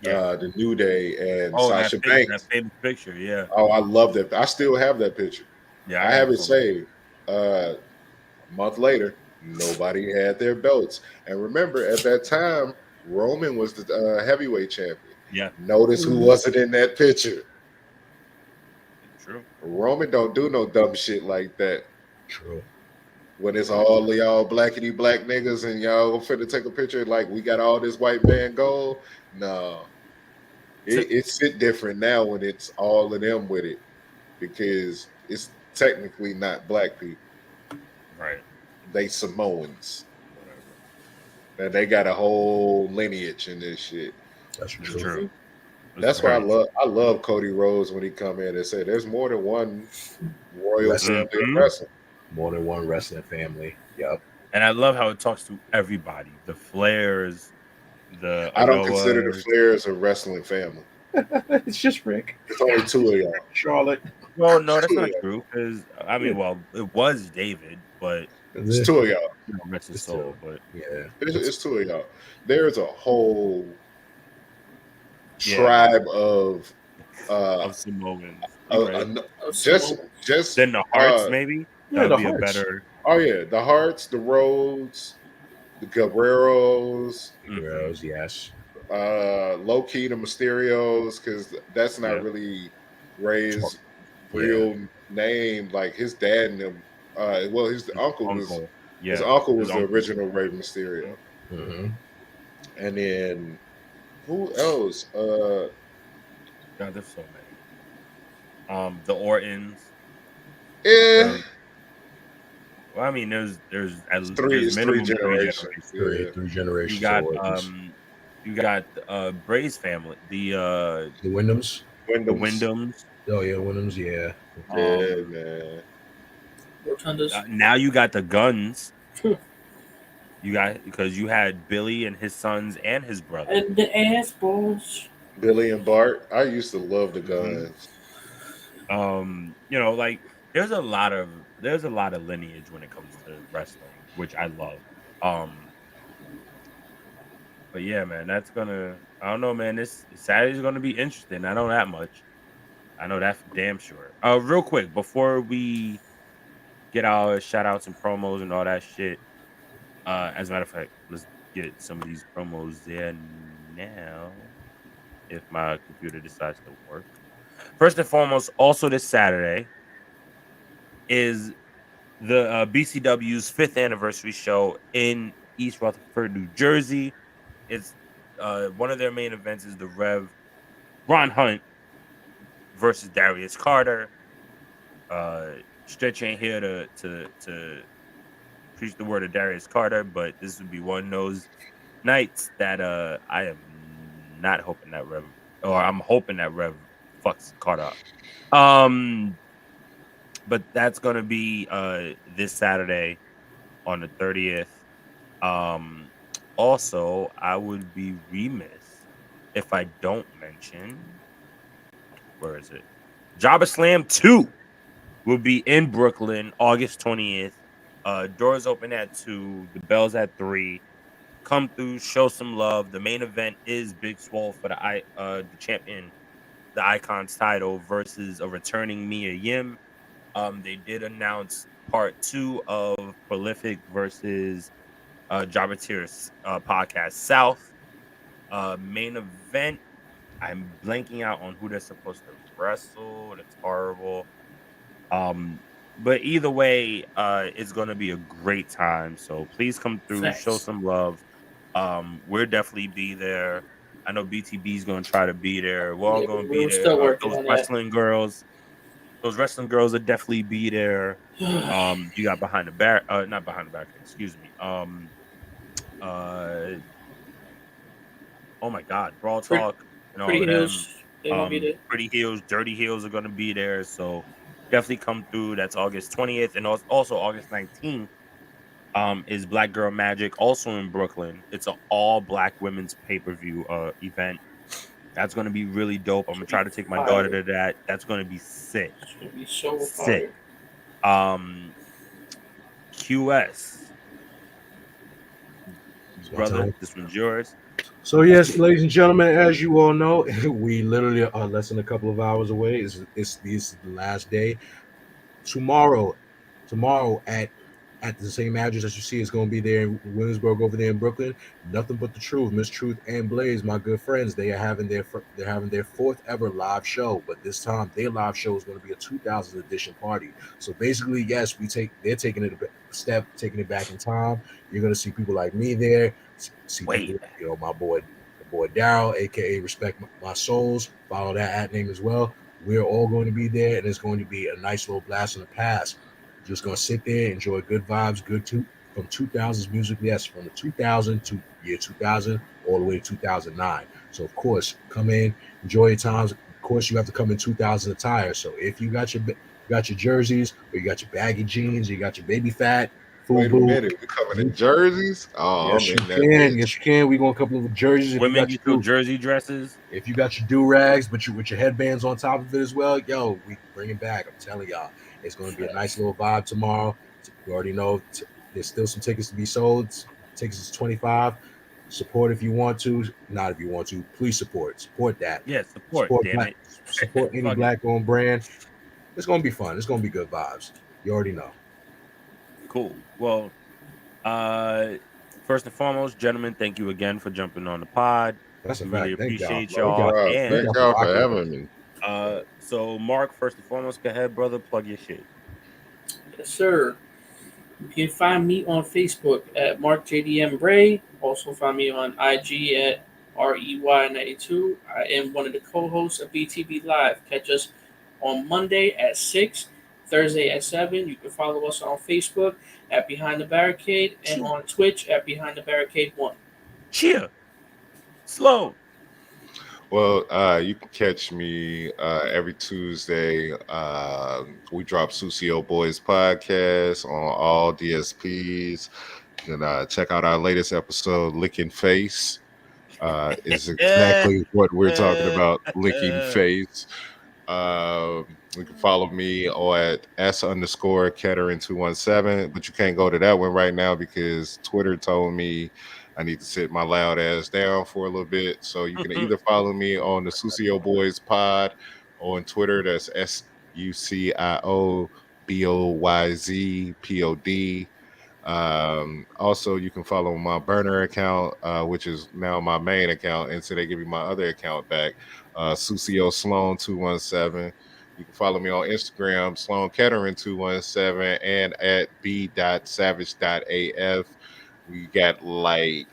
Yeah. the New Day, and Oh, Sasha that Banks. famous picture. Yeah. Oh, I love that. I still have that picture. Yeah. I I got have it it from. saved. A month later, nobody had their belts. And remember, at that time, Roman was the heavyweight champion. Yeah. Notice who wasn't in that picture. True. Roman don't do no dumb shit like that. True. When it's all of y'all blackity black niggas and y'all finna take a picture like we got all this white man gold. No. It's sit different now when it's all of them with it because it's technically not black people. Right. They Samoans. Whatever. And they got a whole lineage in this shit. That's It's true. true. That's why I love Cody Rhodes when he come in and say there's more than one royal Wrestling. family of wrestling. More than one wrestling family. Yep. And I love how it talks to everybody. The Flairs, the I don't consider the Anoas. Flairs a wrestling family. It's just Rick. It's only two of y'all. Charlotte. Well, no, that's not Yeah. true. Because I mean, well, it was David, but It's two of y'all. you know, rest his It's soul. two. But Yeah. It's two of y'all. There's a whole Yeah. tribe of Samoans. You're right. just Then the Hearts, maybe Yeah, that the would be Hearts. a better. oh yeah, the Hearts, the Rhodes, the Guerreros, Heroes, yes. low key the Mysterios, because that's not Yeah. really Ray's Yeah. real name. Like his dad and them. Well, his uncle was Yeah. his uncle was His the uncle. original Rey Mysterio, Mm-hmm. and then who else? God, there's so many. The Ortons. Eh, Well, I mean, there's it's three minimum 3 generations. generations. Three generations. You got of Ortons. you got Bray's family, The Wyndhams. the Wyndhams. Oh yeah, Wyndhams. Yeah. Yeah, man. Rotundas. Now you got the Guns. You got because you had Billy and his sons and his brother. And the ass balls. Billy and Bart. I used to love the Mhm. Guns. You know, like there's a lot of lineage when it comes to wrestling, which I love. But yeah, man, I don't know, man. This Saturday's gonna be interesting. I know that much. I know that for damn sure. Real quick, before we get our shout outs and promos and all that shit. As a matter of fact, let's get some of these promos there now. If my computer decides to work. First and foremost, also this Saturday is the BCW's 5th anniversary show in East Rutherford, New Jersey. It's one of their main events is the Rev Ron Hunt versus Darius Carter. Stretch ain't here to preach the word of Darius Carter, but this would be one of those nights that I am not hoping that Rev, or I'm hoping that Rev fucks Carter up. But that's gonna be this Saturday on the 30th. Also, I would be remiss if I don't mention where is it? Jabba Slam 2 will be in Brooklyn August 20th. Doors open at 2, the bell's at 3. Come through, show some love. The main event is Big Swole for the champion, the Icons title versus a returning Mia Yim. They did announce part 2 of Prolific versus Jobberteers podcast South. Main event. I'm blanking out on who they're supposed to wrestle. That's horrible. But either way, it's gonna be a great time. So please come through, Facts. show some love. We'll definitely be there. I know BTB's gonna try to be there. We're all gonna be we're there. still working Those on that. wrestling girls, will definitely be there. You got behind the back, not behind the back, excuse me. Oh my God, Brawl Pretty- Talk and all Pretty of them. Heels. They're gonna be there. Pretty Heels, Dirty Heels are gonna be there. So definitely come through. That's August 20th, and also August 19th. Is Black Girl Magic also in Brooklyn? It's an all black women's pay-per-view event. That's gonna be really dope. I'm It's gonna gonna try be to take my daughter fire. to that. That's gonna be sick. It's gonna be so Sick. fire. QS. It's my Brother, time. this one's yours. So yes, ladies and gentlemen, as you all know, we literally are less than a couple of hours away. This is the last day. Tomorrow, at the same address as you see, it's going to be there in Williamsburg over there in Brooklyn. Nothing but the truth, Miss Truth and Blaze, my good friends. They're having their fourth ever live show, but this time their live show is going to be a 2000 edition party. So basically, yes, they're taking it a step, taking it back in time. You're going to see people like me there. See Wait. people, my boy Daryl, aka Respect My Souls. Follow that at name as well. We're all going to be there, and it's going to be a nice little blast in the past. Just going to sit there, enjoy good vibes, from 2000s music. Yes, from the 2000 to year 2000 all the way to 2009. So of course, come in, enjoy your times. Of course, you have to come in 2000 attire. So if you got your jerseys, or you got your baggy jeans, you got your baby fat, Wait a FUBU. minute, we coming in jerseys? Oh, Yes, I'm you in that can. bitch. Yes, you can. We going a couple of jerseys. Women get your jersey dresses. If you got your do rags, but you with your headbands on top of it as well, yo, we bring it back. I'm telling y'all, it's going to be a nice little vibe tomorrow. You already know there's still some tickets to be sold. Tickets is $25. Support if you want to, not if you want to. Please support that. Yeah, support damn black, it. support any Fuck it. black-owned brand. It's going to be fun. It's going to be good vibes. You already know. Cool. Well, first and foremost, gentlemen, thank you again for jumping on the pod. That's a We fact. really Thank y'all. appreciate No y'all. problem. And Thank y'all for having me. so Mark, first and foremost, go ahead, brother, plug your shit. Yes, sir. You can find me on Facebook at MarkJDM Bray. Also find me on IG at REY92. I am one of the co-hosts of BTB Live. Catch us on Monday at 6, Thursday at 7. You can follow us on Facebook at Behind the Barricade and on Twitch at Behind the Barricade 1. Cheer. Slow. Well, you can catch me every Tuesday. We drop Sucio Boys podcast on all DSPs. You can check out our latest episode, Licking Face. Is exactly what we're talking about, licking face. You can follow me at S_Kettering217, but you can't go to that one right now because Twitter told me I need to sit my loud ass down for a little bit. So you can either follow me on the Sucio Boys Pod on Twitter. That's SUCIOBOYZPOD. Also, you can follow my burner account, which is now my main account, until they give me my other account back, Sucio Sloan 217. You can follow me on Instagram, Sloan Kettering 217, and at b.savage.af. We got like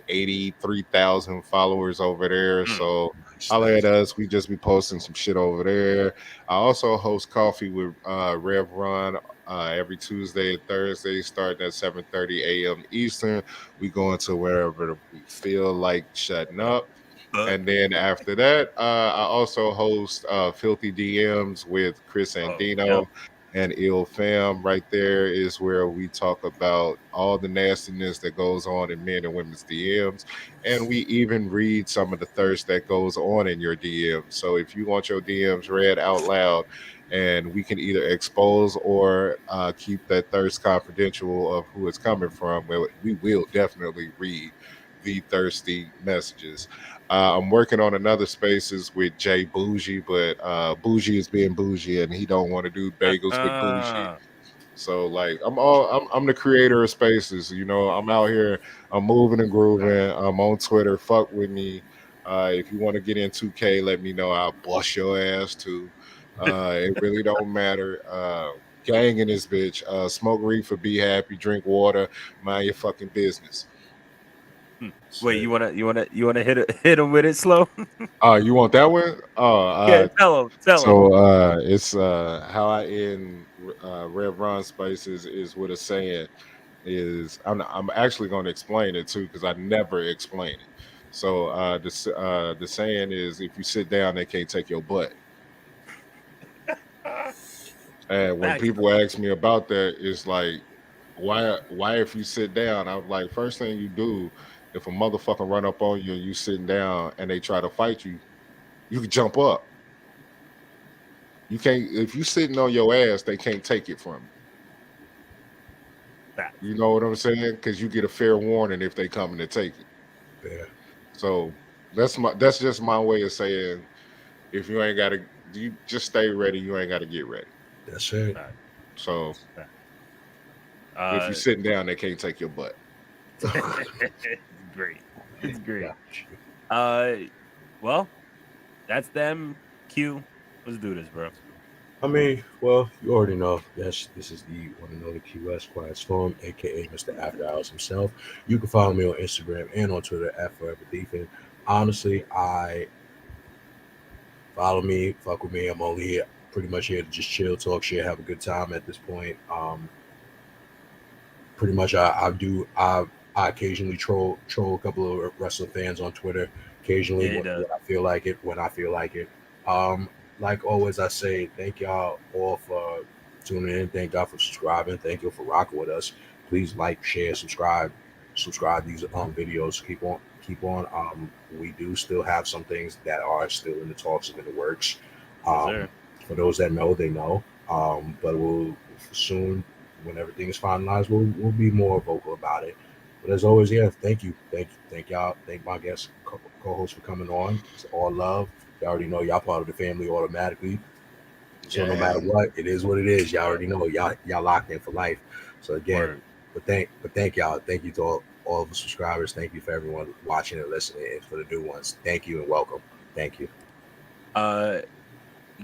83,000 followers over there. So holla at us. We just be posting some shit over there. I also host Coffee with Rev Ron every Tuesday and Thursday, starting at 7:30 a.m. Eastern. We go into wherever we feel like shutting up. And then after that, I also host Filthy DMs with Chris Andino and Ill Fam. Right there is where we talk about all the nastiness that goes on in men and women's DMs. And we even read some of the thirst that goes on in your DMs. So if you want your DMs read out loud, and we can either expose or keep that thirst confidential of who it's coming from, well, we will definitely read the thirsty messages. I'm working on another spaces with Jay Bougie, but Bougie is being bougie and he don't want to do bagels with Bougie. So like I'm the creator of spaces. I'm out here, I'm moving and grooving. I'm on Twitter. Fuck with me. If you want to get in 2K, let me know. I'll bust your ass too. It really don't matter. Gang in this bitch. Smoke reefer, be happy, drink water, mind your fucking business. Wait, you wanna hit him with it slow? You want that one? Yeah, tell him. So it's how I end Rev Ron Spaces is what it's saying is I'm actually going to explain it too because I never explain it. So the saying is, if you sit down, they can't take your butt. And when Facts. people ask me about that, it's like, why if you sit down? I'm like, first thing you do, if a motherfucker run up on you and you sitting down and they try to fight you, you can jump up. You can't if you sitting on your ass, they can't take it from Facts. you. You know what I'm saying? Because you get a fair warning if they coming to take it. Yeah. So that's just my way of saying, if you ain't gotta, you just stay ready, you ain't gotta get ready. That's it. Facts. So Facts. if you sitting down, they can't take your butt. It's great. It's great. Got you. Well, that's them. Q. Let's do this, bro. I mean, well, you already know. Yes, this is the one and only QS Quiet Storm, aka Mr. After Hours himself. You can follow me on Instagram and on Twitter at Forever Thiefing. Honestly, I follow me, fuck with me. I'm only here, pretty much here to just chill, talk shit, have a good time at this point. Pretty much, I occasionally troll a couple of wrestling fans on Twitter. Occasionally, Yeah, he when does. I feel like it, when I feel like it. Like always, I say thank y'all all for tuning in. Thank y'all for subscribing. Thank you for rocking with us. Please like, share, subscribe these videos. Keep on. We do still have some things that are still in the talks and in the works. Yes, sir. For those that know, they know. But we'll soon, when everything is finalized, we'll be more vocal about it. But as always, yeah, thank y'all. Thank my guest co-host for coming on. It's all love. You already know y'all part of the family automatically. So no matter what, it is what it is. Y'all already know y'all locked in for life. So again, Word. but thank y'all. Thank you to all of the subscribers. Thank you for everyone watching and listening, and for the new ones. Thank you and welcome. Thank you. You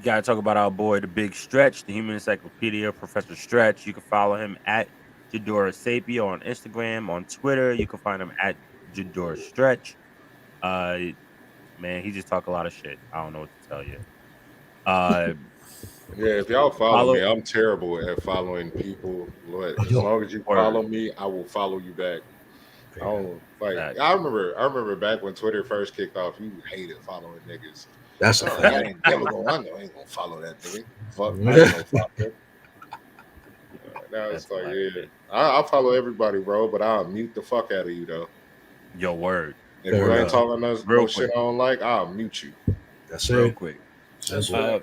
gotta talk about our boy, the Big Stretch, the Human Encyclopedia, Professor Stretch. You can follow him at Jadora Sapio on Instagram, on Twitter. You can find him at Jadora Stretch. Man, he just talk a lot of shit. I don't know what to tell you. Yeah, if y'all follow me, I'm terrible at following people. But as long as you follow me, I will follow you back. I don't like. I remember back when Twitter first kicked off, you hated following niggas. That's a fact. I ain't never gonna follow that nigga. Fuck, I ain't gonna follow him. Now it's like, yeah, I'll follow everybody, bro, but I'll mute the fuck out of you though. Your word. If you ain't talking no shit I don't like, I'll mute you. That's real it. Quick. Simple.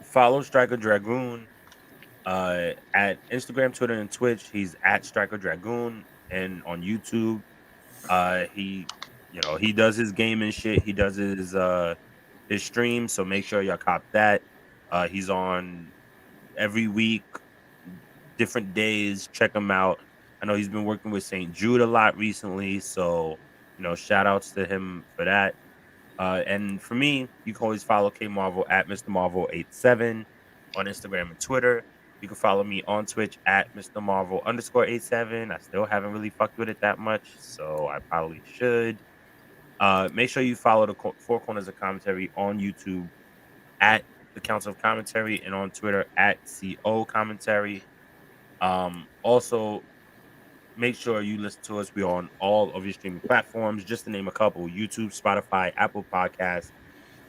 Follow Stryker Dragoon at Instagram, Twitter, and Twitch. He's at Stryker Dragoon, and on YouTube, he does his gaming shit. He does his stream, so make sure y'all cop that. He's on every week, different days. Check him out. I know he's been working with St. Jude a lot recently, so shout outs to him for that. And for me, you can always follow K Marvel at Mr. Marvel 87 on Instagram and Twitter. You can follow me on Twitch at Mr. Marvel _87. I still haven't really fucked with it that much, so I probably should. Make sure you follow the Four Corners of Commentary on YouTube at the Council of Commentary and on Twitter at CO Commentary. Also, make sure you listen to us. We're on all of your streaming platforms, just to name a couple: YouTube, Spotify, Apple Podcasts,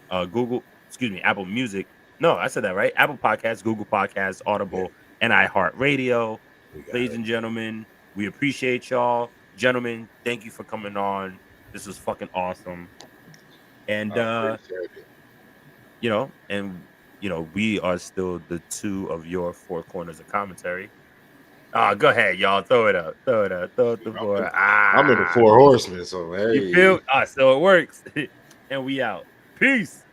Apple Music. No, I said that right. Apple Podcasts, Google Podcasts, Audible, and iHeartRadio. Ladies and gentlemen, we appreciate y'all. Gentlemen, thank you for coming on. This was fucking awesome. And we are still the two of your Four Corners of Commentary. Go ahead, y'all. Throw it up. Throw up the board. I'm in the Four Horsemen, so hey. You feel? So it works. And we out. Peace.